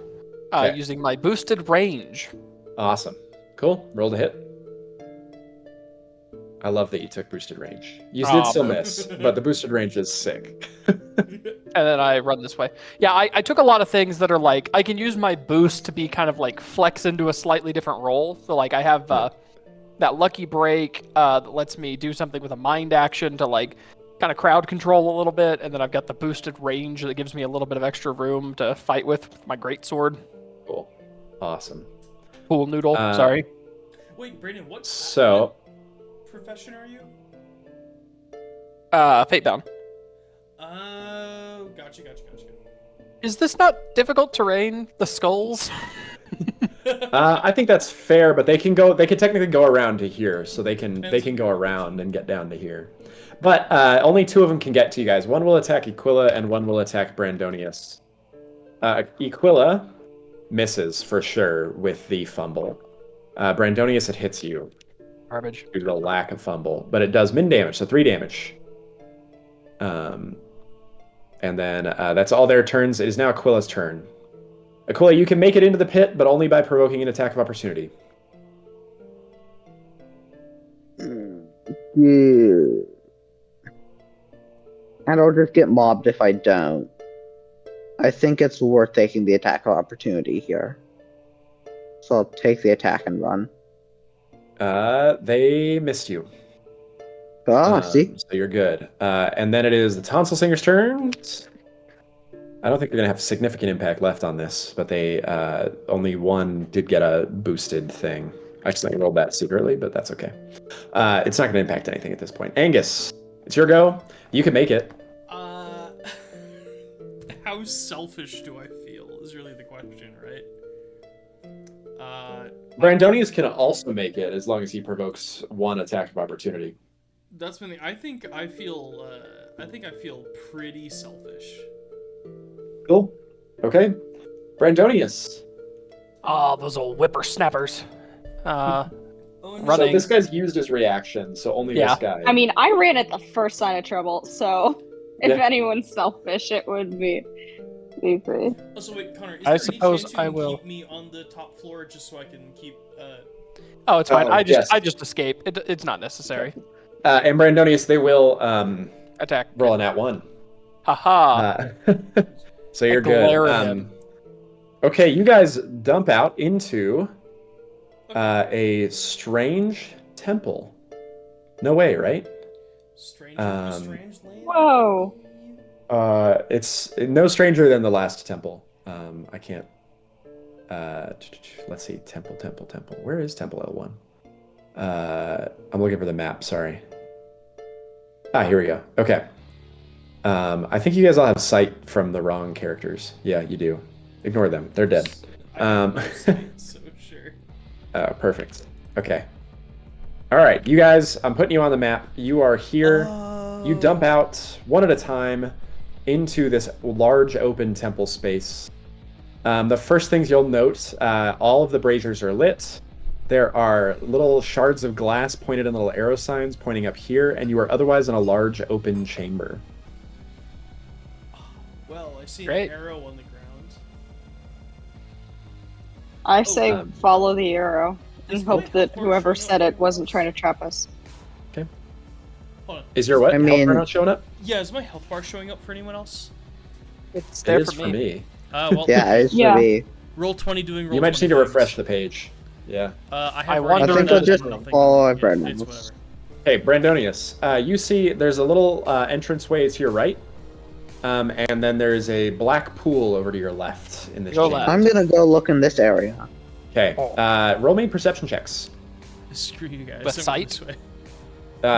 Okay. using my boosted range. Awesome. Cool. Roll to hit. I love that you took boosted range. You did still miss, but the boosted range is sick. And then I run this way. Yeah, I took a lot of things that are like, I can use my boost to be kind of like flex into a slightly different role. So like I have that lucky break that lets me do something with a mind action to like kind of crowd control a little bit. And then I've got the boosted range that gives me a little bit of extra room to fight with my greatsword. Cool. Awesome. Pool noodle, sorry. Wait, Brandon, what profession are you? Fatebound. Oh, gotcha. Is this not difficult terrain? The skulls? I think that's fair, but they can technically go around to here, so they can go around and get down to here. But only two of them can get to you guys. One will attack Aquila, and one will attack Brandonius. Aquila misses for sure with the fumble. Brandonius, it hits you. Garbage. Due to the lack of fumble, but it does min damage, so 3 damage. And then that's all their turns. It is now Aquila's turn. Aquila, you can make it into the pit, but only by provoking an attack of opportunity. And I'll just get mobbed if I don't. I think it's worth taking the attack of opportunity here. So I'll take the attack and run. They missed you. See? So you're good. And then it is the Tonsil Singer's turn. I don't think they're going to have significant impact left on this, but they only one did get a boosted thing. I accidentally rolled that secretly, but that's okay. It's not going to impact anything at this point. Angus, it's your go. You can make it. How selfish do I feel is really the question, right? Brandonius can also make it as long as he provokes one attack of opportunity. That's been I think I feel pretty selfish. Cool. Okay. Brandonius. Oh, those old whippersnappers. Oh, Running. So this guy's used his reaction, so only this guy. I mean, I ran at the first sign of trouble, so if Yeah. anyone's selfish, it would be me. Oh, so wait, Connor, is I there suppose any chance you I can will. keep me on the top floor just so I can keep Oh, it's fine. Oh, I yes. just escape. It's not necessary. And Brandonius, they will Attack. roll an @1. Haha. So you're glare good. at him. Okay, you guys dump out into a strange temple. No way, right? strange land? Whoa. It's no stranger than the last temple. I can't. Let's see. Temple. Where is Temple L1? I'm looking for the map. Sorry. Here we go. Okay. I think you guys all have sight from the wrong characters. Yeah, you do. Ignore them. They're dead. So sure. Perfect. Okay. All right, you guys. I'm putting you on the map. You are here. You dump out one at a time into this large open temple space. The first things you'll note, all of the braziers are lit. There are little shards of glass pointed in little arrow signs pointing up here, and you are otherwise in a large open chamber. Well, I see Great. an arrow on the ground. I say follow the arrow and Is hope my that health bar whoever showing said up it for wasn't yours? trying to trap us. Hold on. Is your what? I Health mean- bar not showing up? Yeah, is my health bar showing up for anyone else? It's It there is for me. Well, Yeah, it should Yeah. be. roll 20 doing roll You might just need to 20 refresh things. the page. Yeah. I have I already wonder done I think that, we'll just and nothing. follow Yeah, Brendan. it's whatever. Hey, Brandonius, you see there's a little entranceway to your right, and then there's a black pool over to your left in this Go chamber. left. I'm gonna go look in this area. Okay, roll me perception checks. Screw you guys. With I'm sight? this way.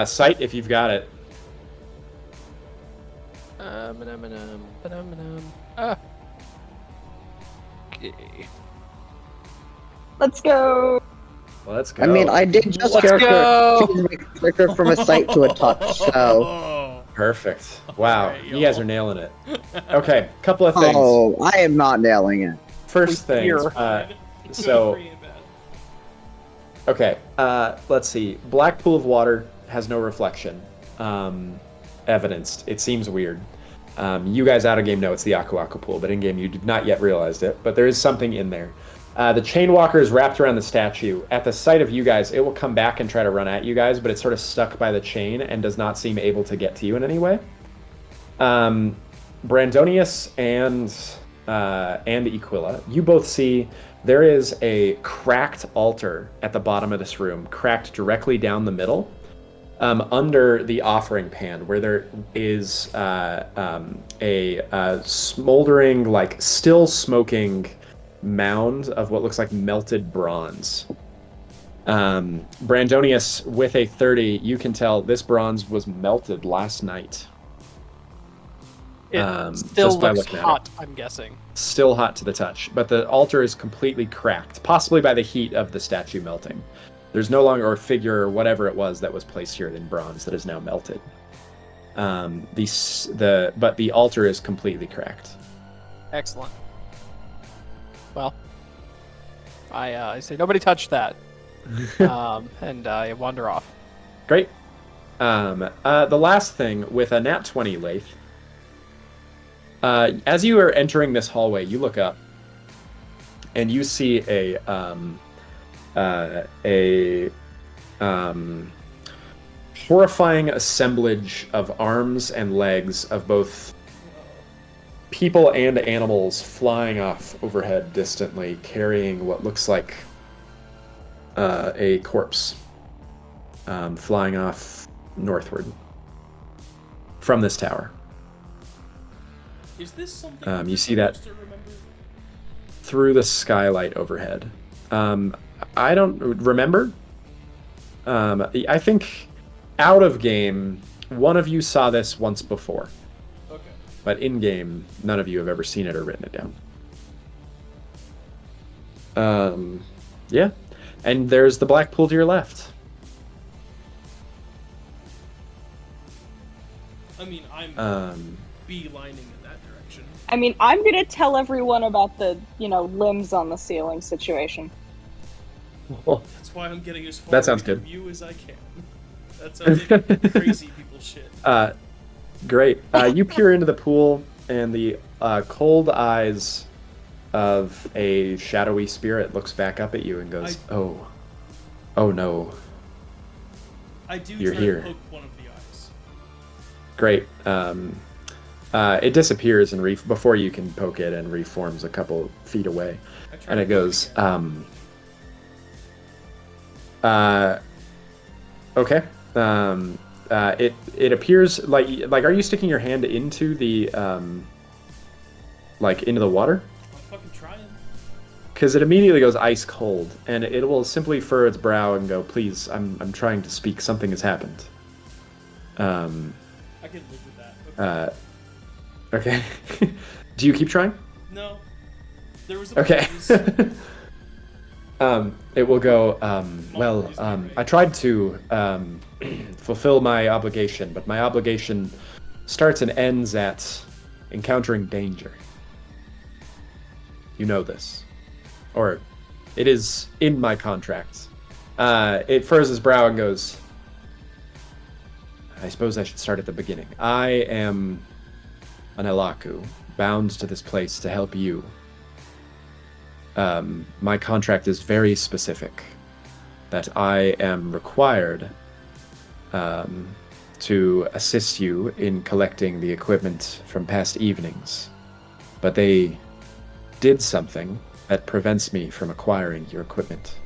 Sight if you've got it. Ah. Okay. Let's go. Let's go. I mean, I did just Let's go! change my character from a sight to a touch, so. Perfect. Wow, Alright, you guys y'all. are nailing it. Okay, couple of things. Oh, I am not nailing it. First We things. hear. So, okay. Let's see. Black pool of water has no reflection. Evidenced. It seems weird. You guys out of game know it's the Aku Aku pool, but in game you did not yet realized it. But there is something in there. The chain walker is wrapped around the statue. At the sight of you guys, it will come back and try to run at you guys, but it's sort of stuck by the chain and does not seem able to get to you in any way. Brandonius and Equilla, you both see there is a cracked altar at the bottom of this room, cracked directly down the middle, under the offering pan, where there is a smoldering, like still smoking mound of what looks like melted bronze. Brandonius, with a 30, you can tell this bronze was melted last night. It still just by looks looking at hot, I'm guessing. Still hot to the touch, but the altar is completely cracked, possibly by the heat of the statue melting. There's no longer a figure or whatever it was that was placed here in bronze that is now melted. But the altar is completely cracked. Excellent. Well, I say nobody touch that, and I wander off. Great. The last thing with a nat 20, Lath. As you are entering this hallway, you look up, and you see a horrifying assemblage of arms and legs of both people and animals flying off overhead distantly, carrying what looks like a corpse, flying off northward from this tower. Is this something you see that to remember? through the skylight overhead. I don't remember. I think out of game, one of you saw this once before. Okay. But in game, none of you have ever seen it or written it down. Yeah. And there's the black pool to your left. I mean, I'm beelining in that direction. I mean, I'm gonna tell everyone about the, limbs on the ceiling situation. That's why I'm getting as far That sounds away good. from you as I can. That sounds like crazy people shit. Great. You peer into the pool, and the cold eyes of a shadowy spirit looks back up at you and goes, oh no, I do you're try here. to poke one of the eyes. Great. It disappears and before you can poke it and reforms a couple feet away, I try and to it poke goes, again. okay. It appears like are you sticking your hand into the into the water? I'm fucking trying. Because it immediately goes ice cold, and it will simply furrow its brow and go, "Please, I'm trying to speak. Something has happened." I can live with that. Okay. Do you keep trying? No. There was a Okay. pause. It will go, I tried to fulfill my obligation, but my obligation starts and ends at encountering danger. You know this. Or it is in my contract. It furrows his brow and goes, I suppose I should start at the beginning. I am an Elaku, bound to this place to help you. My contract is very specific, that I am required to assist you in collecting the equipment from past evenings. But they did something that prevents me from acquiring your equipment.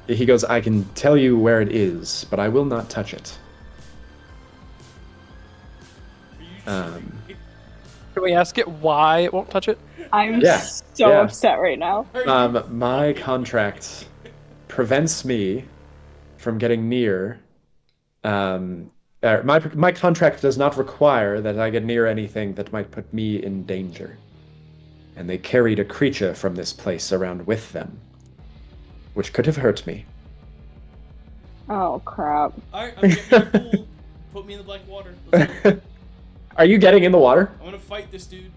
He goes, I can tell you where it is, but I will not touch it. Are you shitting me? Can we ask it why it won't touch it? I'm Yeah, so yeah. upset right now. Are you My fucking- contract prevents me from getting near My contract does not require that I get near anything that might put me in danger. And they carried a creature from this place around with them, which could have hurt me. Oh crap. Alright, I'm getting in the pool. Put me in the black water. Let's go. Are you getting in the water? I want to fight this dude.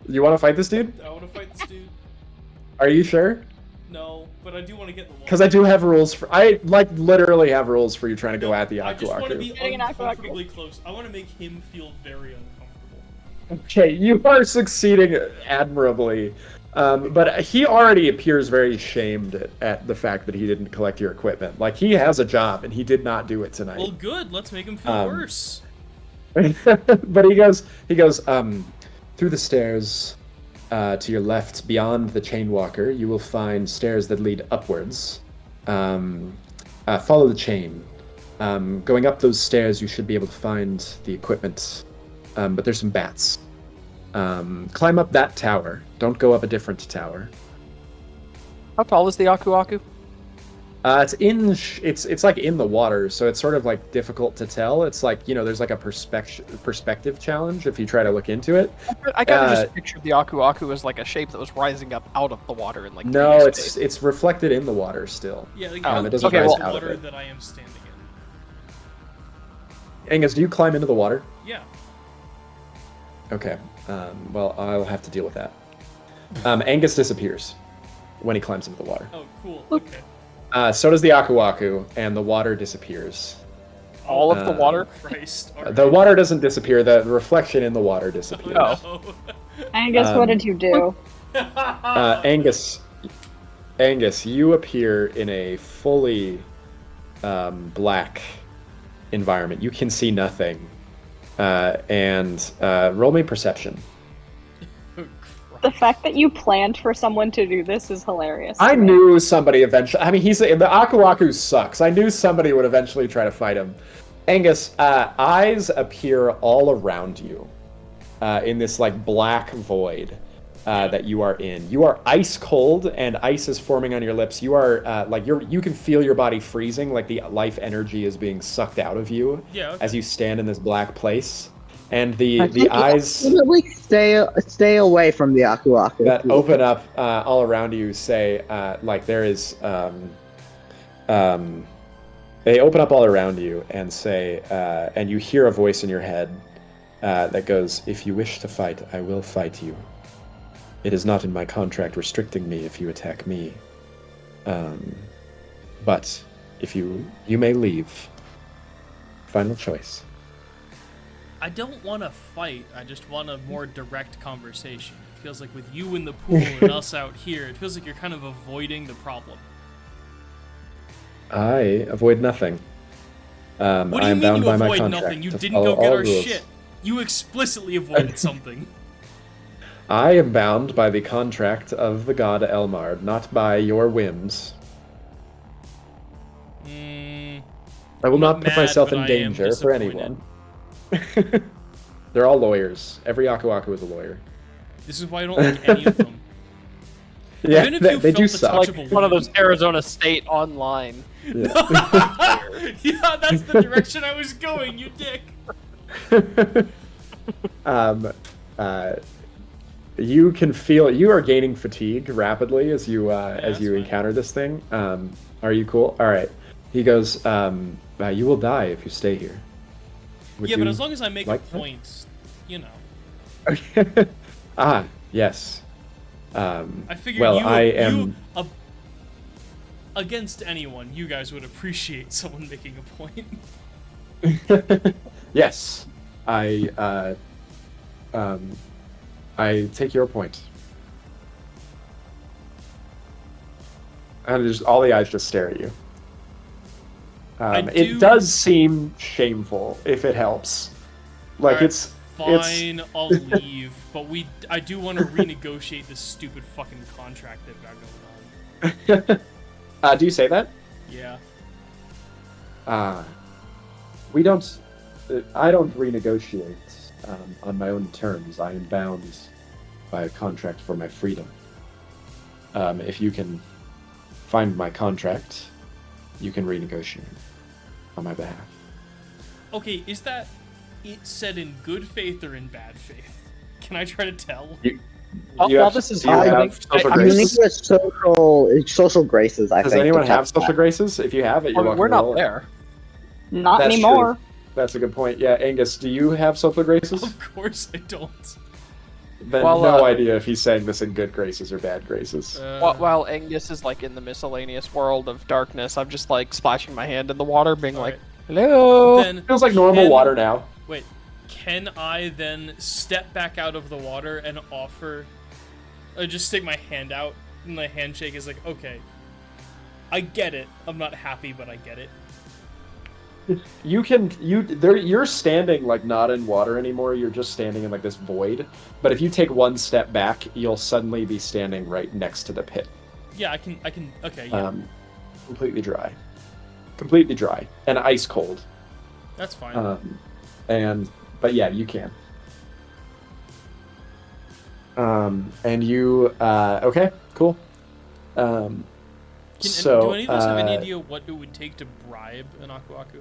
You want to fight this dude? I want to fight this dude. Are you sure? No, but I do want to get in the water. Because I do have rules for. I literally have rules for you trying to go at the I just want to be Aku-Aku. Getting an Aku-Aku. uncomfortably close. I want to make him feel very uncomfortable. Okay, you are succeeding admirably. But he already appears very shamed at the fact that he didn't collect your equipment. Like, he has a job, and he did not do it tonight. Well, good. Let's make him feel worse. But he goes, through the stairs to your left, beyond the chain walker, you will find stairs that lead upwards. Follow the chain. Going up those stairs, you should be able to find the equipment. But there's some bats. Climb up that tower. Don't go up a different tower. How tall is the Aku-Aku? It's like in the water, so it's sort of like difficult to tell. It's like, there's like a perspective challenge if you try to look into it. I kind of just pictured the Aku-Aku as like a shape that was rising up out of the water and like. No, it's reflected in the water still. Yeah, like, it doesn't okay, rise well, out water of it. that I am standing in. Angus, do you climb into the water? Yeah. Okay. Well, I'll have to deal with that. Angus disappears when he climbs into the water. Oh, cool. Okay. So does the Aku-Aku, and the water disappears. All of the water? Christ. The water doesn't disappear. The reflection in the water disappears. Oh, no. Angus, what did you do? Angus, you appear in a fully black environment. You can see nothing. And roll me perception. The fact that you planned for someone to do this is hilarious. I knew somebody eventually. I mean, the Aku-Aku sucks. I knew somebody would eventually try to fight him. Angus, eyes appear all around you in this like black void that you are in. You are ice cold, and ice is forming on your lips. You are you can feel your body freezing, like the life energy is being sucked out of you as you stand in this black place. And the eyes absolutely stay away from the Aku-Aku that open up all around you say there is they open up all around you and say and you hear a voice in your head that goes, "If you wish to fight, I will fight you. It is not in my contract restricting me if you attack me. But if you may leave. Final choice." I don't want to fight. I just want a more direct conversation. It feels like with you in the pool and us out here, it feels like you're kind of avoiding the problem. I avoid nothing. What do I you am mean bound you by my avoid contract nothing? You to didn't follow go get all our rules. shit. You explicitly avoided something. I am bound by the contract of the god Elmard, not by your whims. I will not put mad, myself but in I am danger for anyone. They're all lawyers. Every Aku-Aku is a lawyer. This is why I don't like any of them. Yeah, Even if they you do felt the suck. touch Like of a one of woman. those Arizona State online. Yeah. Yeah, that's the direction I was going, you dick. You can feel you are gaining fatigue rapidly as you that's fine. encounter this thing. Are you cool? All right. He goes, you will die if you stay here. Would Yeah, but you as long as I make like a that? point, you know. Yes. I figured well, you, I am. against anyone, you guys would appreciate someone making a point. Yes, I take your point. And just all the eyes just stare at you. It does seem shameful if it helps. Like Alright, it's fine, I'll leave, but I do want to renegotiate this stupid fucking contract they've got going on. Do you say that? Yeah. We don't. I don't renegotiate on my own terms. I am bound by a contract for my freedom. If you can find my contract, you can renegotiate on my behalf. Okay, is that it said in good faith or in bad faith? Can I try to tell? While this is do you happening, have social I'm Unique graces? with social graces, I Does think. anyone to have test social that. graces? If you have it, you're welcome we're to not roll it. there. Not That's anymore. true. That's a good point. Yeah, Angus, do you have social graces? Of course I don't. Then Well, no idea if he's saying this in good graces or bad graces. While Angus is like in the miscellaneous world of darkness, I'm just like splashing my hand in the water, being like, Alright. "Hello." Then Feels like normal can- water now. Wait, can I then step back out of the water and offer? Just stick my hand out, and the handshake is like, okay, I get it. I'm not happy, but I get it. You're standing like not in water anymore. You're just standing in like this void. But if you take one step back, you'll suddenly be standing right next to the pit. Yeah, I can. Okay, yeah, Completely dry, and ice cold. that's fine. But yeah, you can. And you okay, cool. Do any of us have any idea what it would take to bribe an Aku Aku?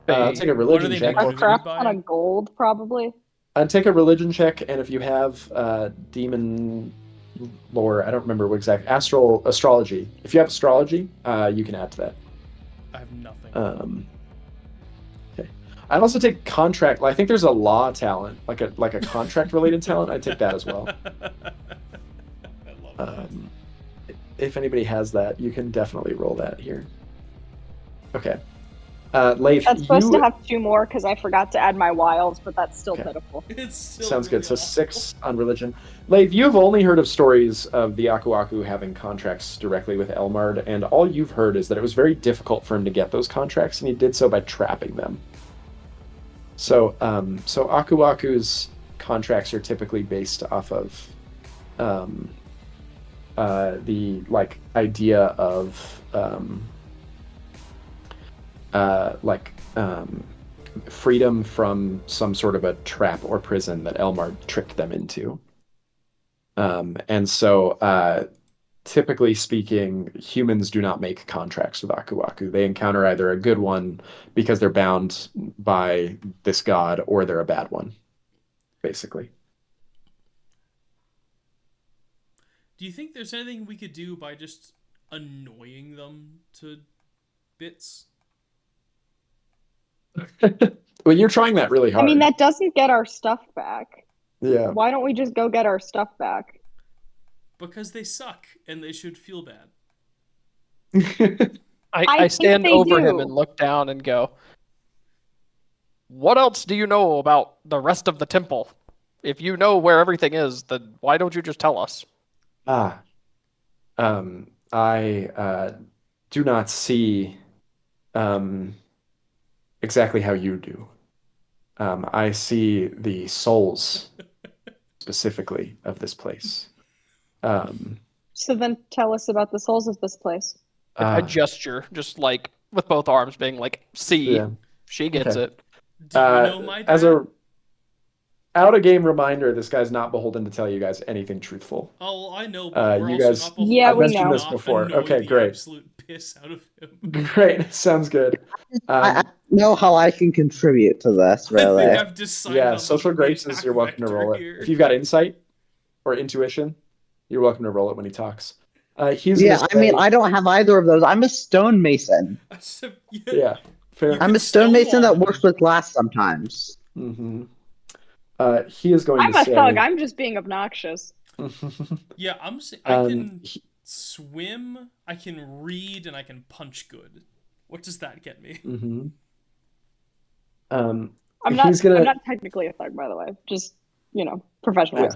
Take a What are religion they check. A motivated crap by? ton of gold, probably. Take a religion check, and if you have demon lore, I don't remember what exact astrology. If you have astrology, you can add to that. I have nothing. Okay. I'd also take contract. I think there's a law talent, like a contract related talent. I'd take that as well. I love that. If anybody has that, you can definitely roll that here. Okay. Leif, That's supposed to have 2 more because I forgot to add my wilds, but that's still Okay. pitiful. It's still sounds really good. So awful. 6 on religion. Leif, you've only heard of stories of the Aku Aku having contracts directly with Elmard, and all you've heard is that it was very difficult for him to get those contracts, and he did so by trapping them. So Aku Aku's contracts are typically based off of the like idea of freedom from some sort of a trap or prison that Elmar tricked them into. And so typically speaking, humans do not make contracts with Aku Aku. They encounter either a good one because they're bound by this god, or they're a bad one, basically. Do you think there's anything we could do by just annoying them to bits? Well, you're trying that really I hard. mean, that doesn't get our stuff back. Yeah. Why don't we just go get our stuff back? Because they suck and they should feel bad. I think stand they over do. him and look down and go, "What else do you know about the rest of the temple? If you know where everything is, then why don't you just tell us?" I do not see exactly how you do. I see the souls specifically of this place. So then tell us about the souls of this place. I gesture, just like with both arms, being like, "See, Yeah. she gets Okay. it." Do you know my dad? As a out-of-game reminder, this guy's not beholden to tell you guys anything truthful. Oh, I know, but we're you also guys- not beholden Yeah, to we mentioned know. this not before. annoy Okay, the great. absolute piss out of him. Great, sounds good. I know how I can contribute to this, I really. think I've decided Yeah, on social the graces, attack you're welcome to vector roll it. here. If you've got insight or intuition, you're welcome to roll it when he talks. He's Yeah, gonna I mean, say- I don't have either of those. I'm a stonemason. yeah, fair. You I'm can a stonemason that stonewall works him. with glass sometimes. Mm-hmm. He is going I'm to a say. thug. I'm just being obnoxious. Yeah, I can he- swim, I can read, and I can punch good. What does that get me? Mhm. I'm He's gonna. I'm not technically a thug, by the way. Just, professional.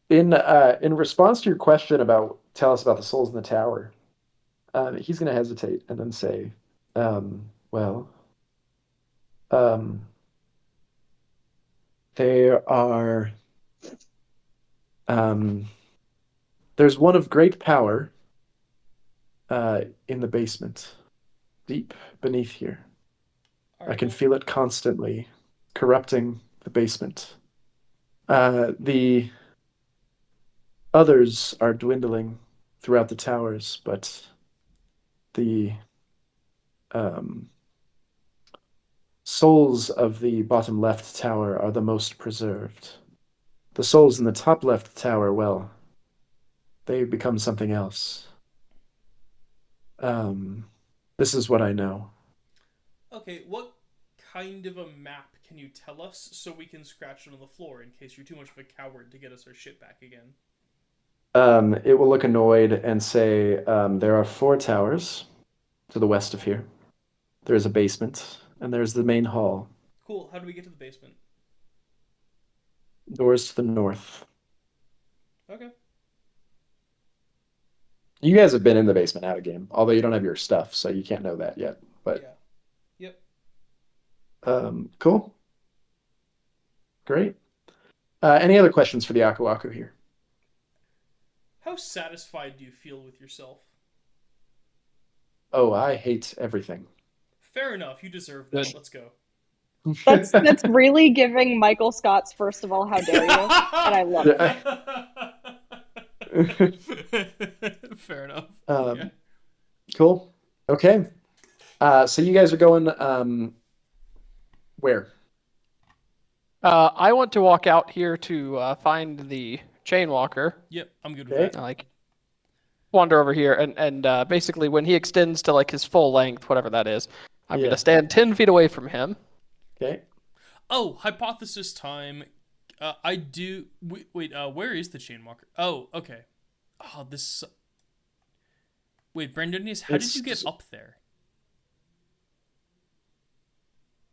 Yeah. In response to your question about tell us about the souls in the tower, he's going to hesitate and then say, well, there are there's one of great power in the basement, deep beneath here. All I right, can well, feel it constantly corrupting the basement. The others are dwindling throughout the towers, but the souls of the bottom left tower are the most preserved. The souls in the top left tower, well, they become something else. Um, this is what I know. Okay, what kind of a map can you tell us so we can scratch it on the floor in case you're too much of a coward to get us our shit back again? It will look annoyed and say, there are 4 towers to the west of here. There is a basement, and there's the main hall. Cool. How do we get to the basement? Doors to the north. Okay. You guys have been in the basement out of game, although you don't have your stuff, so you can't know that yet. But Yeah. Yep. cool. Great. Any other questions for the Aku Aku here? How satisfied do you feel with yourself? Oh, I hate everything. Fair enough. You deserve that. Let's go. That's really giving Michael Scott's first of all, how dare you? And I love it. Fair enough. Yeah. Cool. Okay. So you guys are going where? I want to walk out here to find the chain walker. Yep, I'm good with that. Like wander over here and basically when he extends to like his full length, whatever that is, I'm gonna stand 10 feet away from him. Okay. Oh, hypothesis time. I do. Wait. Where is the chain walker? Oh, okay. Oh, this. Wait, Brandonius, how did you get up there?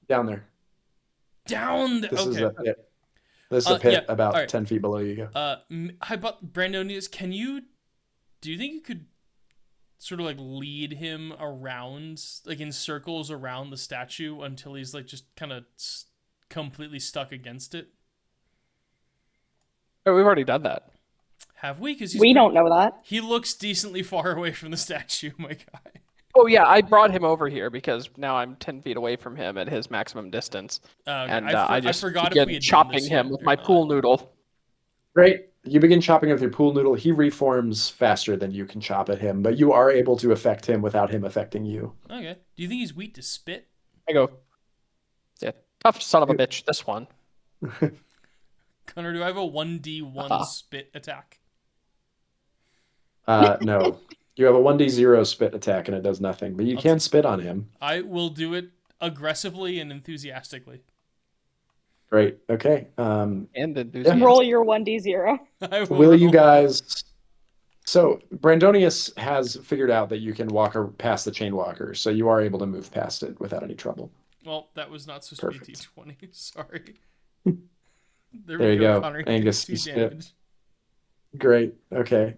Down there. Down there. This Okay. is a pit. This is a pit about 10 feet below you go. Brandonius, do you think you could sort of like lead him around, like in circles around the statue until he's like just kind of completely stuck against it? Oh, we've already done that. Have we? Because we don't know that. He looks decently far away from the statue, my guy. Oh yeah, I brought him over here because now I'm 10 feet away from him at his maximum distance, and I just forgot began chopping him with my pool noodle. Great. You begin chopping with your pool noodle. He reforms faster than you can chop at him, but you are able to affect him without him affecting you. Okay. Do you think he's weak to spit? I go, yeah, tough son of a bitch, this one. Connor, do I have a 1d1 spit attack? No. You have a 1d0 spit attack and it does nothing, but you can spit on him. I will do it aggressively and enthusiastically. Great. Okay. And enthusiastic. Roll your 1d0. Will you guys... So, Brandonius has figured out that you can walk past the chain walker, so you are able to move past it without any trouble. Well, that was not supposed to be D20. Sorry. There you go. Connor, Angus, 2 damage. Great. Okay.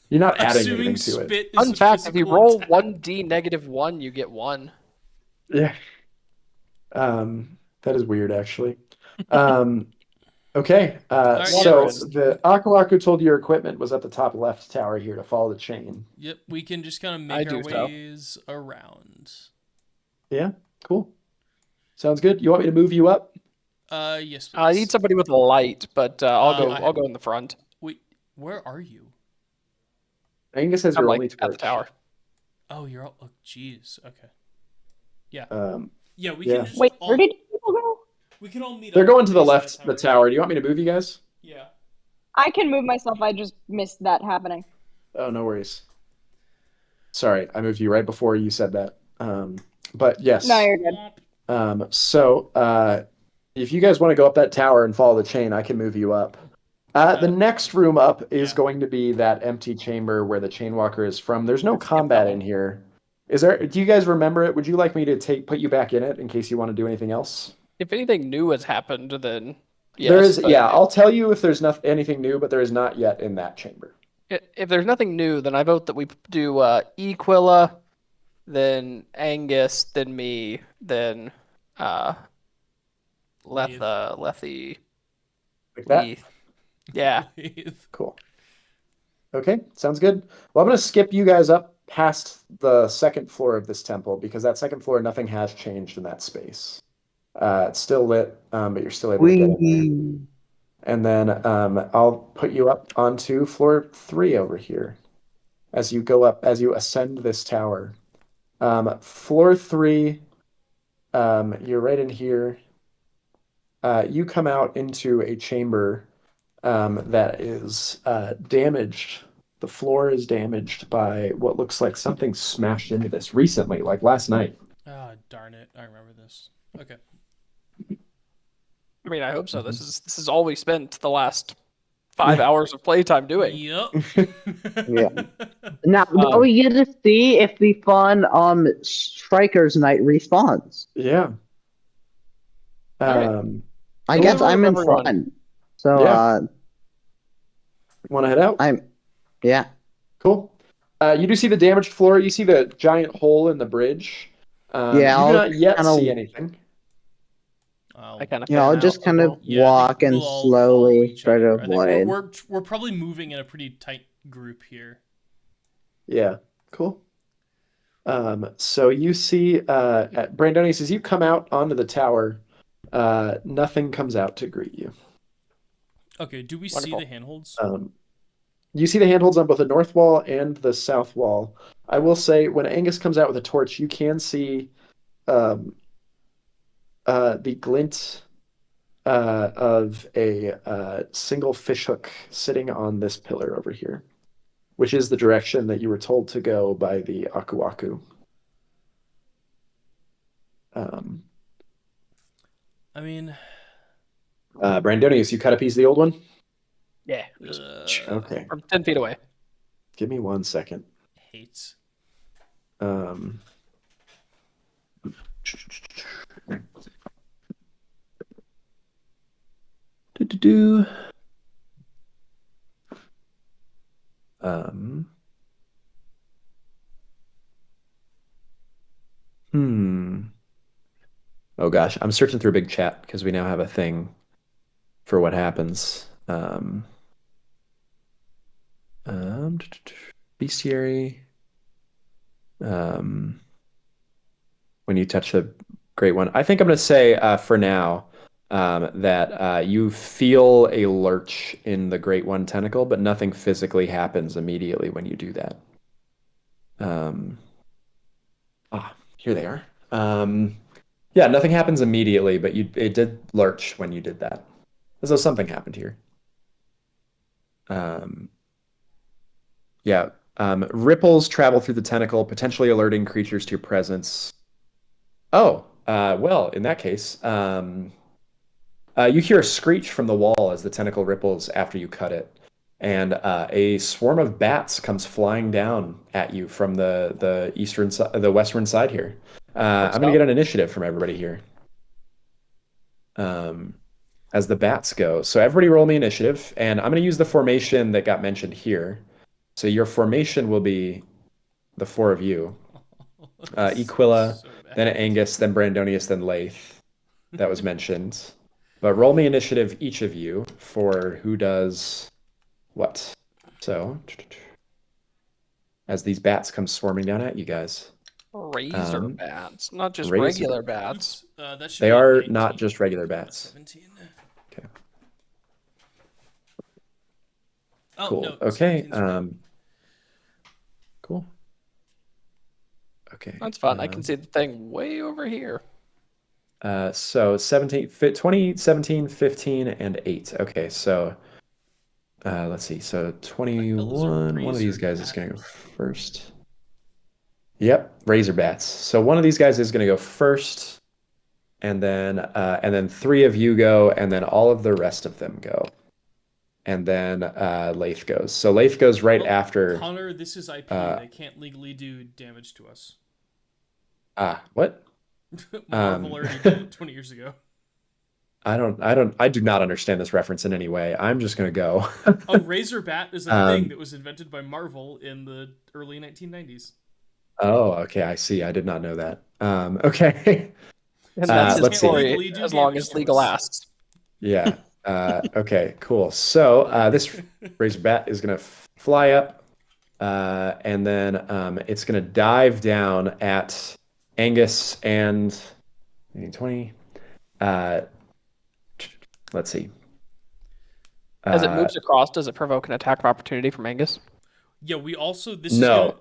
You're not adding anything to it. Fun fact, if you roll 1d -1, you get 1. Yeah. That is weird, actually. Okay. So the Aku Aku told you your equipment was at the top left tower here to follow the chain. Yep, we can just kind of make our ways around. Yeah, cool. Sounds good. You want me to move you up? Yes, please. I need somebody with a light, but I'll go in the front. Wait, where are you? Angus says you're only at the tower. Oh, you're all... Oh, jeez. Okay. Yeah. Yeah, we can just... Wait, where did people go? We can all meet They're up going to the left, tower. the tower. Do you want me to move you guys? Yeah. I can move myself. I just missed that happening. Oh, no worries. Sorry, I moved you right before you said that. But yes. No, you're good. So if you guys want to go up that tower and follow the chain, I can move you up. The next room up is going to be that empty chamber where the chain walker is from. There's no combat in here. Do you guys remember it? Would you like me to put you back in it in case you want to do anything else? If anything new has happened, then yes. There is, I'll tell you if there's anything new, but there is not yet in that chamber. If there's nothing new, then I vote that we do Equilla, then Angus, then me, then Lethy. Like that? Yeah. Cool. Okay, sounds good. Well, I'm going to skip you guys up past the second floor of this temple because that second floor, nothing has changed in that space. It's still lit, but you're still able to get in there. And then I'll put you up onto floor 3 over here as you go up, as you ascend this tower. Floor 3 You're right in here. You come out into a chamber that is damaged. The floor is damaged by what looks like something smashed into this recently, like last night. Ah, darn it. I remember this. Okay. I mean, I hope so. Mhm. This is all we spent the last 5 hours of playtime doing. Yep. Yeah. Now we get to see if the fun Strikers Night respawns. Yeah. right. I Cool. guess I'm in Everyone. fun. So Yeah. Want to head out? yeah. Cool. You do see the damaged floor. You see the giant hole in the bridge. Yeah, You do I'll not yet kinda- see anything. I'll- I kind of Yeah, I'll just kind of yeah, I walk think and we'll all follow slowly each try to other. I think avoid. we're probably moving in a pretty tight group here. Yeah. Cool. So you see, Brandonius, as you come out onto the tower, nothing comes out to greet you. Okay, do we Wonderful. see the handholds? You see the handholds on both the north wall and the south wall. I will say, when Angus comes out with a torch, you can see the glint of a single fishhook sitting on this pillar over here, which is the direction that you were told to go by the Aku Aku. I mean, Brandonius, you cut a piece of the old one? Yeah. Just Okay. from 10 feet away. Give me 1 second. hate. Um, do. Um, Oh gosh, I'm searching through big chat because we now have a thing for what happens. Bestiary. When you touch a great one, I think I'm going to say for now that you feel a lurch in the great one tentacle, but nothing physically happens immediately when you do that. Here they are. Yeah, nothing happens immediately, but it did lurch when you did that, as though something happened here. Yeah. Ripples travel through the tentacle, potentially alerting creatures to your presence. Oh, well, in that case, you hear a screech from the wall as the tentacle ripples after you cut it, and a swarm of bats comes flying down at you from the eastern side, the western side here. I'm gonna get an initiative from everybody here. As the bats go. So everybody roll me initiative, and I'm gonna use the formation that got mentioned here. So your formation will be the four of you. Equilla, So bad. then Angus, then Brandonius, then Lath. That was mentioned. But roll me initiative, each of you, for who does what. So, as these bats come swarming down at you guys. Razor bats, not just razor regular bats. Oops, that should They be a are 19. not just regular bats. 17. Okay. Oh, Cool. no, Okay. 17's right. Cool. Okay. That's fun. I can see the thing way over here. So 20, 17, 15, and 8. Okay, so let's see. So 21, one of these guys is going to go first. Yep, Razorbats. So one of these guys is going to go first, and then three of you go, and then all of the rest of them go. And then Lath goes. So Lath goes right after. Connor, this is IP. They can't legally do damage to us. What? Marvel already did it 20 years ago. I do not understand this reference in any way. I'm just gonna go. A razor bat is a thing that was invented by Marvel in the early 1990s. Oh, okay, I see. I did not know that. Okay. And that's let's his see. story as long as legal lasts. Yeah. Okay, cool. So this razor bat is gonna fly up, and then it's gonna dive down at Angus and 20. Let's see. As it moves across, does it provoke an attack of opportunity from Angus? Yeah, we also No.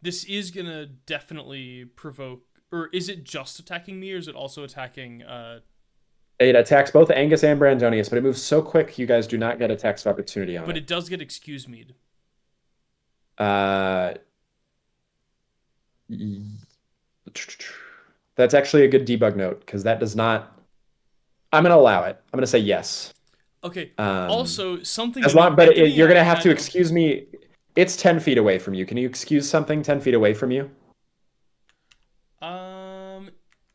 this is gonna definitely provoke or is it just attacking me, or is it also attacking? It attacks both Angus and Brandonius, but it moves so quick you guys do not get attacks of opportunity on But it. it does get excuse me'd. Uh, that's actually a good debug note because that does not. I'm going to allow it. I'm going to say yes. Okay. Um, Also, something as that long, but Anthony you're and going I to have to had- excuse me. It's 10 feet away from you. Can you excuse something 10 feet away from you?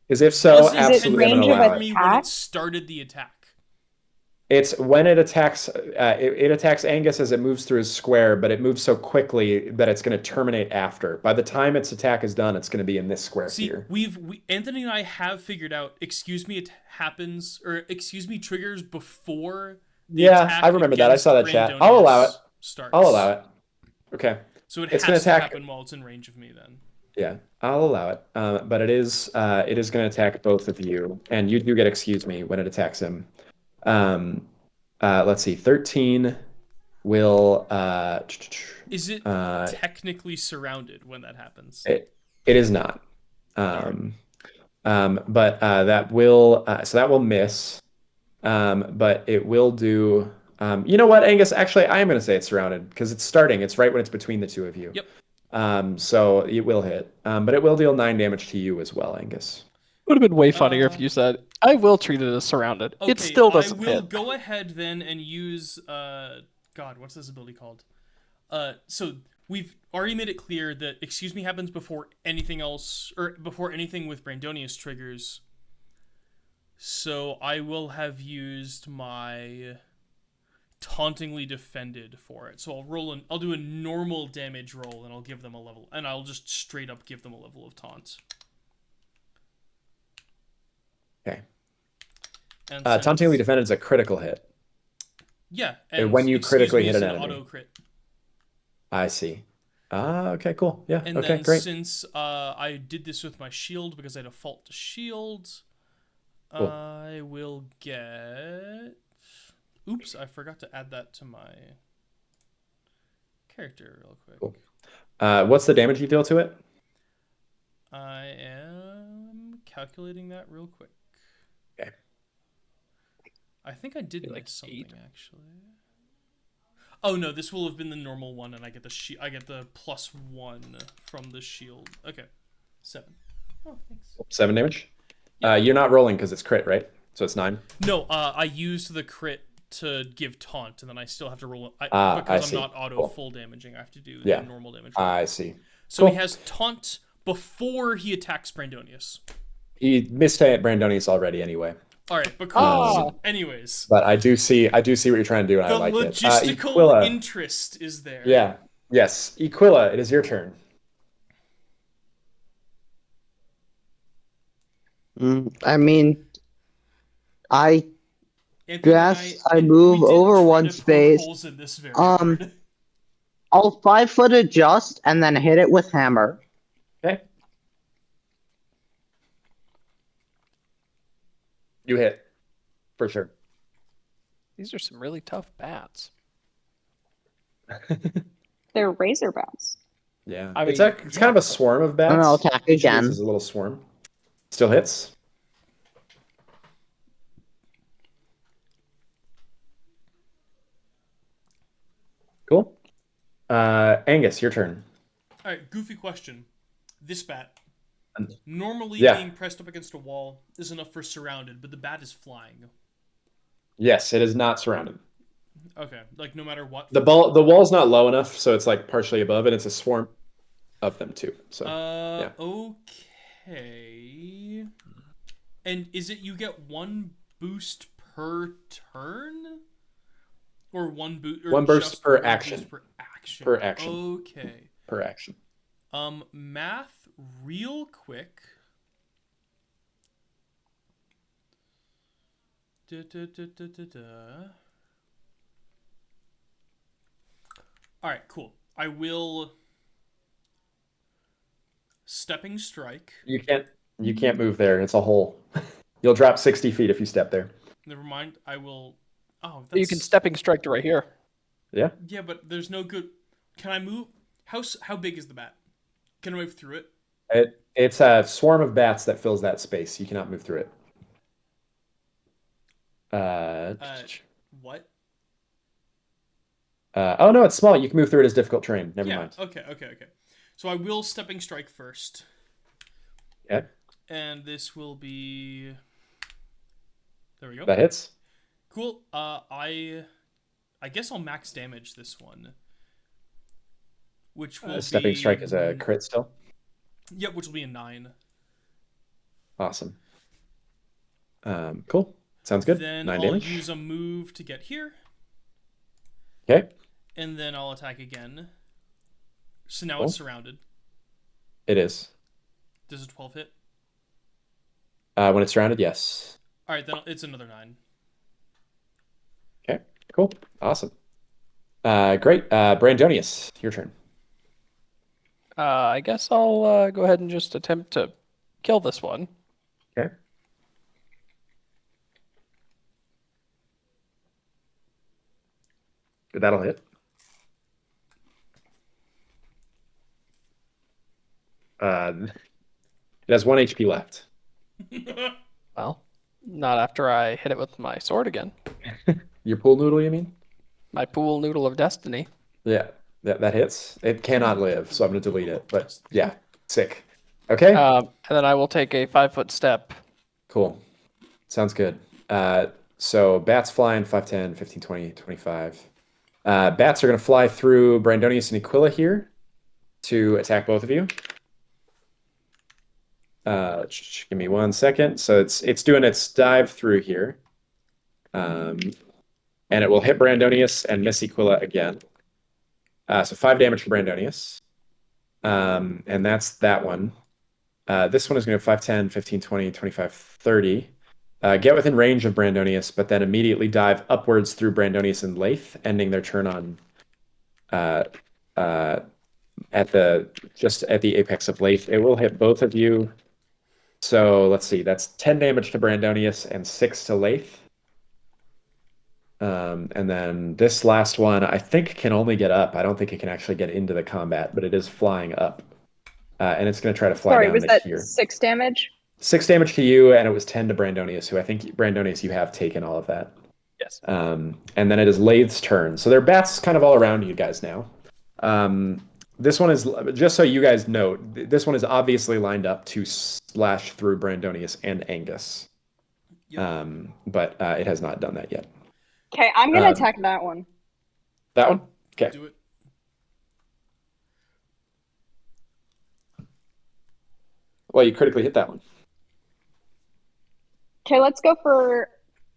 Because if so, Was it absolutely, I'm 10 going to feet away allow from it. me when it attack? started the attack? It's when it attacks. It attacks Angus as it moves through his square, but it moves so quickly that it's going to terminate after. By the time its attack is done, it's going to be in this square See, here. Anthony and I have figured out excuse me it happens, or excuse me triggers before the Yeah, attack I remember that. I against saw that chat. I'll allow it. Brandonius starts. I'll allow it. Okay. So it It's has gonna to attack. happen while it's in range of me then. Yeah, I'll allow it. But it is going to attack both of you, and you do get excuse me when it attacks him. Let's see. 13 will. Is it technically surrounded when that happens? It is not. But that will. So that will miss. But it will do. You know what, Angus? Actually, I am going to say it's surrounded because it's starting. It's right when it's between the two of you. Yep. So it will hit. But it will deal 9 damage to you as well, Angus. Would have been way funnier if you said, "I will treat it as surrounded." Okay, It still doesn't I will hit. go ahead then and use God, what's this ability called? So we've already made it clear that excuse me happens before anything else, or before anything with Brandonius triggers. So I will have used my tauntingly defended for it. So I'll do a normal damage roll and I'll give them a level, and I'll just straight up give them a level of taunt. Okay. And Tauntingly defended is a critical hit. Yeah, and when you excuse critically me hit is an an enemy. auto crit. I see. Okay, cool. Yeah. And okay, then great. since I did this with my shield because I default to shield, Cool. I will get. Oops, I forgot to add that to my character real quick. Cool. What's the damage you deal to it? I am calculating that real quick. Okay. I think I did Like miss something 8? actually. Oh no, this will have been the normal one, and I get the I get the +1 from the shield. Okay, 7. Oh, thanks. 7 damage. Yeah. You're not rolling because it's crit, right? So it's 9. No, I used the crit to give taunt, and then I still have to roll because I I'm see. not auto Cool. full damaging. I have to do Yeah. the normal damage roll. I see. So Cool. he has taunt before he attacks Brandonius. He missed at Brandonius already anyway. All right, but cool. Ah. Anyways, But I do see what you're trying to do, and the I like it. logistical Equilla. interest is there. Yeah. Yes. Equilla, it is your turn. I mean, I Anthony guess I and move we did over try one to poke space. holes in this very hard. I'll 5-foot adjust and then hit it with hammer. Okay. You hit. For sure. These are some really tough bats. They're razor bats. Yeah. I It's mean, kind of a swarm of bats. And I'll attack Each of again. these is a little swarm. Still hits. Cool. Angus, your turn. All right, goofy question. This bat, normally Yeah. being pressed up against a wall is enough for surrounded, but the bat is flying. Yes, it is not surrounded. Okay, like no matter what. The wall's not low enough, so it's like partially above, and it's a swarm of them too. So yeah. Okay. And is it you get 1 boost per turn? Or 1 boost? One burst per action. Per action. Per action. Okay. Per action. Math real quick. All right, cool. I will stepping strike. You can't move there. It's a hole. You'll drop 60 feet if you step there. Never mind. I will. Oh, that's... You can stepping strike to right here. Yeah. Yeah, but there's no good. Can I move? How big is the bat? Can I move through it? It's a swarm of bats that fills that space. You cannot move through it. What? Oh no, it's small. You can move through it as difficult terrain. Never Yeah. mind. Okay. So I will stepping strike first. Okay, And this will be. There we go. that hits. Cool. I guess I'll max damage this one, which will Stepping be strike is a crit still. Yep, which will be a 9. Awesome. Cool. Sounds good. Then 9 I'll damage. use a move to get here, Okay. and then I'll attack again. So now Cool. it's surrounded. It is. Does a 12 hit? When it's surrounded, yes. All right, then it's another 9. Okay. Cool. Awesome. Great. Brandonius, your turn. I guess I'll go ahead and just attempt to kill this one. Okay. That'll hit. It has 1 HP left. Well, not after I hit it with my sword again. Your pool noodle, you mean? My pool noodle of destiny. Yeah, that hits. It cannot live, so I'm going to delete it. But yeah, sick. Okay, And then I will take a 5-foot step. cool. Sounds good. So bats flying 5, 10, 15, 20, 25. Bats are going to fly through Brandonius and Aquila here to attack both of you. Give me 1 second. So it's doing its dive through here. And it will hit Brandonius and miss Aquila again. So 5 damage to Brandonius. And that's that one. This one is going to 5, 10, 15, 20, 25, 30. Get within range of Brandonius, but then immediately dive upwards through Brandonius and Lath, ending their turn on just at the apex of Lath. It will hit both of you. So let's see, that's 10 damage to Brandonius and 6 to Lath. And then this last one, I think, can only get up. I don't think it can actually get into the combat, but it is flying up. And it's going to try to fly Sorry, down was to that here. 6 damage? 6 damage to you, and it was 10 to Brandonius, who I think, Brandonius, you have taken all of that. Yes. And then it is Lath's turn. So there are bats kind of all around you guys now. This one is, just so you guys know, this one is obviously lined up to slash through Brandonius and Angus. Yep. But it has not done that yet. Okay, I'm gonna attack that one. That one? Okay. Do it. Well, you critically hit that one. Okay, let's go for,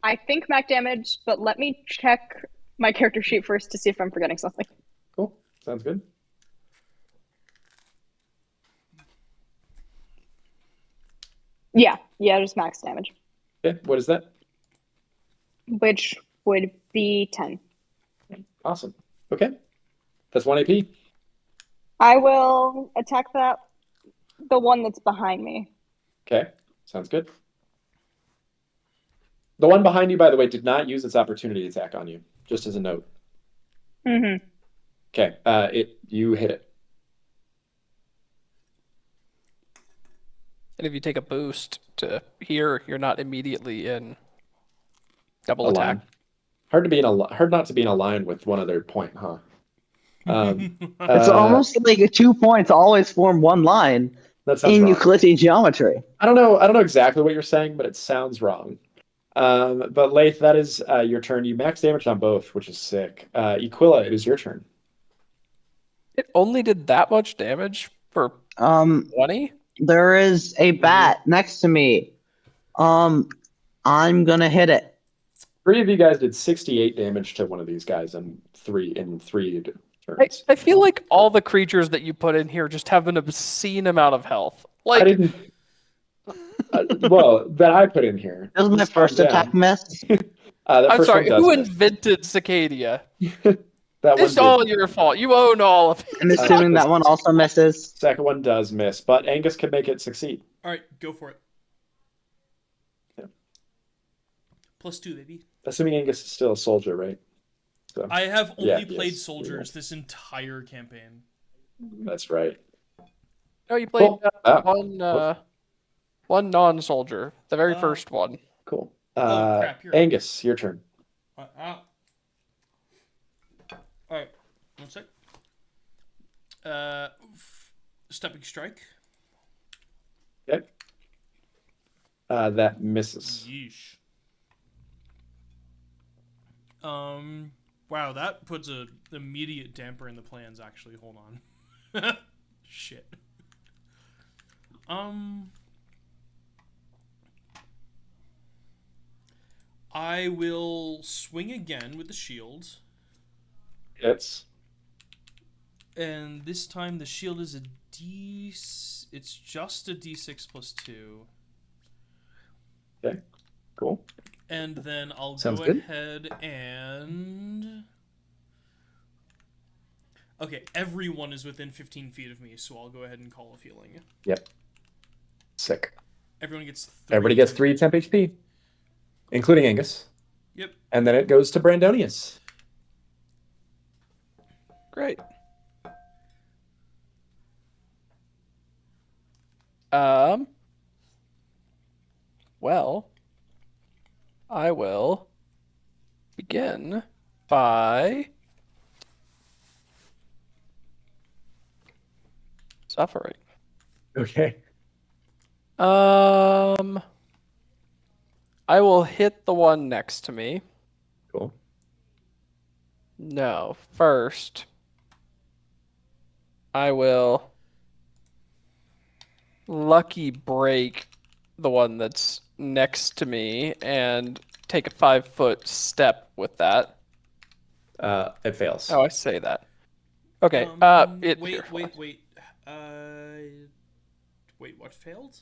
I think, max damage, but let me check my character sheet first to see if I'm forgetting something. Cool. Sounds good. Yeah, just max damage, Okay, what is that? which would be 10. Awesome. Okay. That's 1 AP. I will attack the one that's behind me. Okay, sounds good. The one behind you, by the way, did not use its opportunity attack on you, just as a note. Mm-hmm. Okay, you hit it. And if you take a boost to here, you're not immediately in double Align. attack. Hard not to be in a line with one other point, huh? It's almost like 2 points always form one line that sounds in wrong. Euclidean geometry. I don't know exactly what you're saying, but it sounds wrong. But Lath, that is your turn. You max damage on both, which is sick. Aquila, it is your turn. It only did that much damage for 20? There is a bat next to me. I'm gonna hit it. 3 of you guys did 68 damage to one of these guys in three turns. I feel like all the creatures that you put in here just have an obscene amount of health. I didn't. Well, that I put in here. That was my first attack miss. That I'm first sorry, one does who miss. invented Sacadia? That It's one all did. your fault. You own all of it. I'm assuming that one also misses. Second one does miss, but Angus can make it succeed. All right, go for it. Yeah. +2, baby. Assuming Angus is still a soldier, right? So, I have only yeah, played yes. soldiers this entire campaign. That's right. No, you played Cool. one non-soldier, the very first one. Cool. Oh, crap, you're Angus, your turn. All right, 1 sec. Stepping strike. Okay. That misses. Yeesh. Wow, that puts a immediate damper in the plans. Actually, hold on. Shit. I will swing again with the shield. Hits. And this time the shield is a D. It's just a D6 plus 2. Okay. Cool. And then I'll Sounds go good. ahead and. Okay, everyone is within 15 feet of me, so I'll go ahead and call a healing. Yep. Sick. Everyone gets 3. Everybody gets 3 temp HP, including Angus. Yep. And then it goes to Brandonius. Great. Well, I will begin by suffering. Okay. I will hit the one next to me. Cool. No, first I will lucky break the one that's next to me and take a 5-foot step with that. It fails. Oh, I say that. Okay. Wait. Wait, what failed?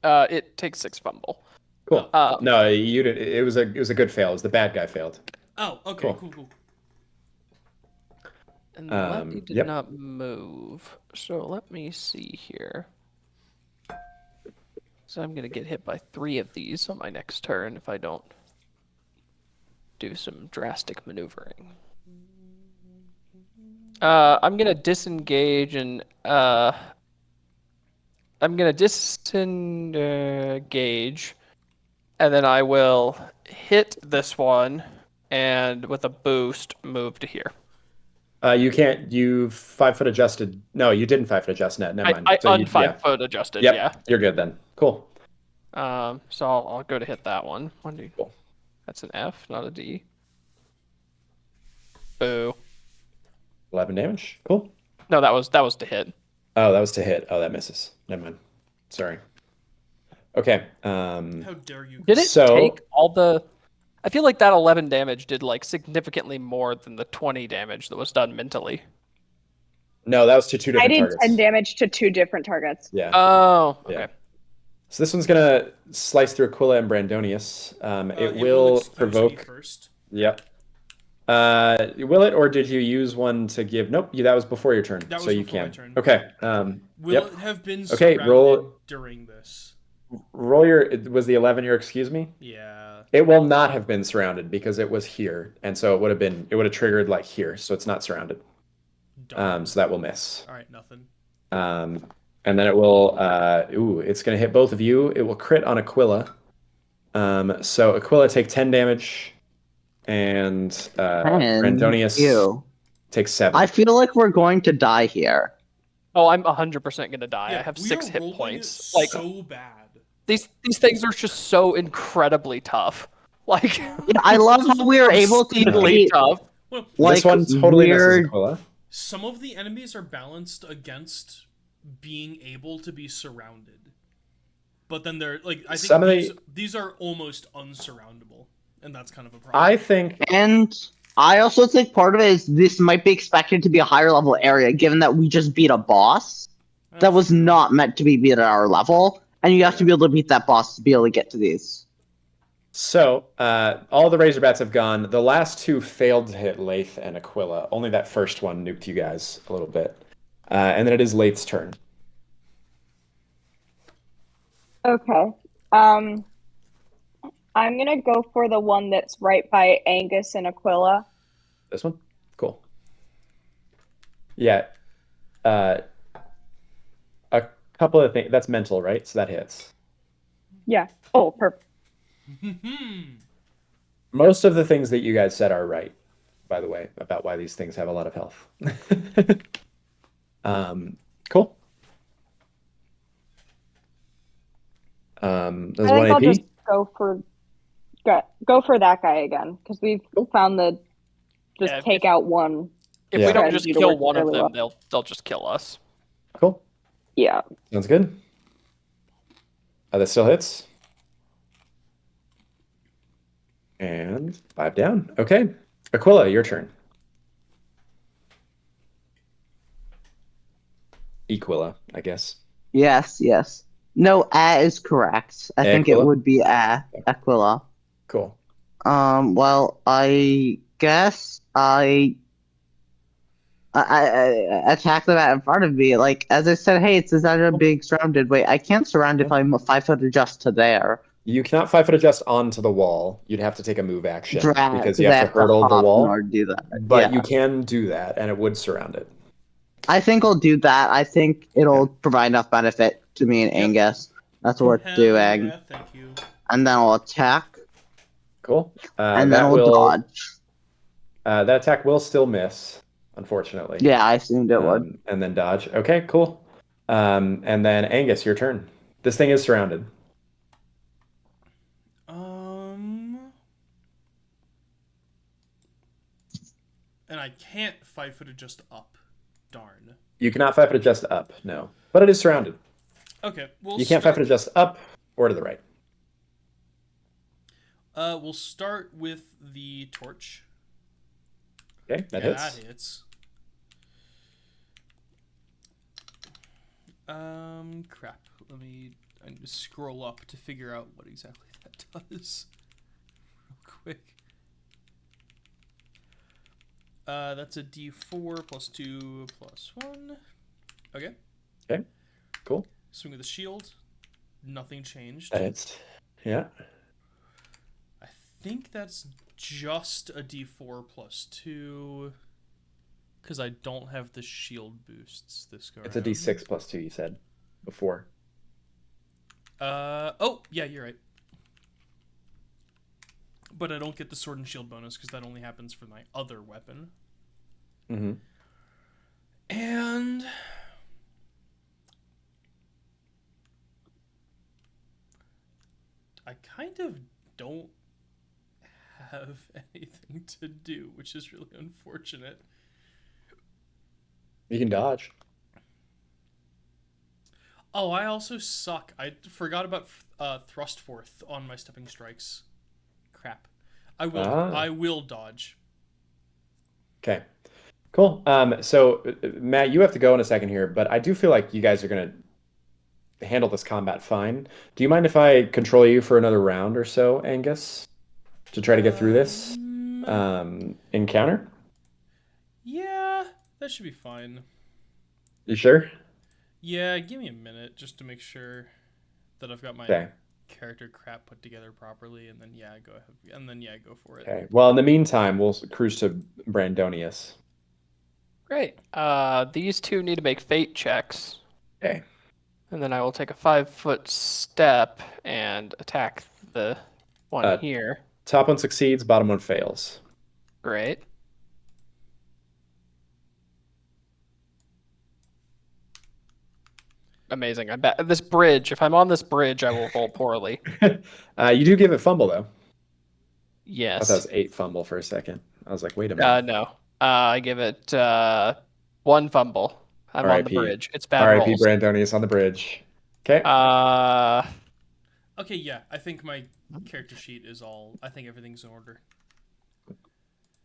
It takes 6 fumble. Cool. No, you did. It was a good fail. It was the bad guy failed. Oh, okay, Cool. cool. And the lefty did Yep. not move. So let me see here. So I'm gonna get hit by 3 of these on my next turn if I don't do some drastic maneuvering. I'm gonna disengage and I'm gonna disengage, and then I will hit this one, and with a boost, move to here. You can't. You 5-foot adjusted. No, you didn't 5-foot adjust. Never mind. I So you, un-5-foot adjusted. Yep, Yeah. you're good then. Cool. So I'll go to hit that one. Cool. That's an F, not a D. Boo. 11 damage. Cool. No, that was to hit. Oh, that was to hit. Oh, that misses. Never mind. Sorry. Okay. How dare you? Did it take all the? I feel like that 11 damage did like significantly more than the 20 damage that was done mentally. No, that was to 2 different targets. I did 10 damage to 2 different targets. Yeah. Oh, okay. Yeah. So this one's gonna slice through Aquila and Brandonius. It will provoke. First. Yep. Will it, or did you use one to give? Nope. That was before your turn. That was so you before my can. turn. Okay. Will it have been Okay, surrounded during this? Roll your. Was the 11 your excuse me? Yeah. It will not have been surrounded because it was here, and so it would have triggered like here, so it's not surrounded. Darn. So that will miss. All right, nothing. And then it will. It's gonna hit both of you. It will crit on Aquila. So Aquila take 10 damage, and Brandonius takes 7. I feel like we're going to die here. Oh, I'm 100% gonna die. Yeah, I have we 6 are hit rolling points. it Like so bad. these things are just so incredibly tough. Like Yeah, I love how we are able to obscenely defeat tough. Well, like this one totally misses weird. Aquila. some of the enemies are balanced against being able to be surrounded, but then they're like I think these are almost unsurroundable, and that's kind of a problem. I think. And I also think part of it is this might be expected to be a higher level area, given that we just beat a boss that was not meant to be beat at our level, and you have to be able to beat that boss to be able to get to these. So, all the Razorbats have gone. The last 2 failed to hit Lath and Aquila. Only that first one nuked you guys a little bit. And then it is Lath's turn. Okay. I'm gonna go for the one that's right by Angus and Aquila. This one? Cool. Yeah. a couple of things. That's mental, right? So that hits. Yeah. Oh, perfect. Most of the things that you guys said are right, by the way, about why these things have a lot of health. Cool. There's I one think I'll AP. just go for that guy again because we've found the just Yeah, take out one. If Yeah. we don't just strategy to kill work one of really them, well. they'll just kill us. Cool. Yeah. Sounds good. That still hits. And 5 down. Okay. Aquila, your turn. Equila, I guess. Yes, yes. No, is correct. I think it Aquila? would be Aquila. Cool. Well, I guess I attack the bat in front of me. Like, as I said, hey, it's Sacadia being surrounded. Wait, I can't surround if I'm 5 foot adjust to there. You cannot 5 foot adjust onto the wall. You'd have to take a move action Drag, because because you I have to have to hurdle the hop in wall. order to do that. But Yeah. you can do that, and it would surround it. I think I'll do that. I think it'll Okay. provide enough benefit to me and Yep. Angus. That's worth Hell doing. yeah, thank you. And then I'll attack. Cool. And then that I'll will dodge. that attack will still miss, unfortunately. Yeah, I assumed it would. And then dodge. Okay, cool. And then Angus, your turn. This thing is surrounded. And I can't 5 foot adjust up. Darn. You cannot 5 foot adjust up, no. But it is surrounded. Okay, You can't 5 foot adjust up or to the right. We'll start with the torch. Okay, that Yeah, hits. that hits. Crap. I need to scroll up to figure out what exactly that does. Real quick. That's a D4 plus 2 plus 1. Okay. Okay, cool. Swing with the shield. Nothing changed. That hits. Yeah. I think that's just a D4 plus 2. Because I don't have the shield boosts this go It's a around. D6 plus 2, you said before. Oh, yeah, you're right. But I don't get the sword and shield bonus because that only happens for my other weapon. Mm-hmm. And I kind of don't have anything to do, which is really unfortunate. You can dodge. Oh, I also suck. I forgot about thrust forth on my stepping strikes. Crap. I will dodge. Okay. Cool. So Matt, you have to go in a second here, but I do feel like you guys are gonna handle this combat fine. Do you mind if I control you for another round or so, Angus, to try to get through this encounter? Yeah, that should be fine. You sure? Yeah, give me a minute just to make sure that I've got my Okay. character crap put together properly, and then go ahead, and then go for it. Okay. Well, in the meantime, we'll cruise to Brandonius. Great. These two need to make fate checks. Okay. And then I will take a 5 foot step and attack the one here. Top one succeeds, bottom one fails. Great. Amazing. I bet this bridge, if I'm on this bridge, I will roll poorly. You do give it fumble though. I Yes. thought that was 8 fumble for a second. I was like, wait a minute. No. I give it 1 fumble. I'm on the RIP. bridge. It's bad R.I.P. rolls. Brandonius on the bridge. Okay. Okay, yeah, I think my character sheet is all. I think everything's in order.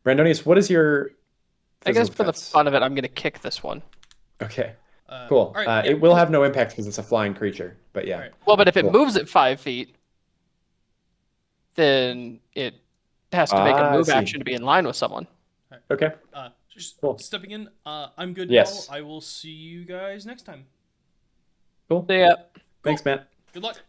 Brandonius, what is your I guess physical for the defense? fun of it, I'm going to kick this one. Okay. Cool. All right, It will have no impact because it's a flying creature, but yeah. All right. Well, but if it Cool. moves at 5 feet, then it has to make a I move see. action to be in line with someone. Okay. Just Cool. stepping in. I'm good Yes. now. I will see you guys next time. Cool. See ya. Thanks, Matt. Good luck.